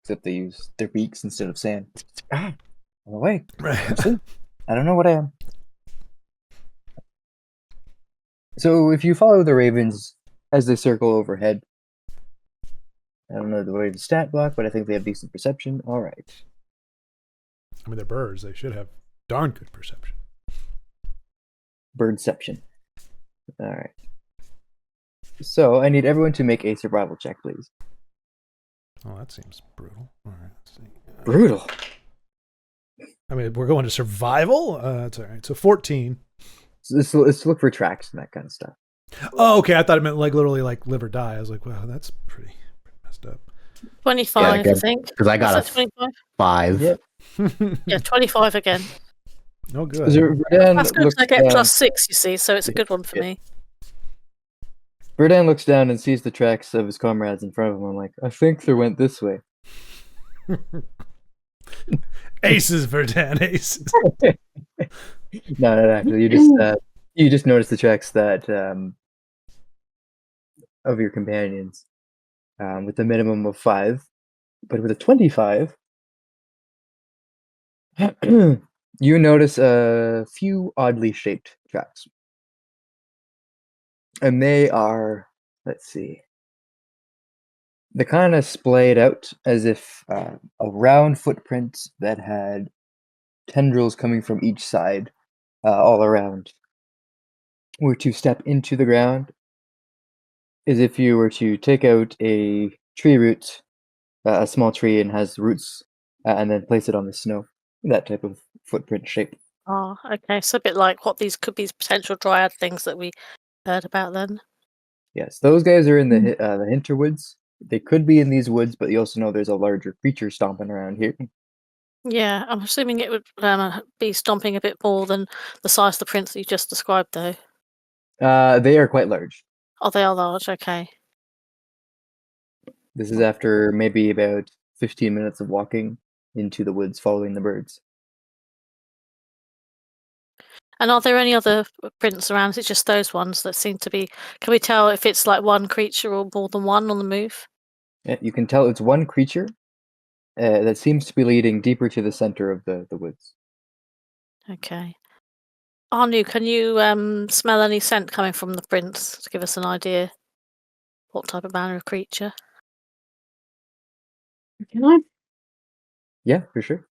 Except they use their beaks instead of sand. I'm awake. Right. I don't know what I am. So if you follow the ravens as they circle overhead, I don't know the way to stat block, but I think they have decent perception. All right. I mean, they're birds. They should have darn good perception. Birdception. All right. So I need everyone to make a survival check, please. Oh, that seems brutal. All right. Let's see. Brutal. I mean, we're going to survival? That's all right. So 14. So let's look for tracks and that kind of stuff. Oh, okay. I thought it meant like literally like live or die. I was like, wow, that's pretty messed up. 25, I good. think. Because I got Was that a 25? 5. Yeah. Yeah, 25 again. Oh, good. Verdan That's good looks 'cause I get down. +6, you see, so it's a good one for Yeah. me. Verdan looks down and sees the tracks of his comrades in front of him. I'm like, I think they went this way. Aces, Verdan, aces. No, actually, you just notice the tracks that of your companions, with a minimum of 5, but with a 25, you notice a few oddly shaped tracks, and they are, let's see, they're kind of splayed out as if a round footprint that had tendrils coming from each side, all around, were to step into the ground, as if you were to take out a tree root, a small tree, and has roots, and then place it on the snow. That type of footprint shape. Oh, okay. So a bit like what these could be potential dryad things that we heard about then. Yes, those guys are in the the Hinterwoods. They could be in these woods, but you also know there's a larger creature stomping around here. Yeah, I'm assuming it would be stomping a bit more than the size of the prints that you just described, though. They are quite large. Oh, they are large. Okay. This is after maybe about 15 minutes of walking into the woods following the birds. And are there any other prints around? Is it just those ones that seem to be? Can we tell if it's like one creature or more than one on the move? Yeah, you can tell it's one creature that seems to be leading deeper to the center of the woods. Okay. Anu, can you smell any scent coming from the prints to give us an idea what type of manner of creature? Can I? Yeah, for sure.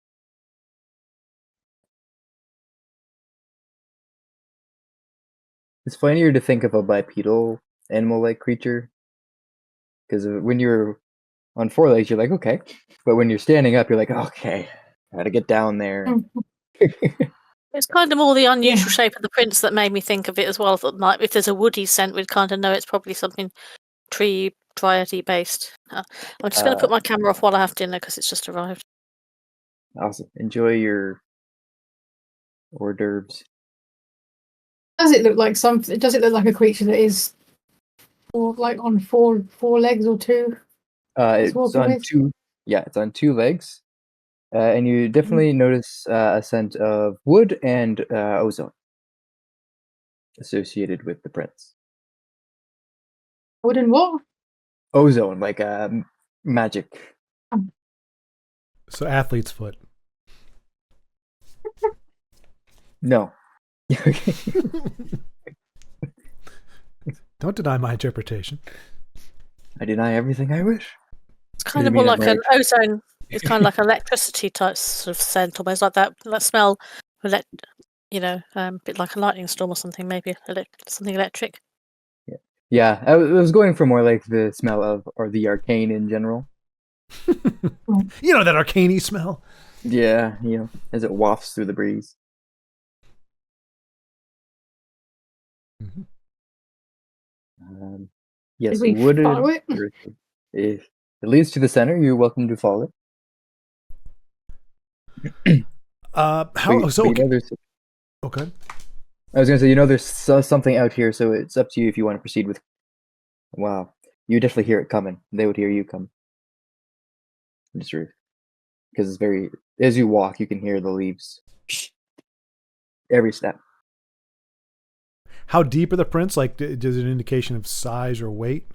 It's funnier to think of a bipedal animal-like creature, because when you're on 4 legs, you're like, okay, but when you're standing up, you're like, okay, gotta get down there. It's kind of more the unusual Yeah. shape of the prints that made me think of it as well. That like if there's a woody scent, we'd kind of know it's probably something tree dryady based. I'm just going to put my camera off while I have dinner because it's just arrived. Awesome. Enjoy your hors d'oeuvres. Does it look like something? Does it look like a creature that is, or like on four legs or two? It's walk on with? 2. Yeah, it's on 2 legs, and you definitely notice a scent of wood and ozone associated with the prints. Wooden what? Ozone, like magic. So athlete's foot. No. Don't deny my interpretation. I deny everything I wish. It's kind of more like an ozone. It's kind of like electricity type sort of scent, almost like that smell. A bit like a lightning storm or something. Maybe something electric. Yeah, I was going for more like the smell of, or the arcane in general. You know that arcane smell? Yeah, as it wafts through the breeze. Yes, Did we wooded. follow it? Earthy. If it leads to the center, you're welcome to follow it. Okay. I was gonna say, there's something out here, so it's up to you if you want to proceed with. Wow, you definitely hear it coming. They would hear you come. It's rude, because it's very. As you walk, you can hear the leaves. Every step. How deep are the prints? Like, does it an indication of size or weight?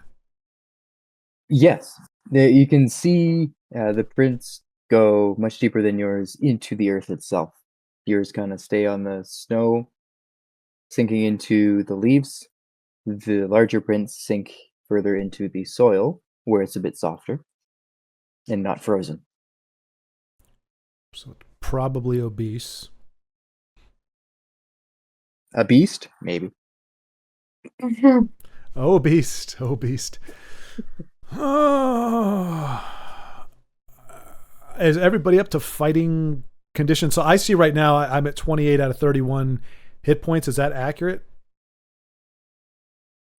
Yes, you can see the prints go much deeper than yours into the earth itself. Yours kind of stay on the snow, sinking into the leaves. The larger prints sink further into the soil, where it's a bit softer and not frozen. So probably obese. A beast? Maybe. Oh, beast. Oh, beast. Is everybody up to fighting conditions? So I see right now I'm at 28 out of 31 hit points. Is that accurate?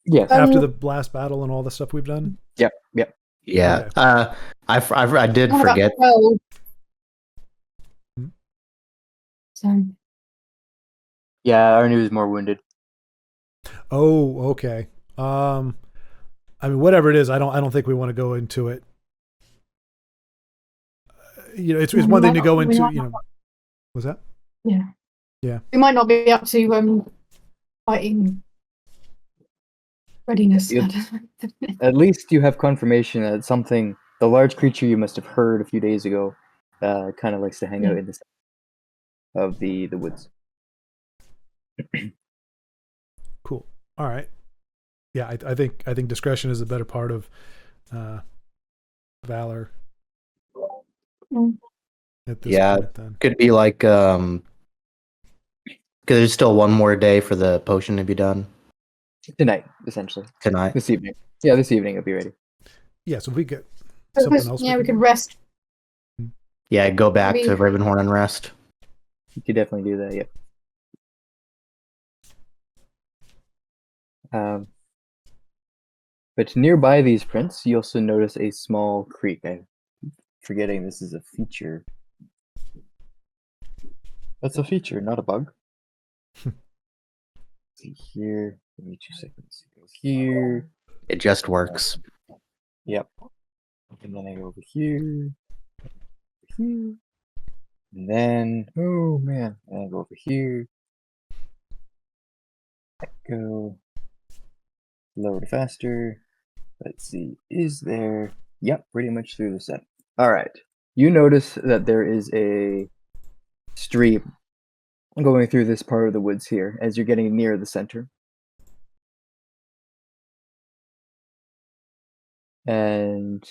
Yes. After the last battle and all the stuff we've done. Yep. Yep. Yeah. Okay. I did I'm about forget. 12. Hmm. So, Yeah, Arnie was more wounded. Oh, okay. I mean, whatever it is, I don't think we want to go into it. It's we one thing might to not- go we into. might not- Was that? Yeah. Yeah. We might not be up to fighting readiness. Yep. At least you have confirmation that something, the large creature you must have heard a few days ago, kind of likes to hang out in the center of the woods. Cool. All right. Yeah, I think discretion is a better part of valor. Mm. At this Yeah. point, then. Could be like, because there's still one more day for the potion to be done Tonight, essentially. tonight. This evening. Yeah, this evening it'll be ready. Yeah, so if we get something else. Yeah, we could rest. Yeah, go back Maybe- to Ravenhorn and rest. You could definitely do that, yep. But nearby these prints, you also notice a small creek. I'm forgetting this is a feature. That's a feature, not a bug. See here. Give me 2 seconds. Go here. It just works. Yep. And then I go over here. Here. And then, oh man. And I go over here. Go. Lower to faster. Let's see. Is there. Yep, pretty much through the set. Alright. You notice that there is a stream going through this part of the woods here as you're getting near the center. And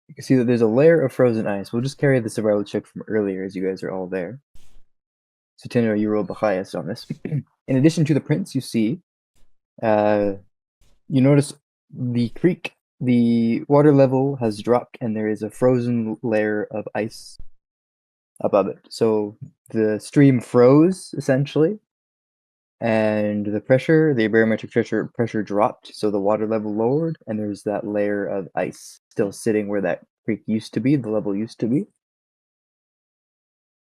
you can see that there's a layer of frozen ice. We'll just carry the survival check from earlier as you guys are all there. So Tenno, you rolled the highest on this. In addition to the prints you see, you notice the creek, the water level has dropped and there is a frozen layer of ice above it. So the stream froze essentially, and the pressure, the barometric pressure dropped, so the water level lowered, and there's that layer of ice still sitting where that creek used to be, the level used to be.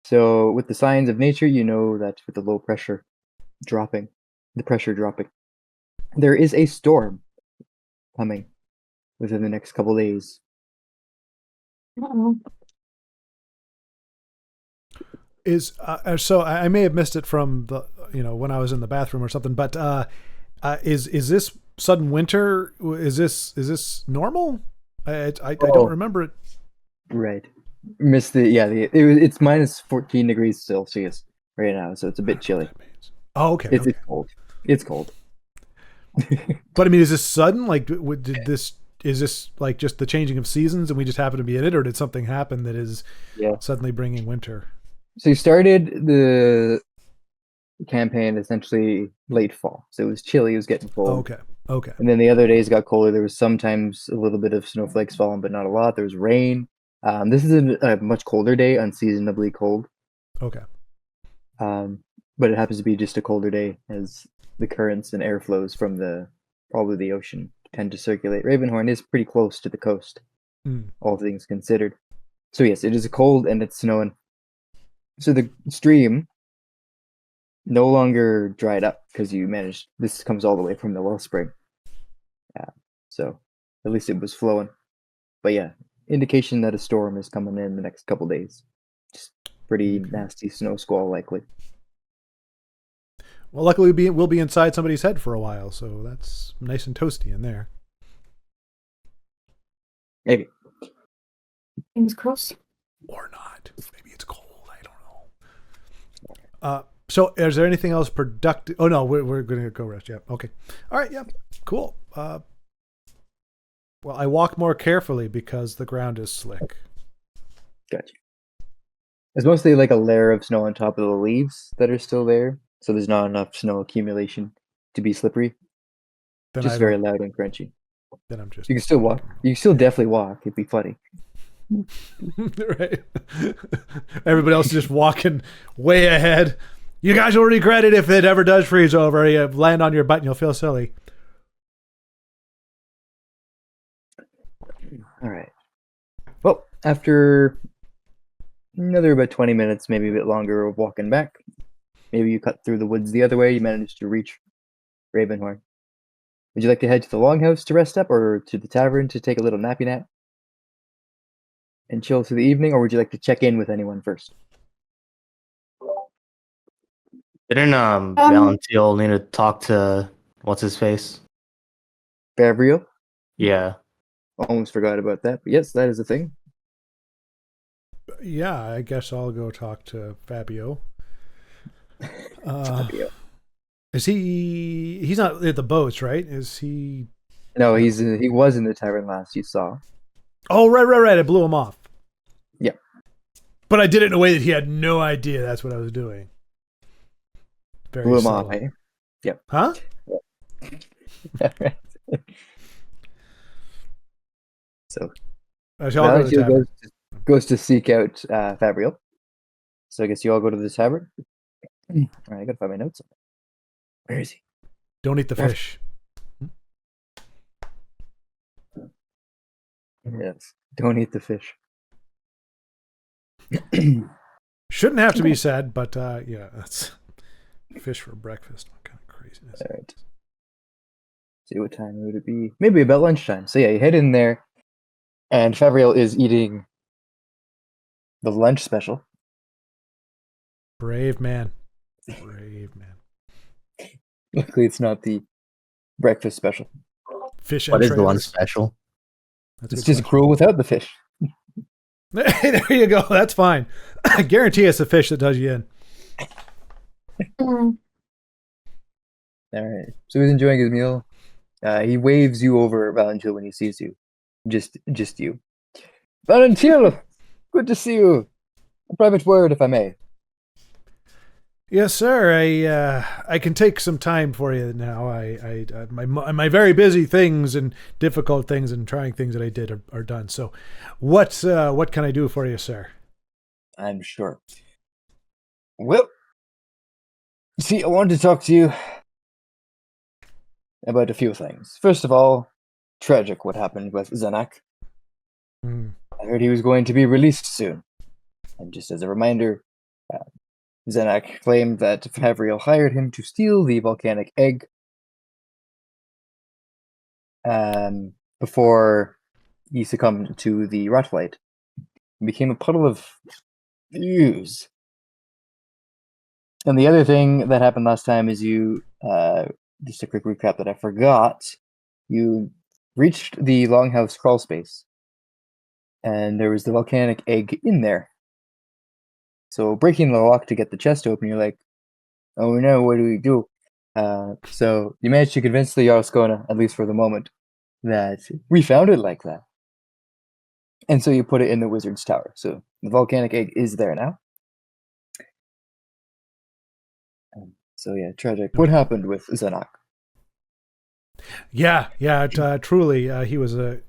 So with the signs of nature, you know that with the low pressure dropping, the pressure dropping, there is a storm coming within the next couple days. Uh-oh. Is so I may have missed it from the when I was in the bathroom or something, but is this sudden winter? Is this normal? I don't remember it. Right. Missed it's minus 14 degrees Celsius right now, so it's a bit chilly. Oh, okay. It's Okay. cold. It's cold. But I mean, is this sudden? Like, is this like just the changing of seasons, and we just happen to be in it, or did something happen that is suddenly bringing winter? So you started the campaign essentially late fall, so it was chilly. It was getting cold. Okay. And then the other days got colder. There was sometimes a little bit of snowflakes falling, but not a lot. There was rain. This is a much colder day, unseasonably cold. Okay. But it happens to be just a colder day as the currents and airflows from probably the ocean tend to circulate. Ravenhorn is pretty close to the coast, all things considered. So yes, it is cold and it's snowing. So the stream no longer dried up because this comes all the way from the wellspring. So at least it was flowing. But yeah, indication that a storm is coming in the next couple days. Just pretty nasty snow squall likely. Well, luckily we'll be inside somebody's head for a while, so that's nice and toasty in there. Maybe. Fingers crossed. Or not. Maybe it's cold. I don't know. So is there anything else productive? Oh, no, we're going to go rest. Yeah. Okay. All right. Yeah. Cool. Well, I walk more carefully because the ground is slick. Gotcha. It's mostly like a layer of snow on top of the leaves that are still there, so there's not enough snow accumulation to be slippery. Then Just very loud and crunchy. Then I'm just. You can still walk. You can still definitely walk. It'd be funny. Right. Everybody else is just walking way ahead. You guys will regret it if it ever does freeze over. You land on your butt and you'll feel silly. After another about 20 minutes, maybe a bit longer of walking back, maybe you cut through the woods the other way, you managed to reach Ravenhorn. Would you like to head to the longhouse to rest up, or to the tavern to take a little nappy nap and chill through the evening, or would you like to check in with anyone first? Didn't Valentil need to talk to what's his face? Favriel? Yeah. Almost forgot about that, but yes, that is a thing. Yeah, I guess I'll go talk to Fabio. Fabio. Is he's not at the boats, right? Is he? No, he was in the tavern last you saw. Oh, right. I blew him off. Yeah. But I did it in a way that he had no idea that's what I was doing. Very Blew him subtle. off, eh? Yep. Huh? So I shall go to the tavern. goes to seek out Fabriel. So I guess you all go to the tavern. All right, I gotta find my notes. Where is he? Don't eat the fish. Yes, don't eat the fish. Shouldn't have to be said, but yeah, that's fish for breakfast. What kind of craziness? All right. See, what time would it be? Maybe about lunchtime. So yeah, you head in there, and Fabriel is eating the lunch special. Brave man. Brave man. Luckily, it's not the breakfast special. Fish. What is the one entrails. special? That's a It's good just gruel without the fish. question. There you go. That's fine. I guarantee it's the fish that does you in. Mm. All right. So he's enjoying his meal. He waves you over, Valentil, when he sees you. Just you. Valentil, good to see you. A private word, if I may. Yes, sir. I can take some time for you now. My very busy things and difficult things and trying things that I did are done. So, what can I do for you, sir? I'm sure. Well, see, I wanted to talk to you about a few things. First of all, tragic what happened with Zanak. Hmm. I heard he was going to be released soon. And just as a reminder, Zanak claimed that Favriel hired him to steal the volcanic egg before he succumbed to the rotlight. He became a puddle of ooze. And the other thing that happened last time is you, just a quick recap that I forgot, you reached the longhouse crawl space, and there was the volcanic egg in there. So breaking the lock to get the chest open, you're like, oh no, what do we do? So you managed to convince the Yarskona, at least for the moment, that we found it like that. And so you put it in the wizard's tower. So the volcanic egg is there now. So yeah, tragic. What happened with Zanak? Yeah. Truly, he was a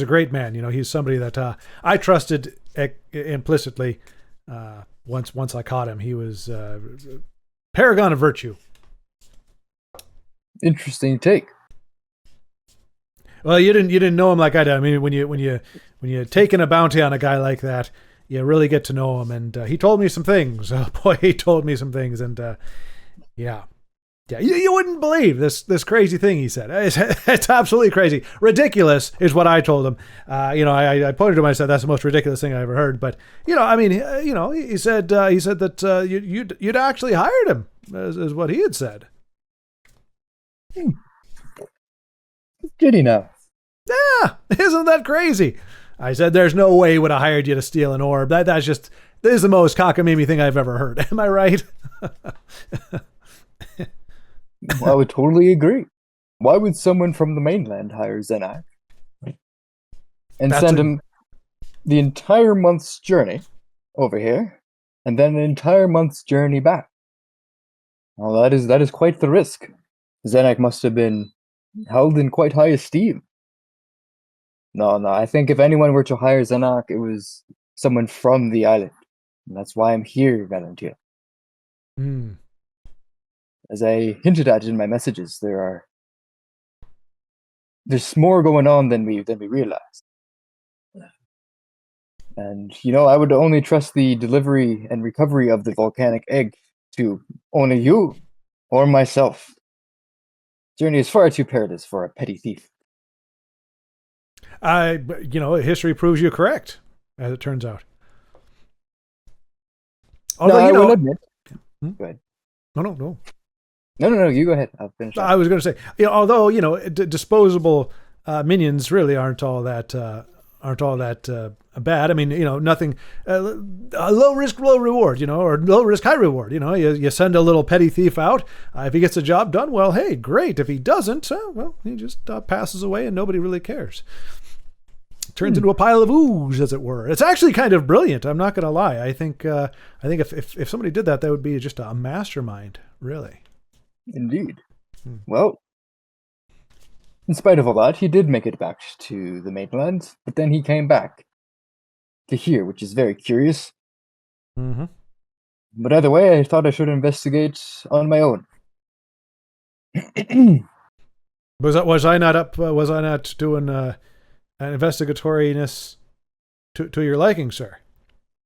great man. You know, he's somebody that I trusted implicitly. Once I caught him, he was paragon of virtue. Interesting take. Well, you didn't know him like I did. I mean, when you taking a bounty on a guy like that, you really get to know him. And he told me some things. Oh boy, he told me some things. And yeah. You wouldn't believe this crazy thing he said. It's absolutely crazy, ridiculous is what I told him. I pointed to him. I said that's the most ridiculous thing I ever heard. But he said that you'd actually hired him, is what he had said. Did he now? Yeah, isn't that crazy? I said there's no way he would have hired you to steal an orb. This is the most cockamamie thing I've ever heard. Am I right? I would totally agree. Why would someone from the mainland hire Zanak and send him the entire month's journey over here, and then an entire month's journey back? Well, that is quite the risk. Zanak must have been held in quite high esteem. No, I think if anyone were to hire Zanak, it was someone from the island. And that's why I'm here, Valentia. Hmm. As I hinted at in my messages, there's more going on than we realize. And, you know, I would only trust the delivery and recovery of the volcanic egg to only you or myself. Journey is far too perilous for a petty thief. History proves you correct, as it turns out. No, Although, I will admit. Hmm? Go ahead. No. No, you go ahead. I'll finish. I was going to say, although disposable minions really aren't all that bad. I mean, nothing. Low risk, low reward. Or low risk, high reward. You send a little petty thief out. If he gets the job done, well, hey, great. If he doesn't, well, he just passes away and nobody really cares. Turns into a pile of ooze, as it were. It's actually kind of brilliant. I'm not going to lie. I think if somebody did that, that would be just a mastermind, really. Indeed. Well, in spite of all that, he did make it back to the mainland, but then he came back to here, which is very curious. Mm-hmm. But either way, I thought I should investigate on my own. Was I not doing an investigatoriness to your liking, sir?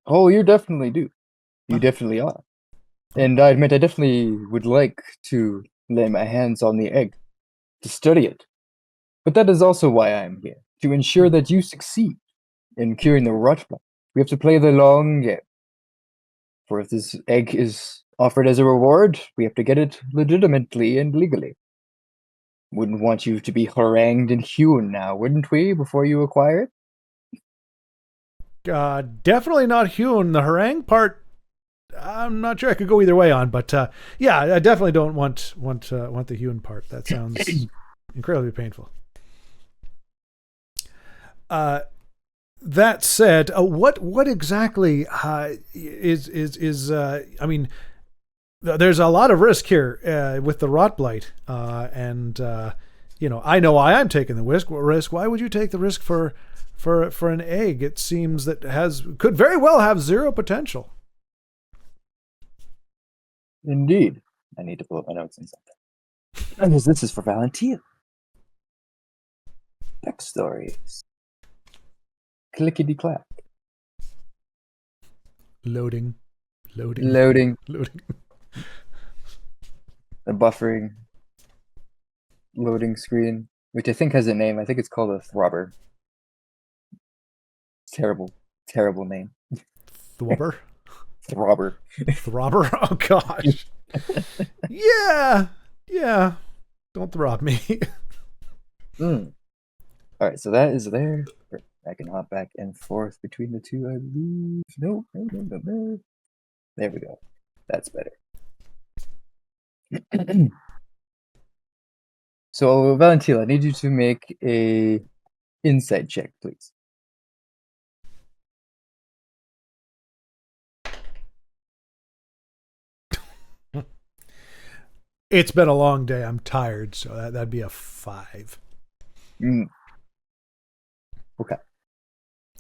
Oh, you definitely do. You definitely are. And I admit I definitely would like to lay my hands on the egg, to study it. But that is also why I am here, to ensure that you succeed in curing the rot blight. We have to play the long game. For if this egg is offered as a reward, we have to get it legitimately and legally. Wouldn't want you to be harangued and hewn now, wouldn't we, before you acquire it? Definitely not hewn. The harangue part, I'm not sure I could go either way on, but yeah, I definitely don't want the hewn part. That sounds incredibly painful. That said, what exactly is I mean, there's a lot of risk here with the rot blight, and I know why I'm taking the risk. Why would you take the risk for an egg? It seems that could very well have zero potential. Indeed. I need to pull up my notes and something. Because this is for Valentina. Backstories. Clickety clack. Loading. The buffering. Loading screen, which I think has a name. I think it's called a throbber. Terrible name. Throbber? Throbber. Throbber? Oh, gosh. Yeah. Don't throb me. All right, so that is there. I can hop back and forth between the two, I believe. No. There we go. That's better. So, Valentina, I need you to make a insight check, please. It's been a long day. I'm tired, so that'd be a 5. Okay.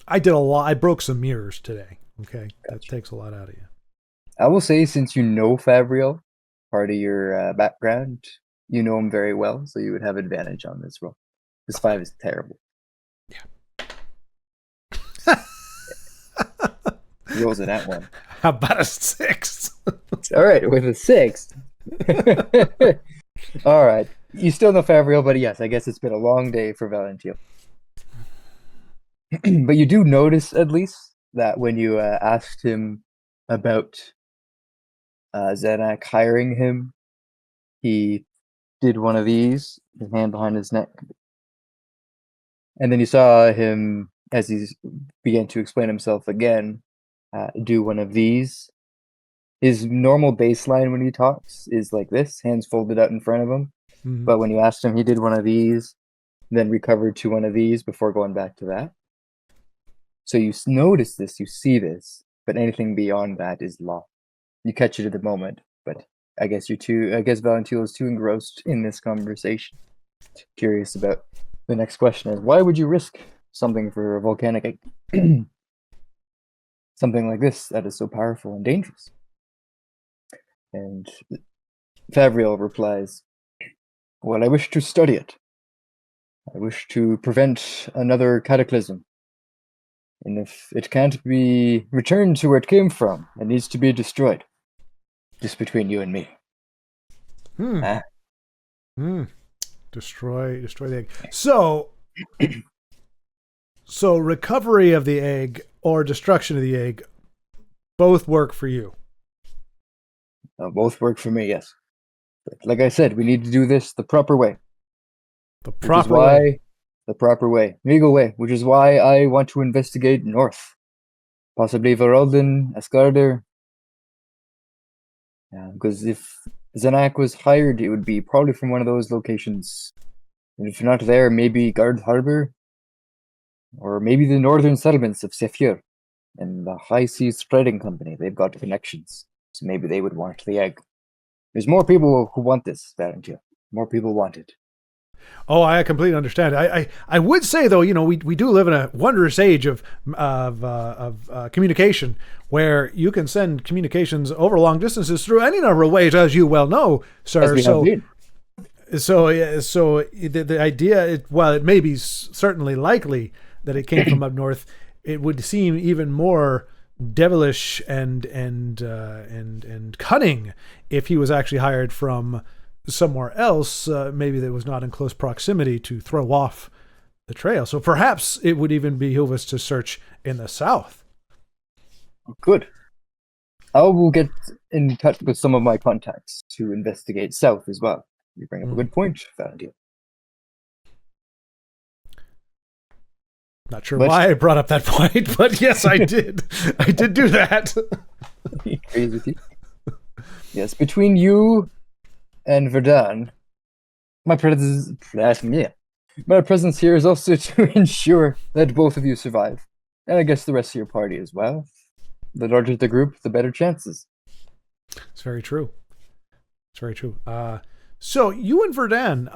I did a lot. I broke some mirrors today. Okay, Gotcha. That takes a lot out of you. I will say, since you know Fabriel, part of your background, you know him very well, so you would have advantage on this roll. This 5 is terrible. Yeah. He rolls it at 1. How about a 6? All right, with a 6. All right. You still know Fabriel, but yes, I guess it's been a long day for Valentina. But you do notice, at least, that when you asked him about Zanak hiring him, he did one of these, his hand behind his neck. And then you saw him, as he began to explain himself again, do one of these. His normal baseline when he talks is like this, hands folded out in front of him. Mm-hmm. But when you asked him, he did one of these, then recovered to one of these before going back to that. So you notice this, you see this, but anything beyond that is law. You catch it at the moment, but I guess Valentino is too engrossed in this conversation. Curious about the next question is, why would you risk something for a volcanic something like this that is so powerful and dangerous? And Fabriel replies, well, I wish to study it. I wish to prevent another cataclysm. And if it can't be returned to where it came from, it needs to be destroyed. Just between you and me. Destroy the egg. So recovery of the egg or destruction of the egg both work for you. Both work for me, yes. But like I said, we need to do this the proper way. The proper way. The proper way. Legal way, which is why I want to investigate north. Possibly Varalden, Asgardr. Because if Zenak was hired, it would be probably from one of those locations. And if not there, maybe Guard Harbor. Or maybe the northern settlements of Sefir. And the High Seas Trading Company. They've got connections. So maybe they would want the egg. There's more people who want this, Valentia. More people want it. Oh, I completely understand. I would say though, we do live in a wondrous age of communication, where you can send communications over long distances through any number of ways, as you well know, sir. So the idea, while it may be certainly likely that it came from up north, it would seem even more devilish and cunning if he was actually hired from somewhere else, maybe that was not in close proximity to throw off the trail. So perhaps it would even behoove us to search in the south. Good. I will get in touch with some of my contacts to investigate south as well. You bring up a good point, Valentia. Not sure why I brought up that point, but yes, I did. I did do that. Crazy with you. Yes, between you and Verdun, my presence here is also to ensure that both of you survive. And I guess the rest of your party as well. The larger the group, the better chances. It's very true. It's very true. So you and Verdun,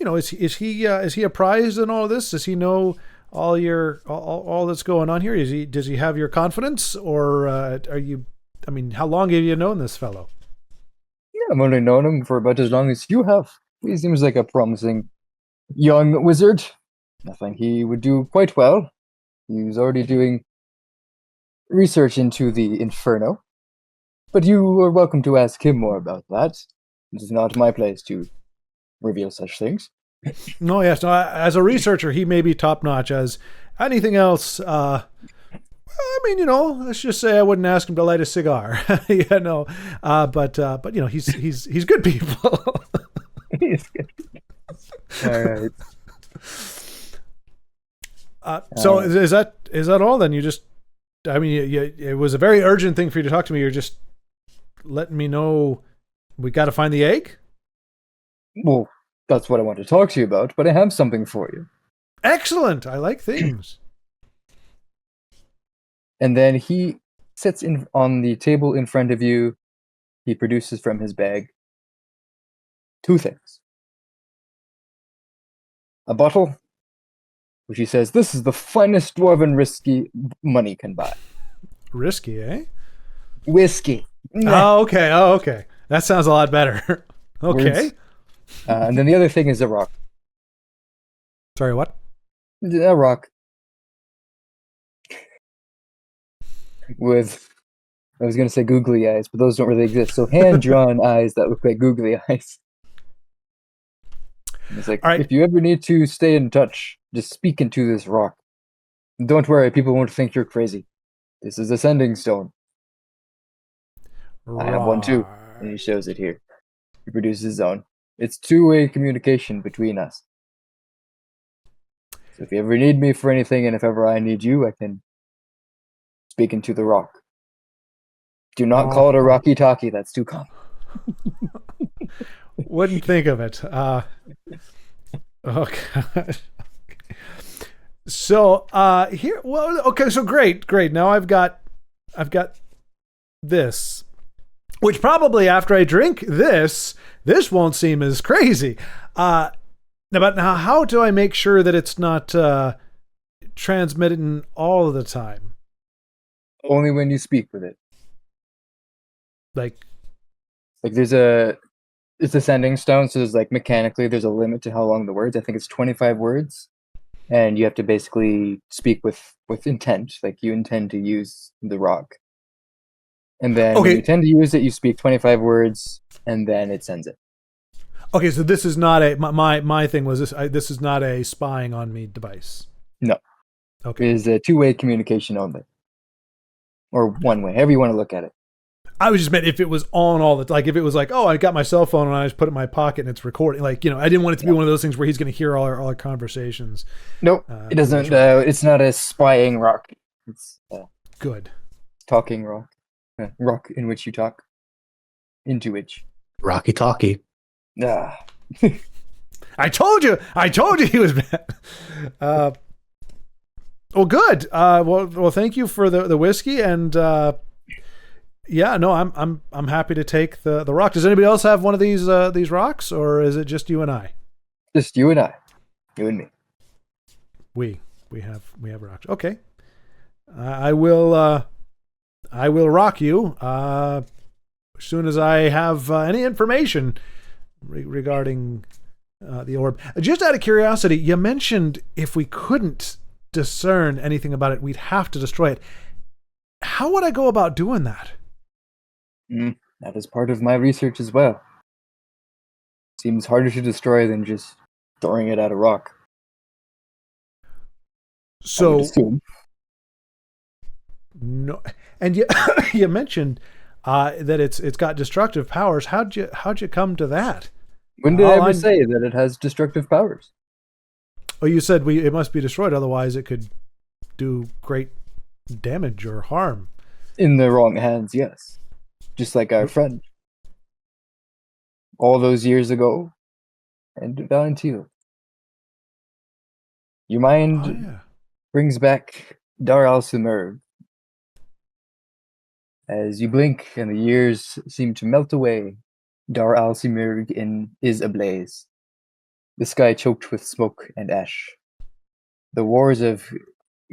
is he apprised in all of this? Does he know all that's going on here? Does he have your confidence, or are you? I mean, how long have you known this fellow? Yeah, I've only known him for about as long as you have. He seems like a promising young wizard. I think he would do quite well. He's already doing research into the Inferno. But you are welcome to ask him more about that. It is not my place to reveal such things. No, yes. No, as a researcher, he may be top-notch. As anything else, let's just say I wouldn't ask him to light a cigar. But he's good people. He's good. All right. So is that all? Then you just, it was a very urgent thing for you to talk to me. You're just letting me know we got to find the egg. Well, that's what I want to talk to you about. But I have something for you. Excellent. I like things. And then he sits on the table in front of you. He produces from his bag 2 things. A bottle, which he says, this is the finest dwarven whiskey money can buy. Risky, eh? Whiskey. Oh, okay. That sounds a lot better. Okay. And then the other thing is a rock. Sorry, what? A rock. With, I was going to say googly eyes, but those don't really exist. So hand-drawn eyes that look like googly eyes. And it's like, if you ever need to stay in touch, just speak into this rock. Don't worry, people won't think you're crazy. This is a sending stone. I have one too. And he shows it here. He produces his own. It's two-way communication between us. So if you ever need me for anything, and if ever I need you, I can speak into the rock. Do not call it a rocky talkie. That's too common. Wouldn't think of it. Oh god. So here, well, okay. So great. Now I've got this, which probably after I drink this won't seem as crazy. But now, how do I make sure that it's not transmitting all of the time? Only when you speak with it. Like it's a sending stone, so there's mechanically there's a limit to how long the words. I think it's 25 words. and you have to basically speak with intent, like you intend to use the rock. And then when Okay. you intend to use it, you speak 25 words, and then it sends it. Okay, so this is not a my thing was this. This is not a spying on me device. No. Okay. It is a two-way communication only, or one way, however you want to look at it. I was just meant if it was on all the, like if it was like, oh, I got my cell phone and I just put it in my pocket and it's recording. Like, I didn't want it to be one of those things where he's going to hear all our conversations. Nope, it doesn't. It's not a spying rock. It's good talking rock, rock in which you talk, into which. Rocky talkie. Ah. I told you he was bad. Well, good. Well, thank you for the whiskey, and yeah, no, I'm happy to take the rock. Does anybody else have one of these rocks, or is it just you and I? Just you and I, you and me. We have rocks. Okay, I will rock you as soon as I have any information regarding the orb. Just out of curiosity, you mentioned if we couldn't discern anything about it, we'd have to destroy it. How would I go about doing that? That is part of my research as well. Seems harder to destroy than just throwing it at a rock. So no, and you mentioned that it's got destructive powers. How'd you come to that? When did I ever say that it has destructive powers? Oh, you said it must be destroyed, otherwise it could do great damage or harm. In the wrong hands, yes. Just like our friend. All those years ago. And Valentino. Your mind brings back Dar al-Sumer. As you blink and the years seem to melt away, Dar al-Sumer is ablaze. The sky choked with smoke and ash. The wars of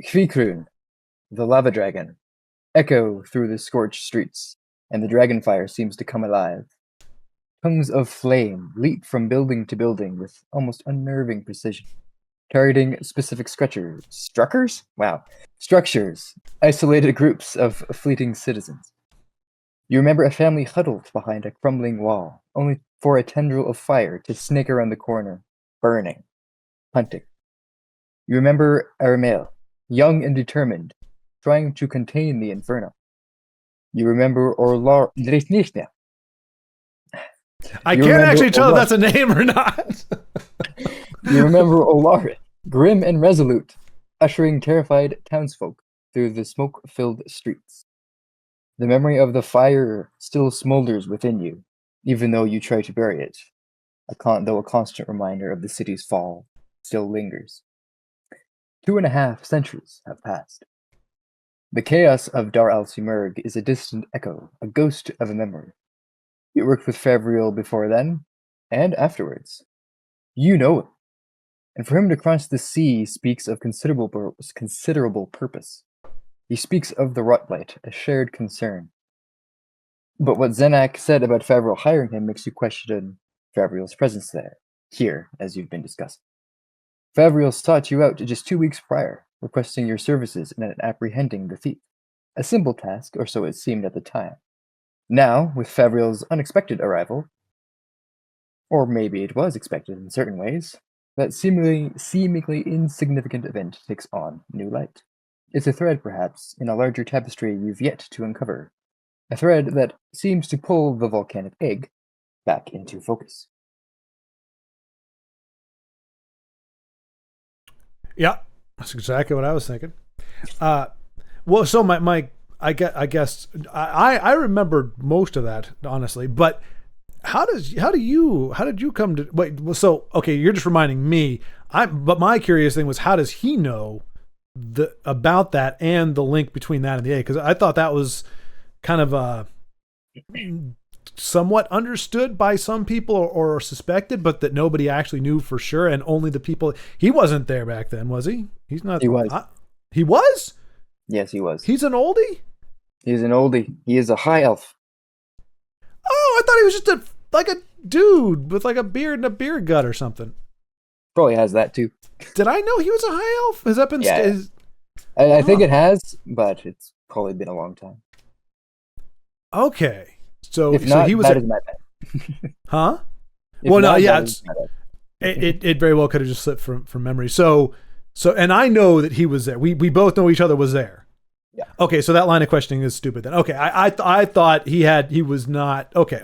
Hvikrun, the lava dragon, echo through the scorched streets, and the dragonfire seems to come alive. Tongues of flame leap from building to building with almost unnerving precision, targeting specific structures, isolated groups of fleeting citizens. You remember a family huddled behind a crumbling wall, only for a tendril of fire to snake around the corner, burning, hunting. You remember Aramel, young and determined, trying to contain the inferno. You remember I can't actually tell if that's a name or not. You remember Olarit, grim and resolute, ushering terrified townsfolk through the smoke-filled streets. The memory of the fire still smolders within you, even though you try to bury it, though a constant reminder of the city's fall still lingers. 2.5 centuries have passed. The chaos of Dar al-Sumerg is a distant echo, a ghost of a memory. You worked with Favriel before then, and afterwards. You know him. And for him to cross the sea speaks of considerable purpose. He speaks of the Rotlight, a shared concern. But what Zenak said about Favriel hiring him makes you question Favriel's presence here, as you've been discussing. Favriel sought you out just 2 weeks prior, requesting your services in apprehending the thief. A simple task, or so it seemed at the time. Now, with Favriel's unexpected arrival, or maybe it was expected in certain ways, that seemingly insignificant event takes on new light. It's a thread, perhaps, in a larger tapestry you've yet to uncover. A thread that seems to pull the volcanic egg back into focus. Yeah, that's exactly what I was thinking. Well, so I guess I remembered most of that, honestly, but how did you come to wait? Well, so okay, you're just reminding me. But my curious thing was, how does he know about that and the link between that and the egg? Because I thought that was kind of somewhat understood by some people or suspected, but that nobody actually knew for sure, and only the people. He wasn't there back then, was he? He's not. He was. He was. Yes, he was. He's an oldie. He's an oldie. He is a high elf. Oh, I thought he was just like a dude with like a beard and a beer gut or something. Probably has that too. Did I know he was a high elf? Has that been? Yeah. I think it has, but it's probably been a long time. Okay. So If not, he was. that is my bad. Huh? If Well, no, not, yeah, that is my bad. it very well could have just slipped from memory. So, and I know that he was there. We both know each other was there. Yeah. Okay, so that line of questioning is stupid then. Okay, I thought he was not. Okay.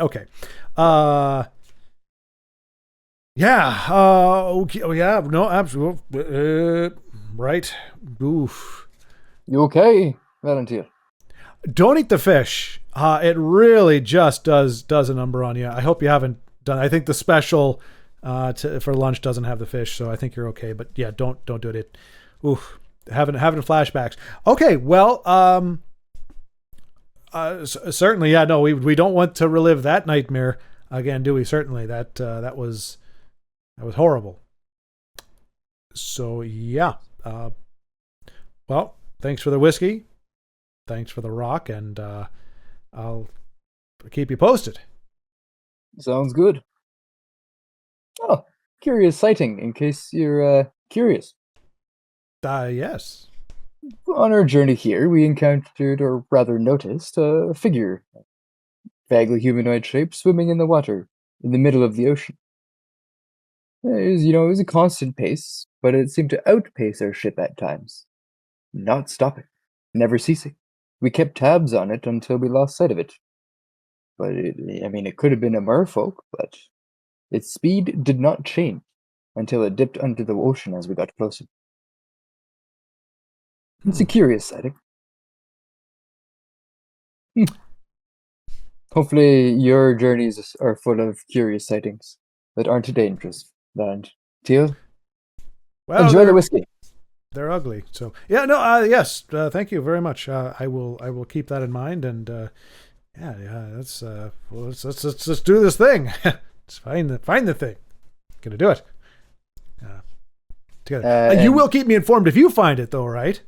Yeah. Okay. Oh, yeah. No. Absolutely. Right. Oof. You okay, Valentine? Don't eat the fish. It really just does a number on you. I hope you haven't done. I think the special for lunch doesn't have the fish, so I think you're okay. But yeah, don't do it. Oof. Having flashbacks. Okay. Well. Certainly. Yeah. No. We don't want to relive that nightmare again, do we? Certainly. That was horrible. So yeah. Well, thanks for the whiskey. Thanks for the rock, and I'll keep you posted. Sounds good. Oh, curious sighting, in case you're curious. Yes. On our journey here, we encountered, or rather noticed, a figure, vaguely humanoid shape, swimming in the water, in the middle of the ocean. It was a constant pace, but it seemed to outpace our ship at times. Not stopping, never ceasing. We kept tabs on it until we lost sight of it. But it could have been a merfolk, but its speed did not change until it dipped under the ocean as we got closer. It's a curious sighting. Hopefully your journeys are full of curious sightings that aren't dangerous. And Teal, Well, enjoy the whiskey. They're ugly. So yeah, no. Yes. Thank you very much. I will keep that in mind. And yeah. Let's do this thing. Let's find the thing. Gonna do it. Together. You will keep me informed if you find it, though, right?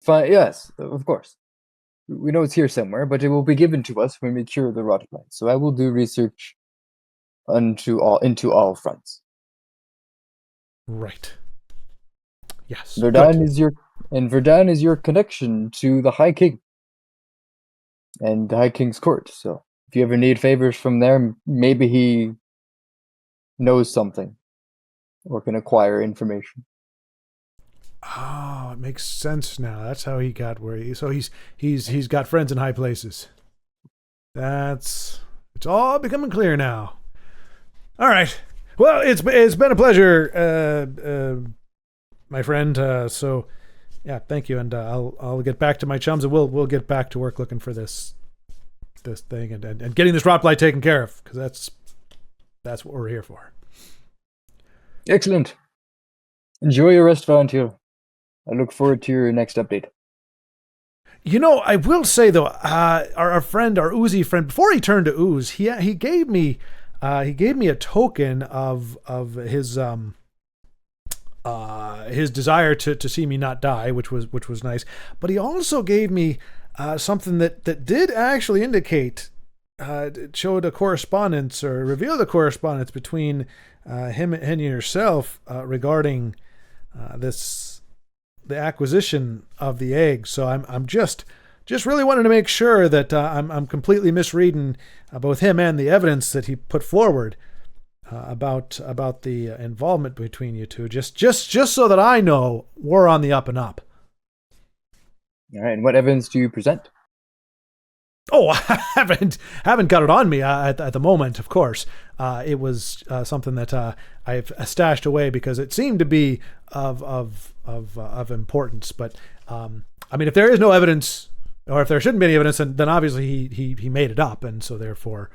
Yes, of course. We know it's here somewhere, but it will be given to us when we cure the rot plant. So I will do research into all fronts. Right. Yes. Verdun is your connection to the High King and the High King's court. So if you ever need favors from there, maybe he knows something or can acquire information. Oh, it makes sense now. That's how he got where he. So he's got friends in high places. It's all becoming clear now. All right. Well, it's been a pleasure, my friend. So yeah, thank you, and I'll get back to my chums, and we'll get back to work looking for this thing and getting this rot blight taken care of, because that's what we're here for. Excellent. Enjoy your rest, Volunteer. I look forward to your next update. I will say though, our Oozy friend, before he turned to ooze, he gave me a token of his desire to see me not die, which was nice. But he also gave me something that did actually indicate, it showed a correspondence, or revealed a correspondence between him and yourself regarding the acquisition of the egg. So I'm just really wanted to make sure that I'm completely misreading both him and the evidence that he put forward about the involvement between you two. Just so that I know we're on the up and up. All right, and what evidence do you present? Oh, I haven't got it on me at the moment. Of course, it was something that I've stashed away because it seemed to be of importance. But if there is no evidence, or if there shouldn't be any evidence, then obviously he made it up, and so therefore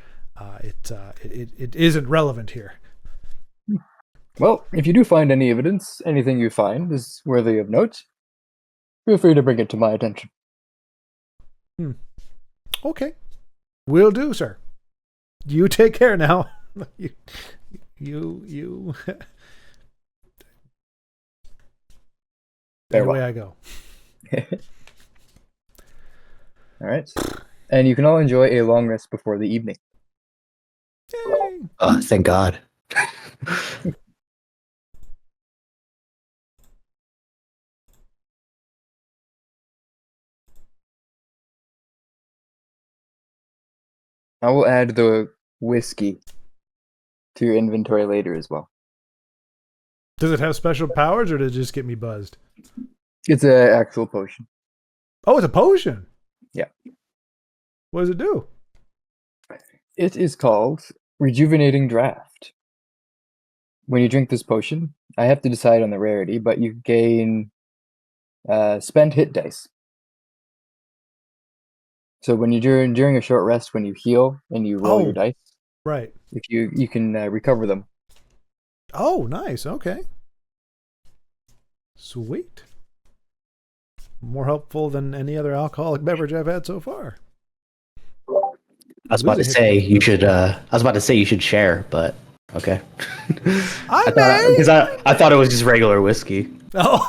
it isn't relevant here. Well, if you do find any evidence, anything you find is worthy of note, feel free to bring it to my attention. Okay, will do, sir. You take care now. you. Away I go. All right, and you can all enjoy a long rest before the evening. Yay. Oh, thank God. I will add the whiskey to your inventory later as well. Does it have special powers, or does it just get me buzzed? It's an actual potion. Oh, it's a potion. Yeah. What does it do? It is called Rejuvenating Draft. When you drink this potion, I have to decide on the rarity, but you gain spend hit dice. So when you're during a short rest, when you heal and you roll your Oh. dice, Right. if you can recover them. Oh, nice. Okay. Sweet. More helpful than any other alcoholic beverage I've had so far. I was about to say you should. I was about to say you should share, but okay. I thought it was just regular whiskey. Oh,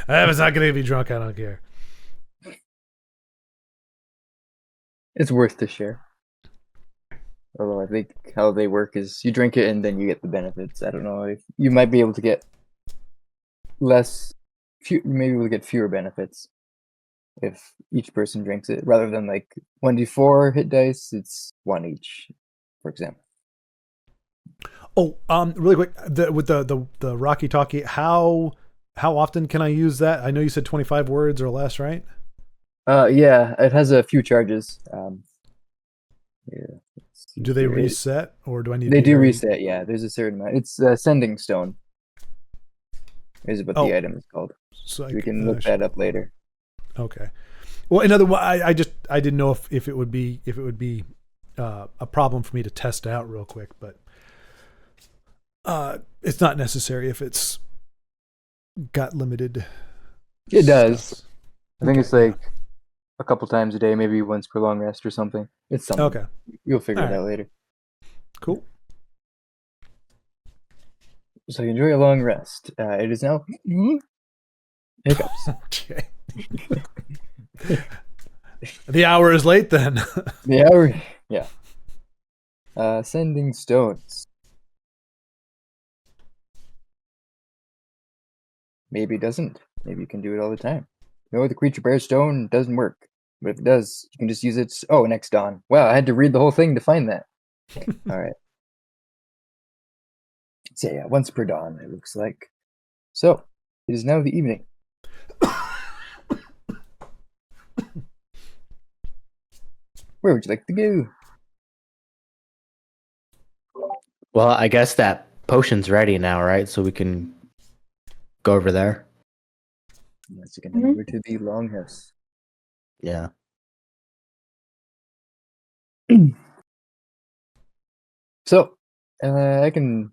I was not going to be drunk. I don't care. It's worth to share. Although I think how they work is you drink it and then you get the benefits. I don't know if you might be able to get maybe we'll get fewer benefits if each person drinks it rather than like 1d4 hit dice. It's one each, for example. Oh, really quick, with the Rocky Talkie, how often can I use that? I know you said 25 words or less, right? Yeah, it has a few charges. Yeah. Do they reset, or do I need? They do reset. Yeah, there's a certain amount. It's Sending Stone. Is what the item is called. So we can look that up later. Okay. Well, another one. I didn't know if it would be a problem for me to test out real quick, but it's not necessary if it's got limited. It does. I think it's like a couple times a day, maybe once per long rest or something. It's something. Okay. You'll figure it out later. Cool. So enjoy a long rest. It is now hiccups. Okay. The hour is late then. The hour, yeah. Sending stones. Maybe it doesn't. Maybe you can do it all the time. No, the creature bears stone doesn't work. But if it does, you can just use it. Oh, next dawn. Wow, I had to read the whole thing to find that. All right. So yeah, once per dawn, it looks like. So, it is now the evening. Where would you like to go? Well, I guess that potion's ready now, right? So we can go over there. Let's get over to the longhouse. Yeah. So, I can,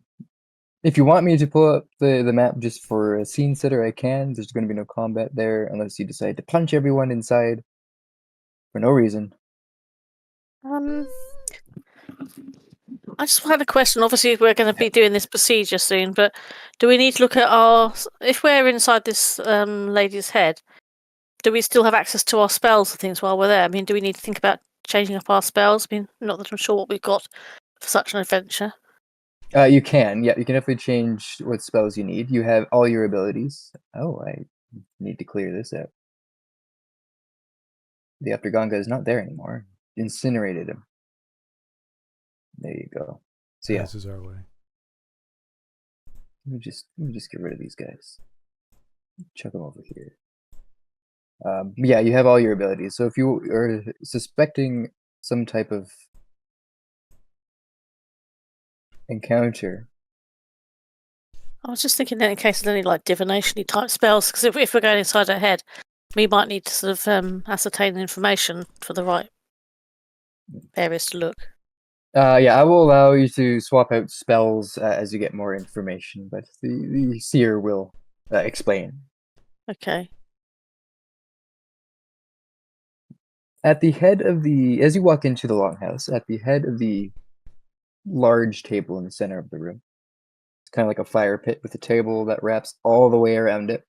if you want me to pull up the map just for a scene setter, I can. There's going to be no combat there unless you decide to punch everyone inside for no reason. I just had a question. Obviously, we're going to be doing this procedure soon, but do we need to look at if we're inside this lady's head, do we still have access to our spells and things while we're there? I mean, do we need to think about changing up our spells? I mean, not that I'm sure what we've got for such an adventure. You can definitely change what spells you need. You have all your abilities. Oh, I need to clear this out. The Afterganga is not there anymore. Incinerated him. There you go. So yeah, this is our way. let me just get rid of these guys. Chuck them over here. Yeah, you have all your abilities. So if you are suspecting some type of encounter, I was just thinking that in case there's any like divination-y type spells, because if we're going inside her head, we might need to sort of ascertain the information for the right areas to look. yeah, I will allow you to swap out spells as you get more information, but the seer will explain. Okay. At the head of as you walk into the longhouse, at the head of the large table in the center of the room, it's kind of like a fire pit with a table that wraps all the way around it.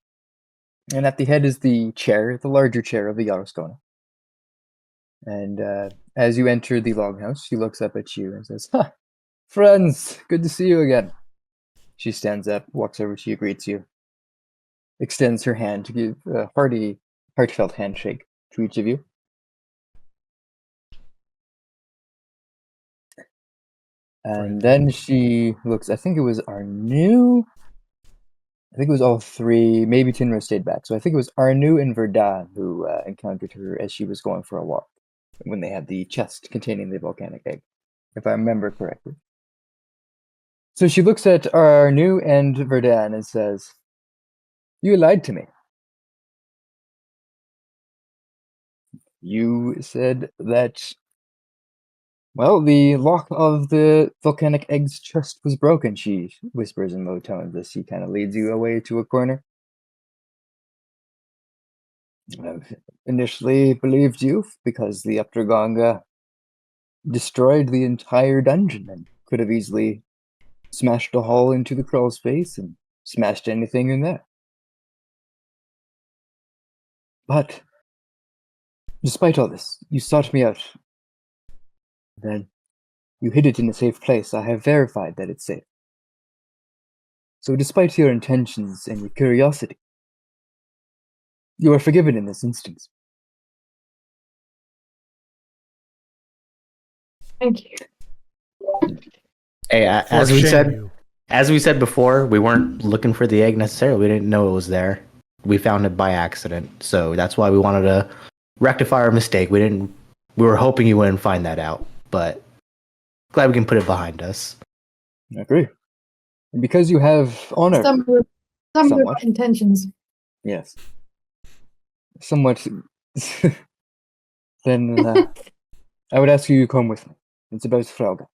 And at the head is the chair, the larger chair of the Yaroscona. And as you enter the longhouse, she looks up at you and says, "Ha! Friends, good to see you again." She stands up, walks over to you, greets you, extends her hand to give a heartfelt handshake to each of you. And then she looks, I think it was Arnu. I think it was all three, maybe Tinra stayed back. So I think it was Arnu and Verdun who encountered her as she was going for a walk when they had the chest containing the volcanic egg, if I remember correctly. So she looks at Arnu and Verdun and says, "You lied to me. You said that, well, the lock of the volcanic egg's chest was broken," she whispers in low tones as she kind of leads you away to a corner. "I've initially believed you because the Updraganga destroyed the entire dungeon and could have easily smashed a hole into the crawl space and smashed anything in there. But despite all this, you sought me out. Then you hid it in a safe place. I have verified that it's safe. So despite your intentions and your curiosity, you are forgiven in this instance." Thank you. Hey, For as we shame said, you. as we said before, we weren't looking for the egg necessarily. We didn't know it was there. We found it by accident, so that's why we wanted to rectify our mistake. We were hoping you wouldn't find that out, but glad we can put it behind us. I agree. And because you have honor, Some with somewhat. intentions. Yes, somewhat, then I would ask you to come with me. It's about Frauga.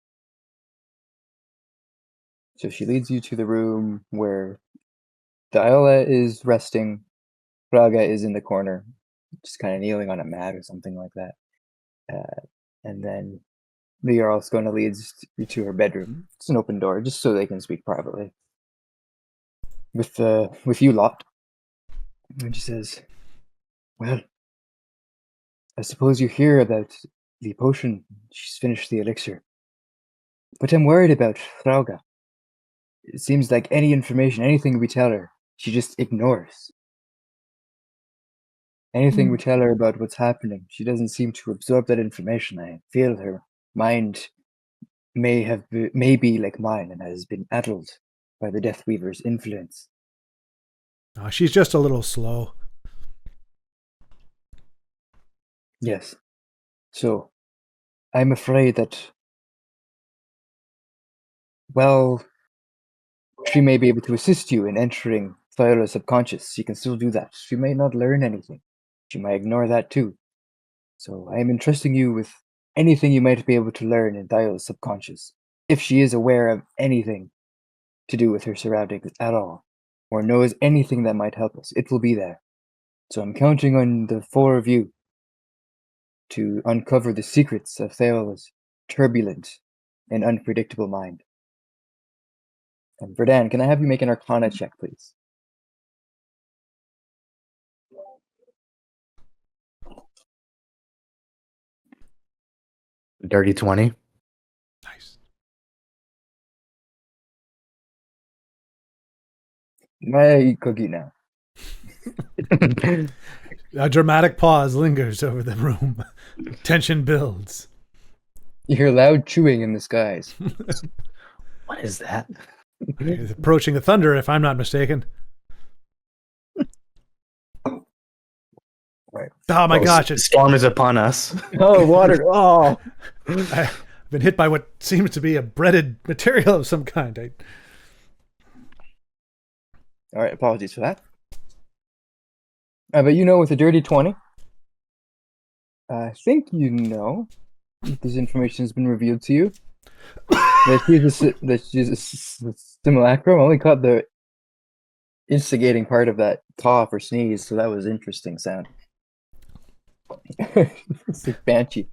So she leads you to the room where Diola is resting. Frauga is in the corner, just kind of kneeling on a mat or something like that. And then the Jarl's going to lead you to her bedroom. It's an open door, just so they can speak privately with you lot. And she says, "Well, I suppose you hear about the potion. She's finished the elixir. But I'm worried about Frauga. It seems like any information, anything we tell her, she just ignores. Anything we tell her about what's happening, she doesn't seem to absorb that information. I feel her mind may be like mine and has been addled by the Death Weaver's influence." Oh, she's just a little slow. Yes. So, I'm afraid that, well, she may be able to assist you in entering Viola's subconscious. She can still do that. She may not learn anything. She might ignore that too. So I am entrusting you with anything you might be able to learn in Viola's subconscious. If she is aware of anything to do with her surroundings at all, or knows anything that might help us, it will be there. So I'm counting on the four of you to uncover the secrets of Theola's turbulent and unpredictable mind. And Verdun, can I have you make an Arcana check, please? Dirty 20. Nice. My cookie now. A dramatic pause lingers over the room. Tension builds. You hear loud chewing in the skies. What is that? He's approaching the thunder, if I'm not mistaken. Right. Oh my gosh! The storm is upon us. Oh, water! Oh, I've been hit by what seems to be a breaded material of some kind. all right. Apologies for that. But you know, with a dirty 20, I think you know that this information has been revealed to you. that she's a simulacrum. I only caught the instigating part of that cough or sneeze, so that was interesting sound. It's like banshee.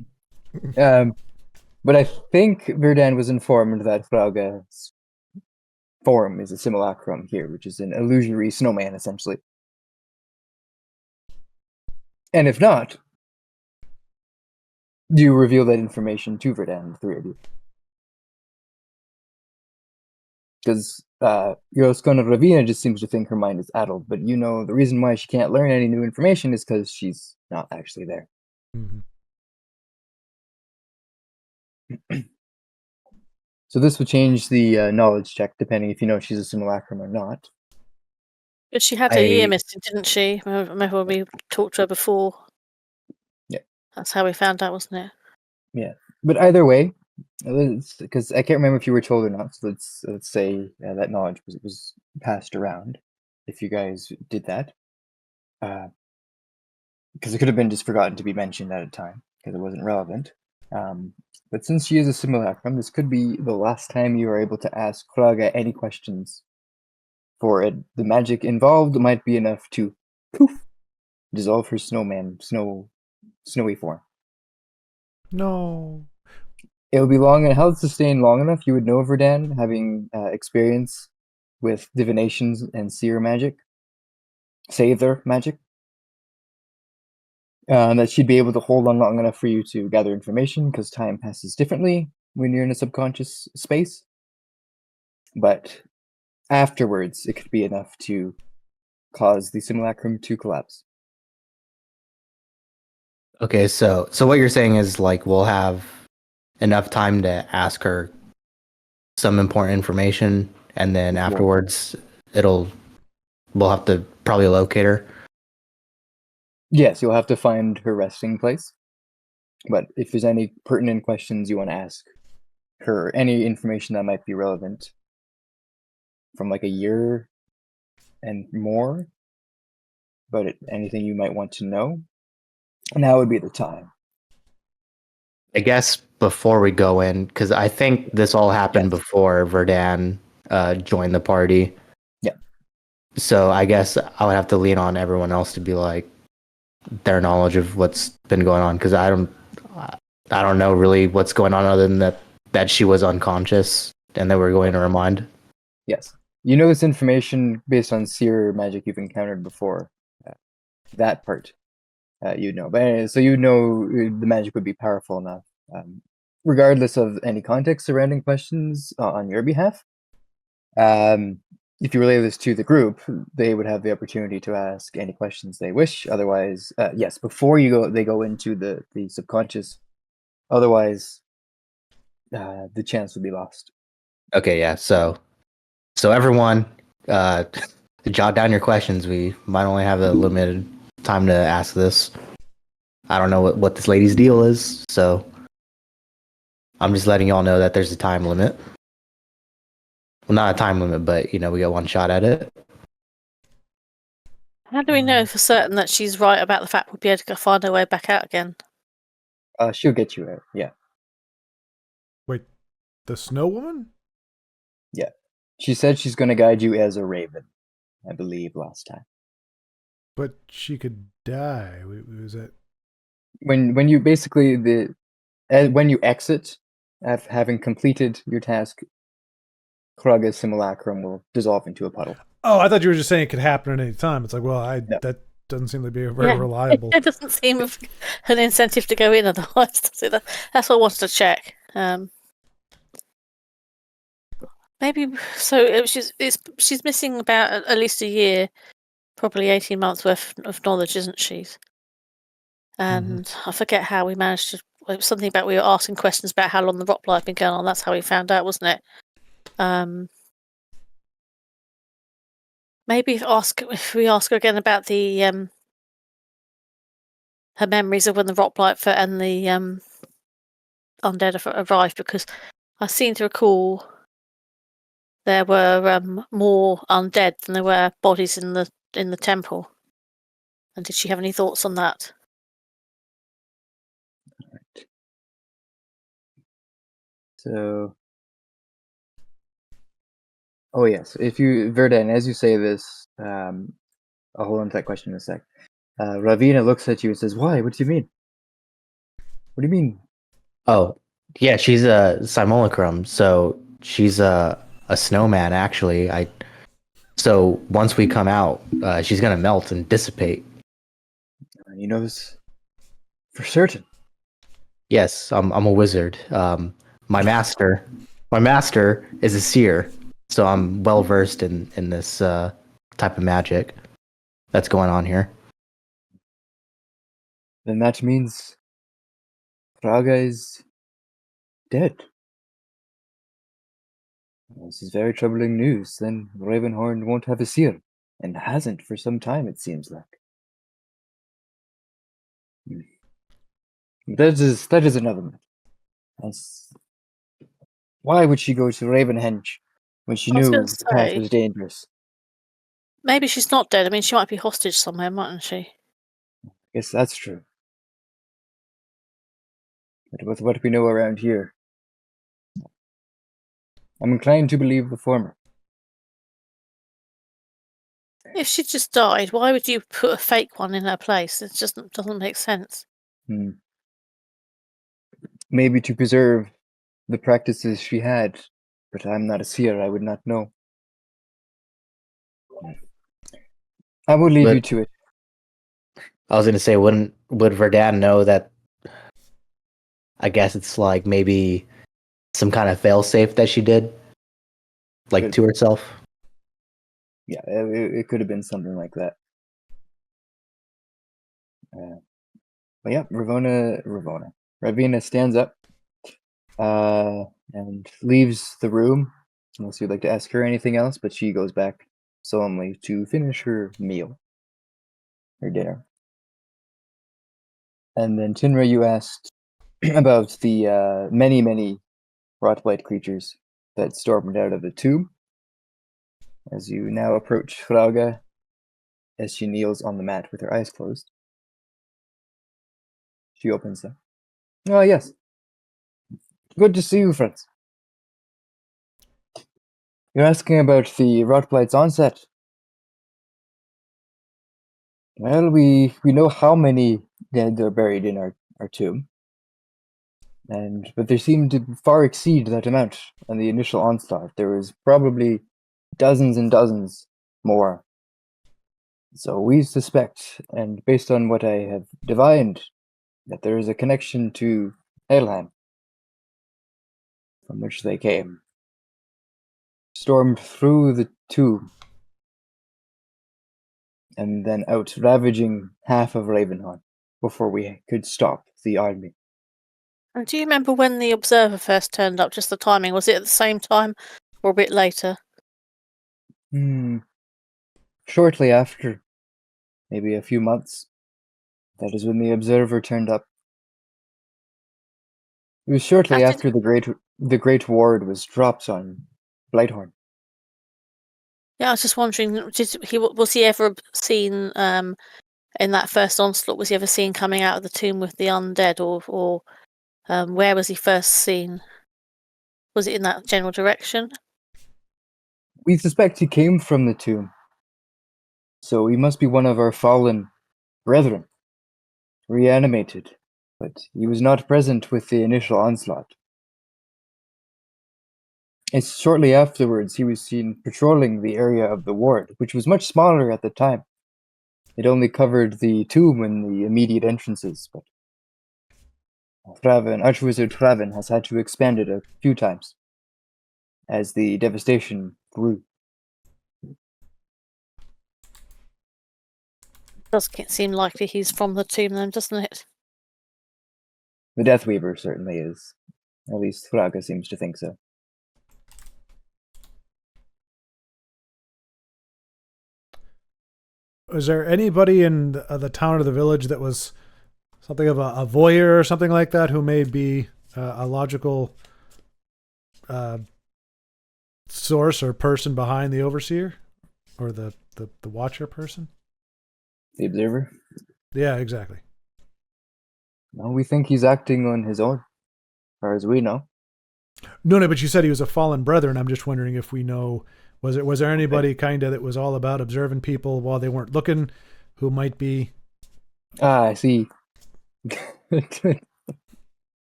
But I think Verdun was informed that Frauga's form is a simulacrum here, which is an illusory snowman, essentially. And if not, do you reveal that information to Verdun, the three of you? Because Yoskona Ravina just seems to think her mind is addled, but you know the reason why she can't learn any new information is because she's not actually there. Mm-hmm. So this will change the knowledge check depending if you know she's a simulacrum or not. But she had a year missing, didn't she? Remember when we talked to her before? Yeah. That's how we found out, wasn't it? Yeah, but either way, because I can't remember if you were told or not. So let's say that knowledge was passed around. If you guys did that, because it could have been just forgotten to be mentioned at a time because it wasn't relevant. But since she is a simulacrum, this could be the last time you are able to ask Kraga any questions. For it, the magic involved might be enough to poof dissolve her snowy form. No. It would be long and held sustained long enough. You would know Verdan, having experience with divinations and seer magic, Sather magic, that she'd be able to hold on long enough for you to gather information, because time passes differently when you're in a subconscious space. But afterwards, it could be enough to cause the simulacrum to collapse. Okay, so what you're saying is like we'll have enough time to ask her some important information, and then afterwards we'll have to probably locate her. Yes, you'll have to find her resting place. But if there's any pertinent questions you want to ask her, any information that might be relevant from like a year and more, but anything you might want to know, now would be the time. I guess before we go in, because I think this all happened before Verdan joined the party. Yeah. So I guess I would have to lean on everyone else to be like their knowledge of what's been going on, because I don't know really what's going on other than that she was unconscious and that we're going to remind. Yes. You know this information based on seer magic you've encountered before. That part, you know. But anyway, so you know the magic would be powerful enough, regardless of any context surrounding questions on your behalf. If you relay this to the group, they would have the opportunity to ask any questions they wish. Otherwise, yes, before they go into the subconscious. Otherwise, the chance would be lost. Okay, yeah. So everyone, jot down your questions. We might only have a limited time to ask this. I don't know what this lady's deal is, so I'm just letting y'all know that there's a time limit. Well, not a time limit, but we got one shot at it. How do we know for certain that she's right about the fact we'll be able to find her way back out again? She'll get you out. Yeah. Wait, the snow woman? Yeah. She said she's going to guide you as a raven, I believe, last time. But she could die. Was it? When you basically when you exit, having completed your task, Kraga's simulacrum will dissolve into a puddle. Oh, I thought you were just saying it could happen at any time. It's like, well, No. that doesn't seem to be very reliable. It doesn't seem an incentive to go in otherwise, does it? That's what I wanted to check. Maybe so. She's missing about at least a year, probably 18 months worth of knowledge, isn't she? And I forget how we managed to. It was something about we were asking questions about how long the rock blight had been going on. That's how we found out, wasn't it? Maybe if we ask her again about the her memories of when the rock blight and the undead arrived, because I seem to recall there were more undead than there were bodies in the temple. And did she have any thoughts on that? Right. So, oh yes, if you Verdan, as you say this, I'll hold on to that question in a sec. Ravina looks at you and says, "Why? What do you mean? What do you mean?" Oh, yeah, she's a simulacrum, so she's a snowman actually. So once we come out, she's gonna melt and dissipate. You know this for certain. Yes, I'm a wizard. My master is a seer, so I'm well versed in this type of magic that's going on here. Then that means Praga is dead. This is very troubling news. Then Ravenhorn won't have a seer, and hasn't for some time, it seems like. That is another matter. Why would she go to Ravenhenge when she I was going knew to the path say, was dangerous? maybe she's not dead. I mean, she might be hostage somewhere, mightn't she? Yes, that's true. But with what we know around here, I'm inclined to believe the former. If she just died, why would you put a fake one in her place? It just doesn't make sense. Maybe to preserve the practices she had, but I'm not a seer, I would not know. I will leave But- you to it. I was gonna say, would Verdad know that? I guess it's like maybe some kind of failsafe that she did, like Good. to herself. Yeah, it could have been something like that. But yeah, Ravina stands up and leaves the room, unless you'd like to ask her anything else, but she goes back solemnly to finish her meal, her dinner. And then Tinra, you asked about the many rot-blight creatures that stormed out of the tomb. As you now approach Fraga, as she kneels on the mat with her eyes closed, she opens them. Oh, yes. Good to see you, friends. You're asking about the Rotblight's onset. Well, we know how many dead are buried in our tomb, but they seem to far exceed that amount on the initial onslaught. There was probably dozens and dozens more. So we suspect, and based on what I have divined, that there is a connection to Helheim, from which they came. Stormed through the tomb, and then out ravaging half of Ravenhorn before we could stop the army. And do you remember when the observer first turned up? Just the timing. Was it at the same time or a bit later? Shortly after, maybe a few months. That is when the observer turned up. It was shortly after the great ward was dropped on Blighthorn. Yeah, I was just wondering. Was he ever seen in that first onslaught? Was he ever seen coming out of the tomb with the undead, or where was he first seen? Was it in that general direction? We suspect he came from the tomb, so he must be one of our fallen brethren, reanimated, but he was not present with the initial onslaught. It's shortly afterwards he was seen patrolling the area of the ward, which was much smaller at the time. It only covered the tomb and the immediate entrances, but Archwizard Thraven has had to expand it a few times as the devastation grew. Does seem likely he's from the tomb, then, doesn't it? The Deathweaver certainly is. At least Fraga seems to think so. Was there anybody in the town or the village that was something of a voyeur or something like that who may be a logical source or person behind the overseer or the watcher person? The Observer? Yeah, exactly. No, we think he's acting on his own, as far as we know. No, but you said he was a fallen brethren. I'm just wondering if we know, was there anybody kind of that was all about observing people while they weren't looking, who might be? Ah, I see. The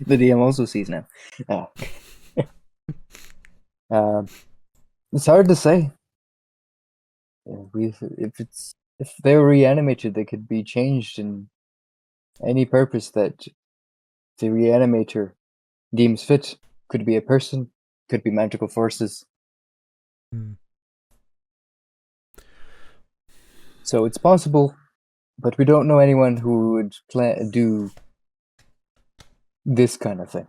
DM also sees now. It's hard to say. If they were reanimated, they could be changed in any purpose that the reanimator deems fit. Could be a person, could be magical forces. So it's possible, but we don't know anyone who would do this kind of thing.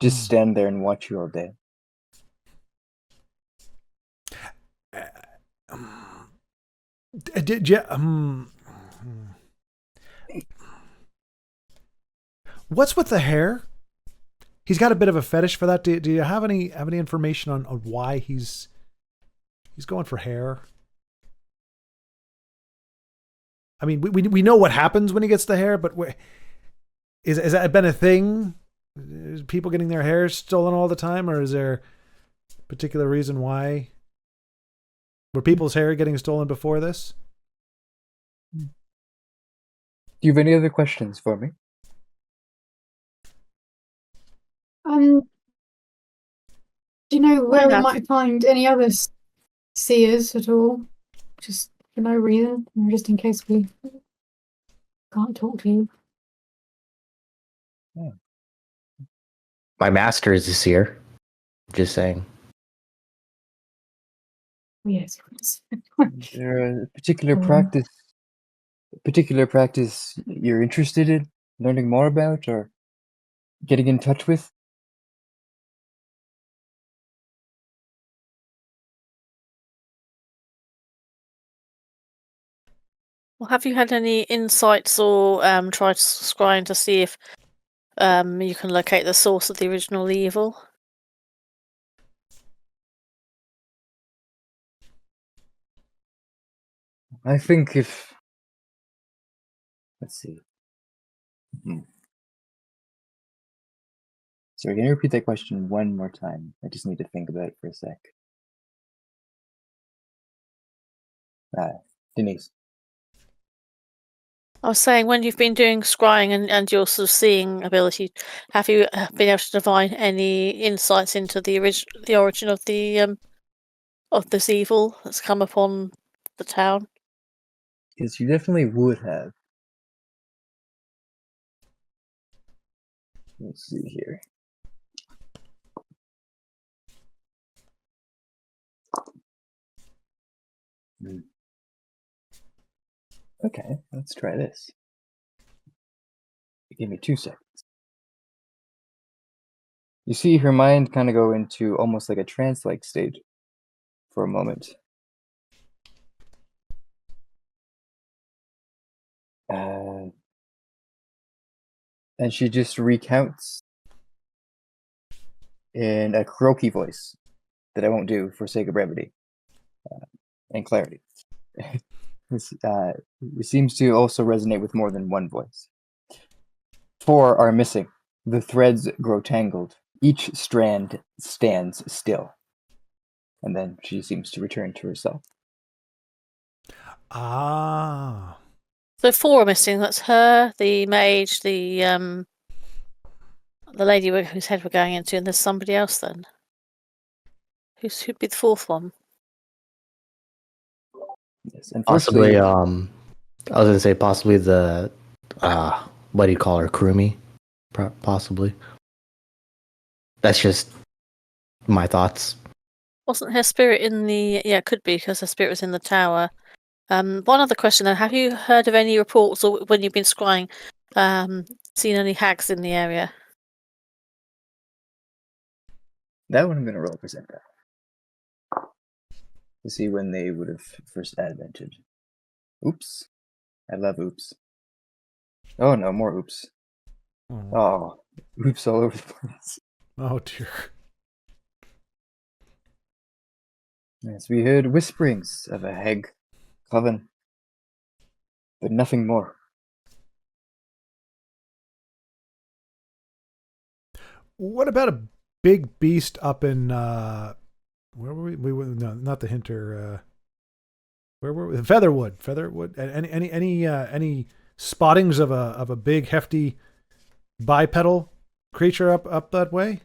Just stand there and watch you all day. Did you? What's with the hair? He's got a bit of a fetish for that. Do you have any information on why he's going for hair? I mean, we know what happens when he gets the hair, but is that been a thing? Is people getting their hair stolen all the time, or is there a particular reason why? Were people's hair getting stolen before this? Do you have any other questions for me? Do you know where we Yeah. might find any other seers at all? Just for no reason, just in case we can't talk to you. My master is a seer. Just saying. Yes. Is there a particular practice you're interested in learning more about or getting in touch with? Well, have you had any insights or tried scrying to see if you can locate the source of the original evil? I think if... Let's see. Sorry, can you repeat that question one more time? I just need to think about it for a sec. Denise. I was saying, when you've been doing scrying and your sort of seeing ability, have you been able to divine any insights into the origin of the of this evil that's come upon the town? Yes, you definitely would have. Let's see here. Okay, let's try this. Give me 2 seconds. You see her mind kind of go into almost like a trance-like state for a moment. And she just recounts in a croaky voice that I won't do for sake of brevity and clarity. This seems to also resonate with more than one voice. 4 are missing. The threads grow tangled. Each strand stands still. And then she seems to return to herself. Ah. So 4 are missing. That's her, the mage, the lady whose head we're going into, and there's somebody else then. Who'd be the 4th one? Yes, unfortunately, Possibly, I was gonna say possibly the, what do you call her, Kurumi? Possibly. That's just my thoughts. Wasn't her spirit in the... Yeah, it could be, because her spirit was in the tower. One other question then. Have you heard of any reports, or when you've been scrying, seen any hags in the area? that one I'm going to roll percent to see when they would have first advented. Oops. I love oops. Oh no, more oops. Oh, oops all over the place. Oh dear. Yes, we heard whisperings of a hag coven, but nothing more. What about a big beast up in where were we? We were no, not the Hinter. Where were we? Featherwood. Featherwood. Any spottings of a big hefty bipedal creature up that way?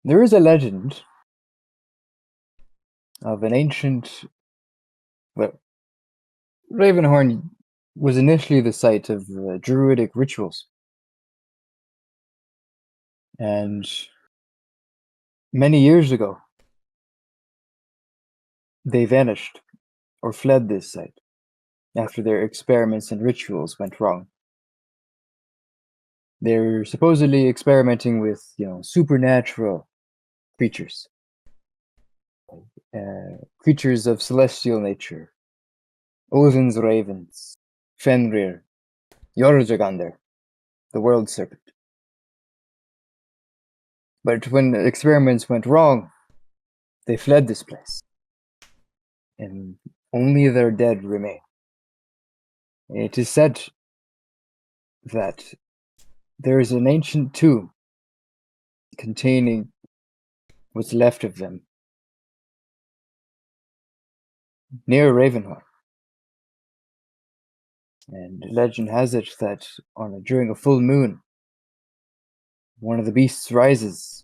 There is a legend of an ancient... Well, Ravenhorn was initially the site of druidic rituals. And many years ago, they vanished or fled this site after their experiments and rituals went wrong. They're supposedly experimenting with, supernatural creatures. Creatures of celestial nature. Odin's ravens. Fenrir. Jorjagander. The world serpent. But when the experiments went wrong, they fled this place. And only their dead remain. It is said that there is an ancient tomb containing what's left of them near Ravenhorn. And legend has it that during a full moon, one of the beasts rises,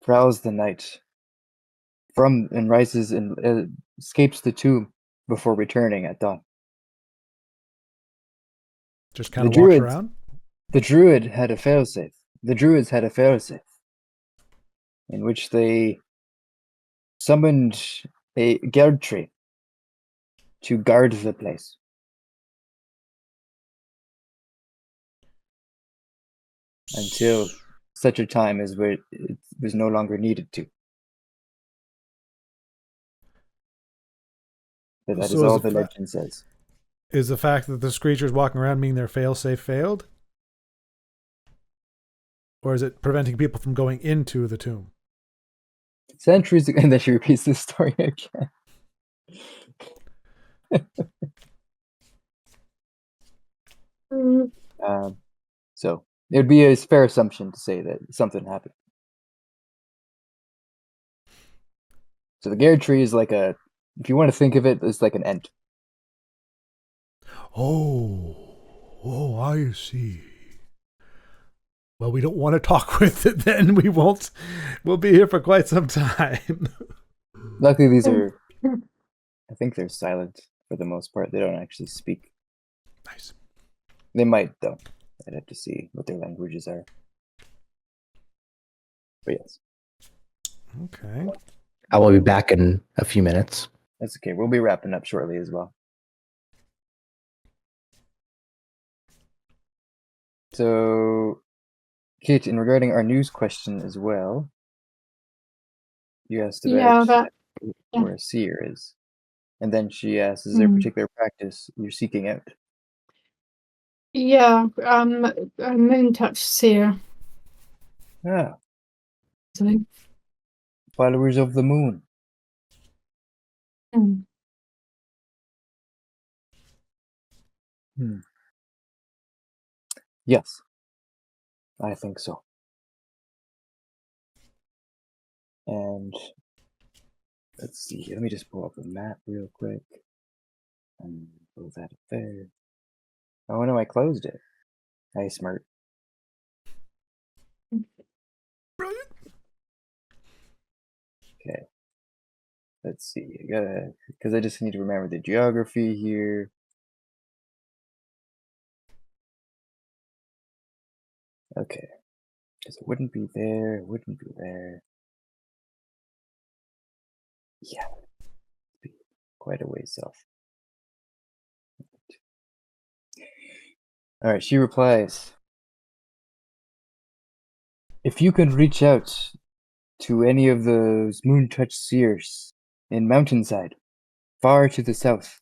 prowls the night, rises and escapes the tomb before returning at dawn. Just kind of walks around? The druids had a failsafe in which they summoned a guard tree to guard the place. Until such a time as where it was no longer needed to. But that is all the legend says. Is the fact that the creatures walking around mean their failsafe failed? Or is it preventing people from going into the tomb? Centuries ago, and then she repeats this story again. So it would be a fair assumption to say that something happened. So the Gare tree is like if you want to think of it, it's like an ent. Oh, I see. Well, we don't want to talk with it then. We'll be here for quite some time. Luckily, these are, I think they're silent for the most part. They don't actually speak. Nice. They might, though. I'd have to see what their languages are. But yes. Okay. I will be back in a few minutes. That's okay. We'll be wrapping up shortly as well. So, Kate, in regarding our news question as well, you asked about where a seer is. And then she asked, is there a particular practice you're seeking out? Yeah, a moon touch seer. Ah, So, followers of the moon. Yes, I think so. And let's see, let me just pull up a map real quick. And pull that up there. Oh no, I closed it. Hey, smart. Brilliant. Okay. Let's see. Because I just need to remember the geography here. Okay. Because it wouldn't be there, Yeah. It'd be quite a ways off. Alright, she replies. If you can reach out to any of those moon touch seers in Mountainside, far to the south,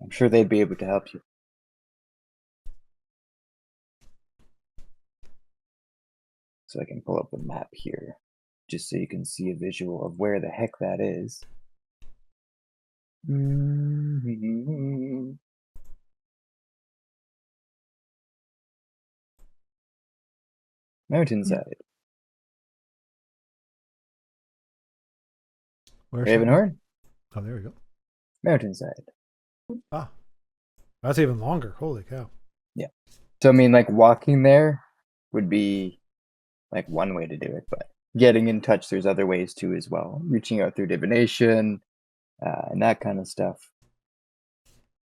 I'm sure they'd be able to help you. So I can pull up a map here, just so you can see a visual of where the heck that is. Mountainside. Where's Ravenhorn? Oh, there we go. Mountainside. Ah, that's even longer. Holy cow. Yeah. So, I mean, like, walking there would be, like, one way to do it, but getting in touch, there's other ways, too, as well. Reaching out through divination, and that kind of stuff.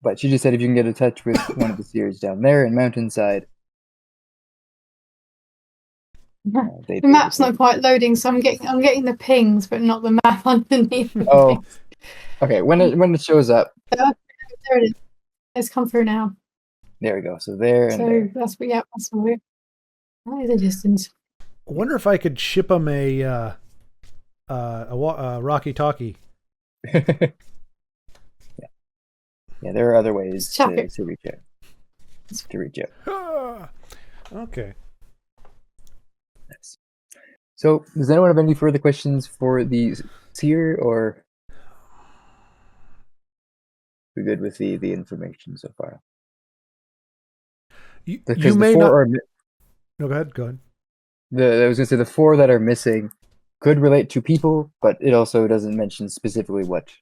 But she just said if you can get in touch with one of the seers down there in Mountainside, the map's not quite loading, so I'm getting the pings, but not the map underneath. Oh, okay. When it shows up, there it is. It's come through now. There we go. So there and So there. that's what. Yeah, that's right. That is a distance. I wonder if I could ship him a Rocky Talkie. Yeah, there are other ways Chuck to it. reach out. To reach out. Okay. Nice. So, does anyone have any further questions for the seer, or we're good with the information so far? You Because the may four not. are No, go ahead. Go ahead. I was gonna say the four that are missing could relate to people, but it also doesn't mention specifically what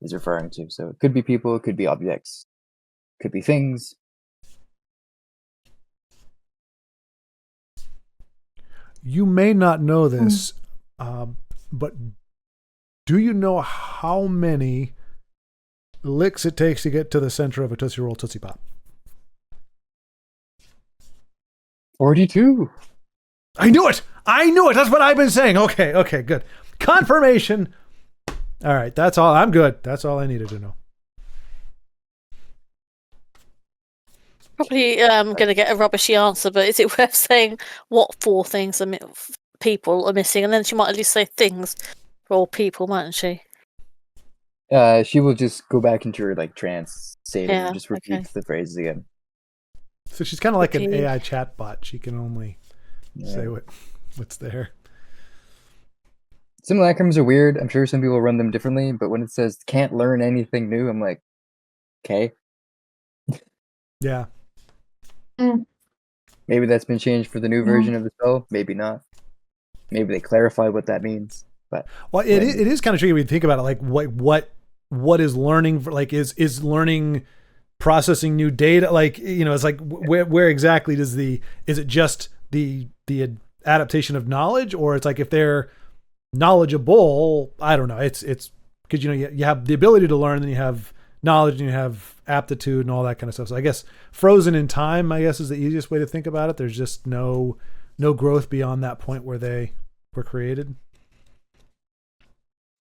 is referring to. So it could be people, it could be objects, could be things. You may not know this, but do you know how many licks it takes to get to the center of a Tootsie Roll Tootsie Pop? 42. I knew it! I knew it! That's what I've been saying. Okay, good. Confirmation. All right, that's all. I'm good. That's all I needed to know. Probably going to get a rubbishy answer, but is it worth saying what four things people are missing? And then she might at least say things for all people, mightn't she? She will just go back into her trance state and just repeat the phrases again. So she's kind of like an AI chatbot. She can only say what's there. Simulacrums are weird. I'm sure some people run them differently, but when it says can't learn anything new, I'm like, okay. Yeah. Maybe that's been changed for the new version of the spell. Maybe not. Maybe they clarify what that means. But it is kind of tricky when you think about it. Like what is learning for? Like is learning processing new data? Like it's like where exactly is it just the adaptation of knowledge, or it's like if they're knowledgeable? I don't know. It's because you have the ability to learn, and then you have knowledge, and you have aptitude and all that kind of stuff. So I guess frozen in time, I guess, is the easiest way to think about it. There's just no growth beyond that point where they were created.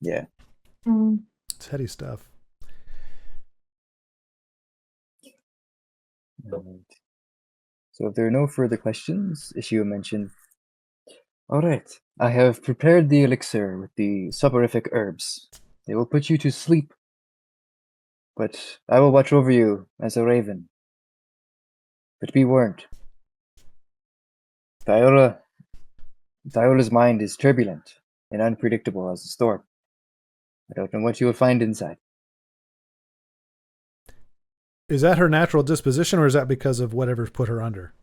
Yeah. It's heady stuff. Right. So if there are no further questions, Ishio mentioned, all right, I have prepared the elixir with the soporific herbs. They will put you to sleep, but I will watch over you as a raven. But be warned, Viola's mind is turbulent and unpredictable as a storm. I don't know what you will find inside. Is that her natural disposition, or is that because of whatever's put her under?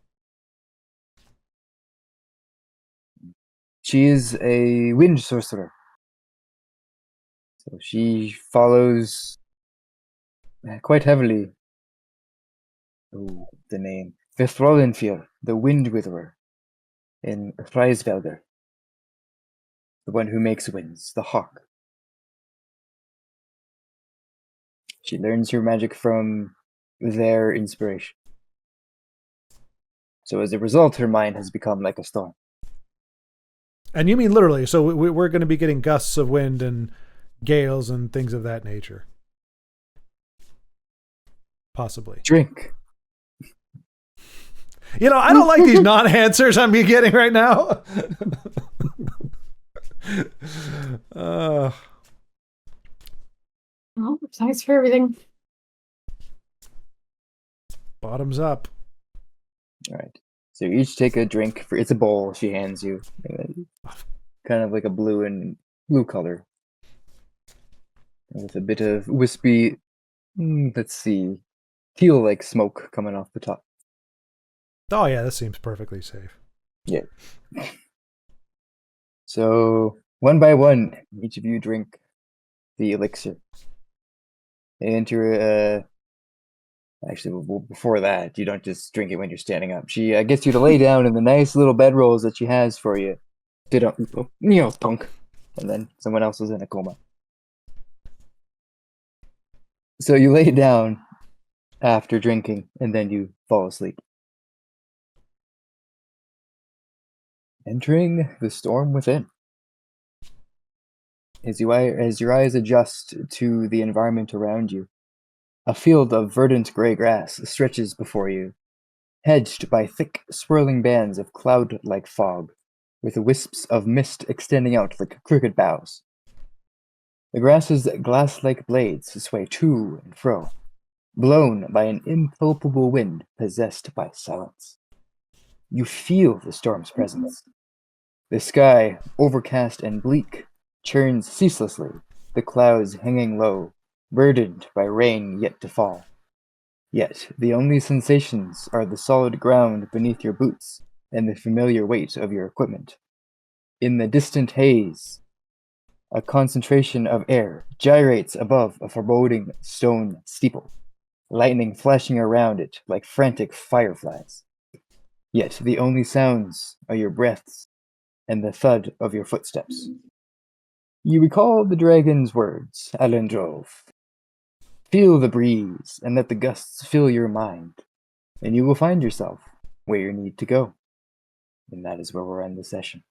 She is a wind sorcerer. So she follows quite heavily the name Vithrolenfir, the Wind Witherer, in Hreisvelder, the one who makes winds, the hawk. She learns her magic from their inspiration. So as a result, her mind has become like a storm. And you mean literally? So we're going to be getting gusts of wind and gales and things of that nature. Possibly. Drink. I don't like these non-answers I'm getting right now. Well, thanks for everything. Bottoms up. All right. So you each take a drink. It's a bowl she hands you. Kind of like a blue color. With a bit of wispy, let's see, teal-like smoke coming off the top. Oh yeah, this seems perfectly safe. Yeah. So, one by one, each of you drink the elixir. And actually, before that, you don't just drink it when you're standing up. She gets you to lay down in the nice little bedrolls that she has for you. Thunk. And then someone else is in a coma. So you lay down after drinking, and then you fall asleep. Entering the storm within. As your eyes adjust to the environment around you, A field of verdant gray grass stretches before you, hedged by thick, swirling bands of cloud-like fog, with wisps of mist extending out like crooked boughs. The grass's glass-like blades sway to and fro, blown by an impalpable wind possessed by silence. You feel the storm's presence. The sky, overcast and bleak, churns ceaselessly, the clouds hanging low, burdened by rain yet to fall. Yet the only sensations are the solid ground beneath your boots and the familiar weight of your equipment. In the distant haze, a concentration of air gyrates above a foreboding stone steeple, lightning flashing around it like frantic fireflies. Yet the only sounds are your breaths and the thud of your footsteps. You recall the dragon's words, Alendrov. Feel the breeze and let the gusts fill your mind, and you will find yourself where you need to go. And that is where we'll end the session.